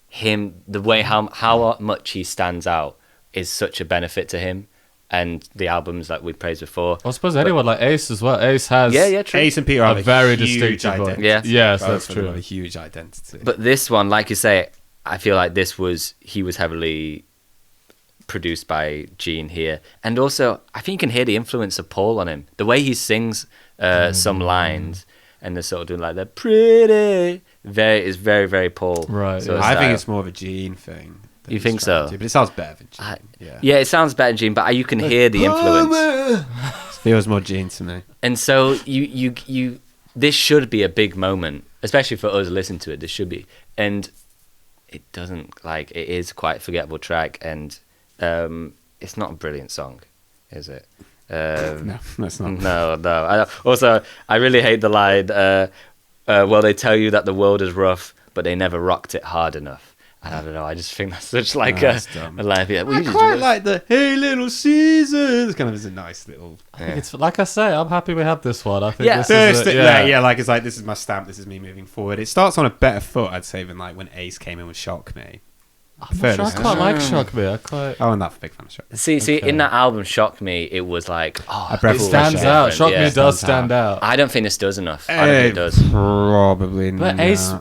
him, the way how much he stands out is such a benefit to him and the albums that we praised before. I suppose anyone like Ace as well. Ace has True. Ace and Peter a have a very huge distinctive voice. identity. Yeah. Yes, Both that's of them true. have a huge identity. But this one, like you say, I feel like he was heavily produced by Gene here, and also I think you can hear the influence of Paul on him. The way he sings some lines, and they're sort of doing the pretty, is very very Paul. Right. sort of I think style. it's more of a Gene thing. than You he's think trying so? to, but it sounds better than Gene. Yeah, it sounds better, Gene, but you can hear the influence. Feels more Gene to me. And so you this should be a big moment especially for us listening to it, there should be. And it doesn't, like, it is quite a forgettable track, and it's not a brilliant song, is it? No, that's not. No. I really hate the line, well, they tell you that the world is rough, but they never rocked it hard enough. And I don't know, I just think that's such like a line. Yeah, I quite like the "Hey Little Caesar." It's kind of is a nice little. I think it's like I say, I'm happy we have this one. I think this First, is like it's like this is my stamp. This is me moving forward. It starts on a better foot, I'd say, than like when Ace came in with "Shock Me." I'm not sure, I quite like Shock Me. I'm not a big fan of Shock Me. See, in that album, Shock Me, it was like, it stands out. Shock Me does stand out. I don't think this does enough. I don't think it does. Probably but not. Ace,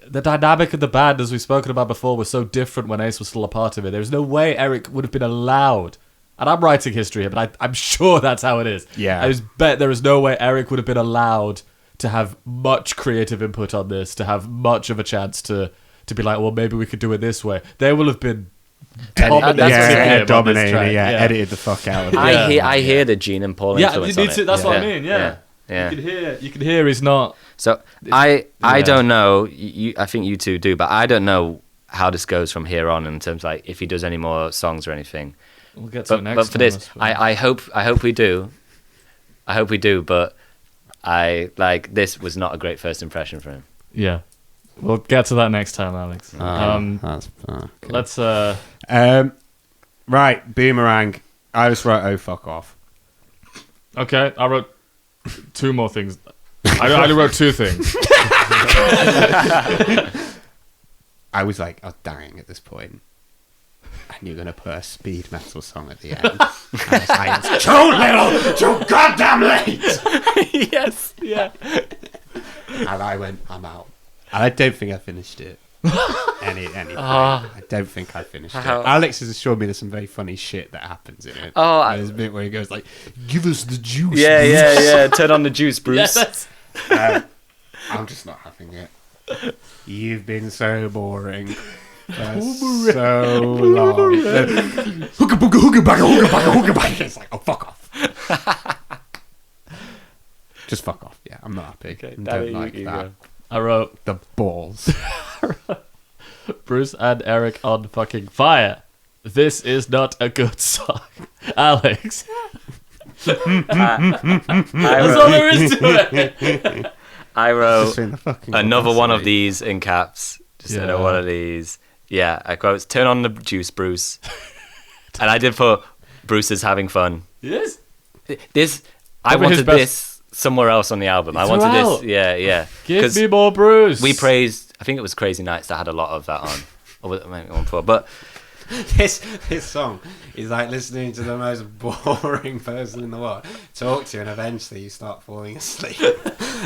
the dynamic of the band, as we've spoken about before, was so different when Ace was still a part of it. There's no way Eric would have been allowed. And I'm writing history here, but I'm sure that's how it is. Yeah. I bet there is no way Eric would have been allowed to have much creative input on this, to have much of a chance to be like, well, maybe we could do it this way. They will have been dominating, edited the fuck out of it. I hear the Gene and Paul influence on it. That's what I mean, yeah. You can hear he's not. So I don't know. I think you two do, but I don't know how this goes from here on in terms of, like, if he does any more songs or anything. We'll get to the next. But for this, I hope we do. I hope we do. But this was not a great first impression for him. Yeah, we'll get to that next time, Alex. That's okay. Let's. Right, Boomerang. I just wrote "Oh fuck off." Okay, I wrote 2 more things. I only wrote 2 things. I was dying at this point, and you're gonna put a speed metal song at the end. And I was like, "It's too little, too goddamn late." Yes, yeah. And I went, "I'm out." And I don't think I finished it. I don't think I finished it. Alex has assured me there's some very funny shit that happens in it. There's a bit where he goes like, "Give us the juice." Yeah. Turn on the juice, Bruce. I'm just not having it. You've been so boring for so long. Hooga booga hooga bugga hooga bugga hooga bugga. It's like, oh, fuck off. Just fuck off. Yeah, I'm not happy. Okay, don't like that. I wrote The balls. Bruce and Eric on fucking fire. This is not a good song. Alex. That's all there is to it. I wrote another one of these in caps. Just one of these. Yeah, I quote, "Turn on the juice, Bruce." And I did put Bruce is having fun. Yes. I wanted this somewhere else on the album. I wanted this. Yeah. Give me more Bruce. We praised, I think it was Crazy Nights that had a lot of that on. Or was it maybe one before? But this song is like listening to the most boring person in the world talk to you, and eventually you start falling asleep,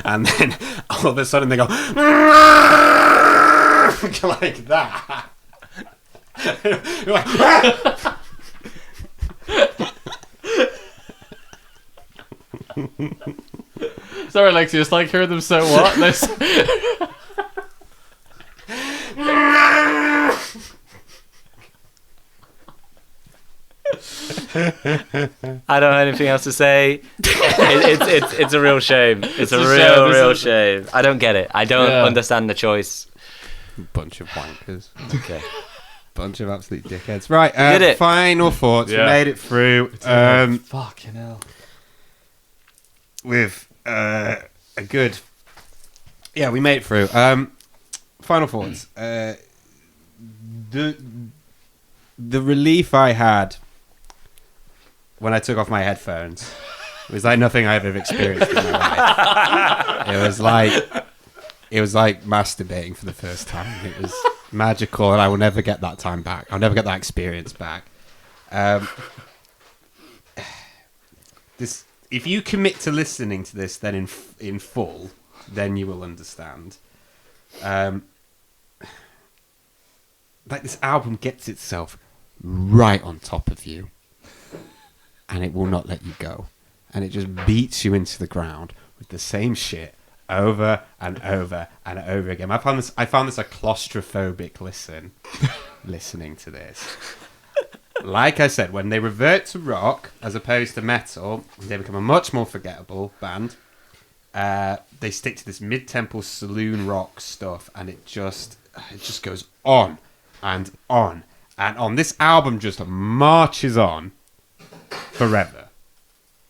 and then all of a sudden they go like that. You're like, sorry, Alexei, it's like hearing them say what? I don't have anything else to say. It's a real shame. It's a real shame. I don't get it. I don't understand the choice. Bunch of wankers. Okay. Bunch of absolute dickheads. Right, did it. Final thoughts. Yeah. We made it through. Fucking hell. With a good... Yeah, we made it through. Final thoughts. The relief I had when I took off my headphones was like nothing I've ever experienced in my life. It was like masturbating for the first time. It was magical, and I will never get that time back. I'll never get that experience back. If you commit to listening to this, then in full, then you will understand. Like, this album gets itself right on top of you, and it will not let you go, and it just beats you into the ground with the same shit over and over and over again. I found this a claustrophobic listening to this. Like I said, when they revert to rock as opposed to metal, they become a much more forgettable band. they stick to this mid-tempo saloon rock stuff, and it just goes on and on and on. This album just marches on forever,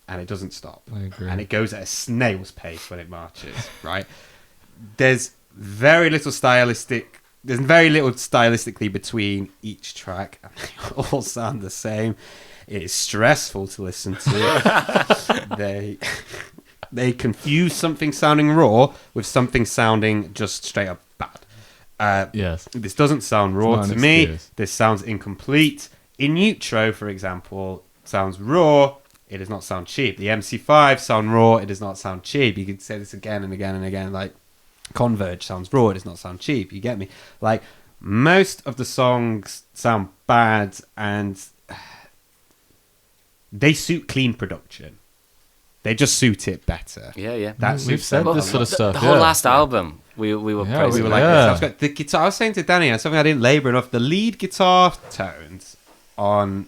and it doesn't stop. I agree. And it goes at a snail's pace when it marches. Right? There's very little stylistically between each track, and they all sound the same. It is stressful to listen to. They confuse something sounding raw with something sounding just straight up bad. Yes. This doesn't sound raw It's to not an me. excuse. This sounds incomplete. In Utro, for example, sounds raw. It does not sound cheap. The MC5 sound raw. It does not sound cheap. You could say this again and again and again. Like Converge sounds raw. It does not sound cheap. You get me? Like most of the songs sound bad, and they suit clean production. They just suit it better. Yeah. We've said this sort of stuff. The whole last album, we were Yeah, praising. We were it. like, Yeah. this. The guitar. I was saying to Danny, something I didn't labour enough. The lead guitar tones on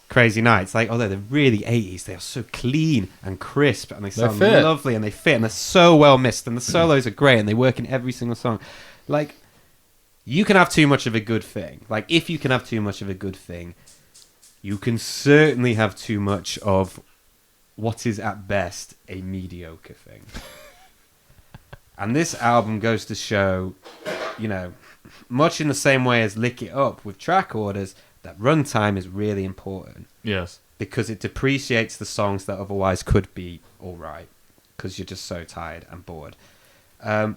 Crazy Nights, like, they're really 80s. They are so clean and crisp, and they sound fit. lovely, and they fit, and they're so well mixed, and the solos are great, and they work in every single song. Like, you can have too much of a good thing. Like, if you can have too much of a good thing, you can certainly have too much of what is at best a mediocre thing. And this album goes to show, much in the same way as Lick It Up with track orders, that runtime is really important, Yes. because it depreciates the songs that otherwise could be all right, because you're just so tired and bored. Don't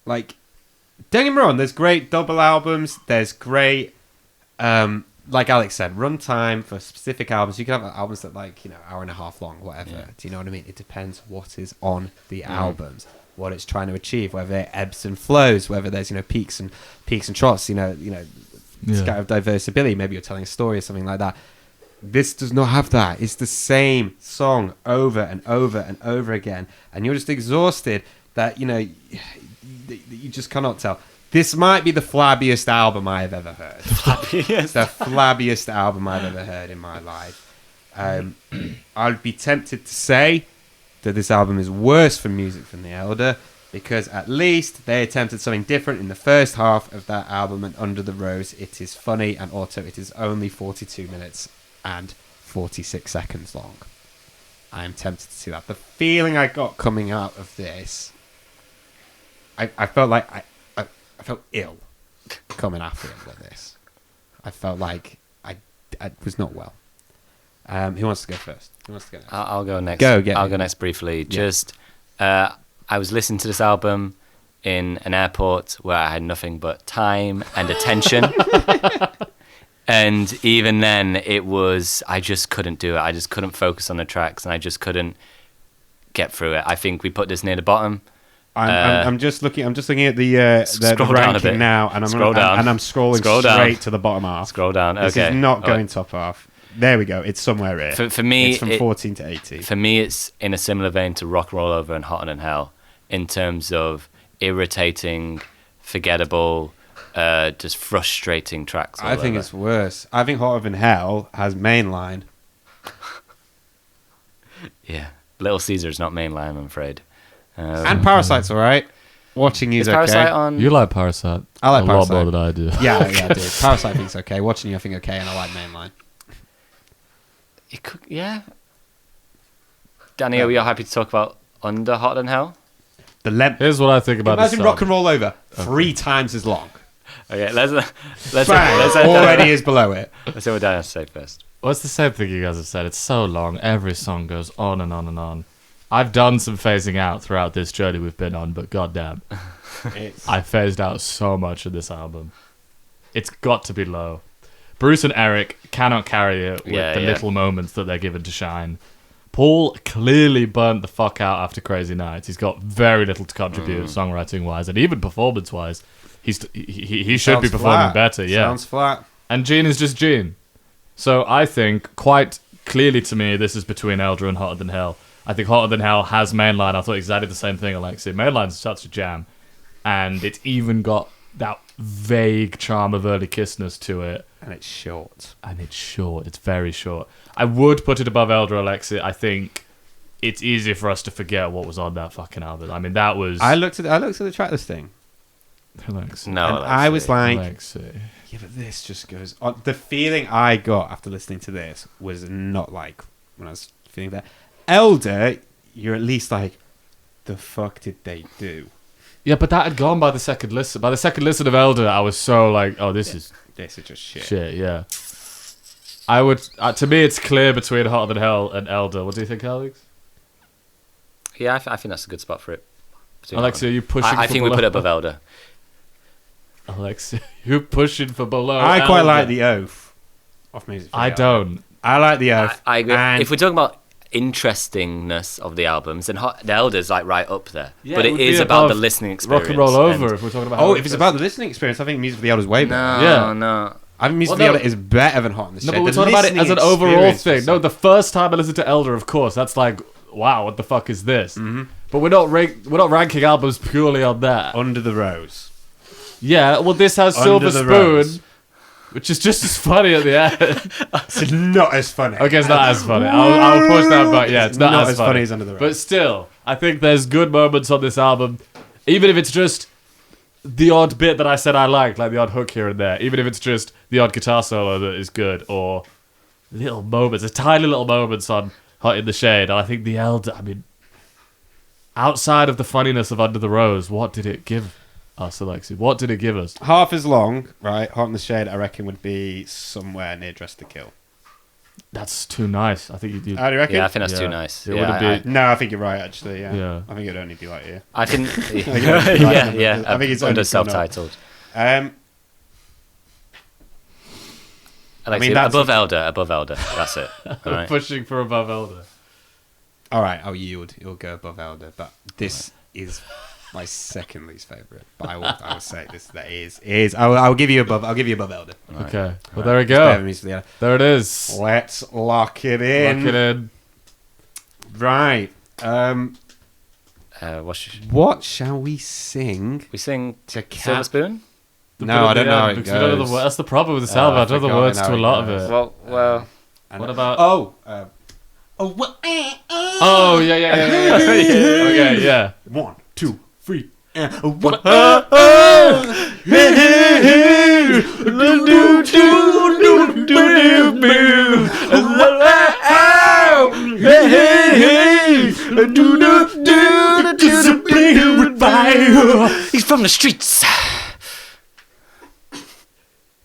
get me wrong, there's great double albums, there's great, like Alex said, runtime for specific albums. You can have albums that hour and a half long, whatever. Yeah. Do you know what I mean? It depends what is on the albums, what it's trying to achieve, whether they're ebbs and flows, whether there's peaks and troughs. Kind of diverse ability. Maybe you're telling a story or something like that. This does not have that. It's the same song over and over and over again, and you're just exhausted that you just cannot tell. This might be the flabbiest album I have ever heard. The flabbiest album I've ever heard in my life. I'd be tempted to say that this album is worse for Music from the Elder, because at least they attempted something different in the first half of that album, and Under the Rose, it is funny, and also it is only 42 minutes and 46 seconds long. I am tempted to see that. The feeling I got coming out of this, I felt like I felt ill coming after it with this. I felt like I was not well. Who wants to go first? Who wants to go next? I'll go next. Go next briefly. Yeah. I was listening to this album in an airport where I had nothing but time and attention. And even then, I just couldn't do it. I just couldn't focus on the tracks, and I just couldn't get through it. I think we put this near the bottom. I'm just looking at the ranking now, and I'm scrolling straight to the bottom half. Scroll down. This Okay. is not going top half. There we go. It's somewhere here. For me, it's from 14 to 18. For me, it's in a similar vein to Rock Roll Over and Hotter Than Hell in terms of irritating, forgettable, just frustrating tracks. I think it's worse. I think Hotter Than Hell has mainline. Yeah. Little Caesar's not mainline, I'm afraid. And Parasite's all right. Watching you's is Parasite okay. on? You like Parasite. I like a Parasite. lot more than I do. Yeah, I do. Parasite I think's okay. Watching you I think okay, and I like mainline. It could, yeah. Danny, are we all happy to talk about Under Hotter Than Hell? The length. Here's what I think about Imagine this Rock and album. Roll Over 3 times as long. Okay, let's Bang, already is below it. Let's see what Danny has to say first. Well, it's the same thing you guys have said. It's so long. Every song goes on and on and on. I've done some phasing out throughout this journey we've been on, but goddamn, I phased out so much of this album. It's got to be low. Bruce and Eric cannot carry it with the little moments that they're given to shine. Paul clearly burnt the fuck out after Crazy Nights. He's got very little to contribute songwriting-wise, and even performance-wise. He should be performing better, yeah. Sounds flat. And Gene is just Gene. So I think, quite clearly to me, this is between Elder and Hotter Than Hell. I think Hotter Than Hell has mainline. I thought exactly the same thing, Alexei. Mainline's such a jam. And it's even got that vague charm of early kissness to it. And it's short. And it's short. It's very short. I would put it above Elder, Alexei. I think it's easy for us to forget what was on that fucking album. I mean, that was. I looked at the track listing. Alexei. No, And I was like, Alexei. yeah, but this just goes on. The feeling I got after listening to this was not like when I was feeling that. Elder, you're at least like, the fuck did they do? Yeah, but that had gone by the second listen. By the second listen of Elder, I was so like, oh, this is just shit. shit. Yeah. I would. To me, it's clear between Hotter Than Hell and Elder. What do you think, Alex? Yeah, I think that's a good spot for it. Alexei, are you pushing? I for think we below? put it above Elder. Alexei, you're pushing for below. I quite Elder. like the Oath off Music. For I the don't. Album. I like the Oath. I agree. And If we're talking about interestingness of the albums, then the Elder's like right up there. Yeah, but it it would is be about the above listening experience. Rock and Roll Over. and- If we're talking about. oh, how if it's about the listening experience, I think Music for the Elder is way better. No, Yeah. no. I think Music Well, for the no. Elder is better than Hot in the Shade. No, but we're The talking about it as listening an overall experience thing. was No, like- the first time I listened to Elder, of course, that's like, wow, what the fuck is this? Mm-hmm. But we're not ranking albums purely on that. Under the Rose. Yeah, well, this has Under Silver the Spoon, Rose. which is just as funny at the end. It's not as funny. Okay, it's not as funny. I'll push that, but yeah, it's not, as funny. as Under the Rose. But still, I think there's good moments on this album, even if it's just the odd bit that I said I liked, like the odd hook here and there, even if it's just the odd guitar solo that is good, or little moments, the tiny little moments on Hot in the Shade. And I think the Elder, I mean, outside of the funniness of Under the Rose, what did it give us, Alexei? What did it give us? half as long, right? Hot in the Shade, I reckon, would be somewhere near Dress to Kill. That's too nice. I think you How do you reckon? Yeah, I think that's Yeah. too nice. It Yeah, would've been- No, I think you're right, actually. Yeah. Yeah. I think it'd only be like here. I think. Yeah. yeah. I think it's under only self-titled. Um, Alexei, mean, that's above Elder. That's it. All right. pushing for above Elder. all right, I'll yield. It'll go above Elder, but this is my second least favorite. But I will say this. That is. I'll give you above. I'll give you above Elder. Right. Okay, well, there we It's better go. than Music for the Elder. There it is. Let's lock it in. Lock it in. Right. What shall we sing We sing to Silver Spoon? No, I don't know how it because we don't know goes. that's the problem with this Oh, album. I I don't know the forgot words how to a it lot goes. of it. Well. What about? Oh, Oh yeah. Okay, yeah. 1, 2, 3. He's from the streets.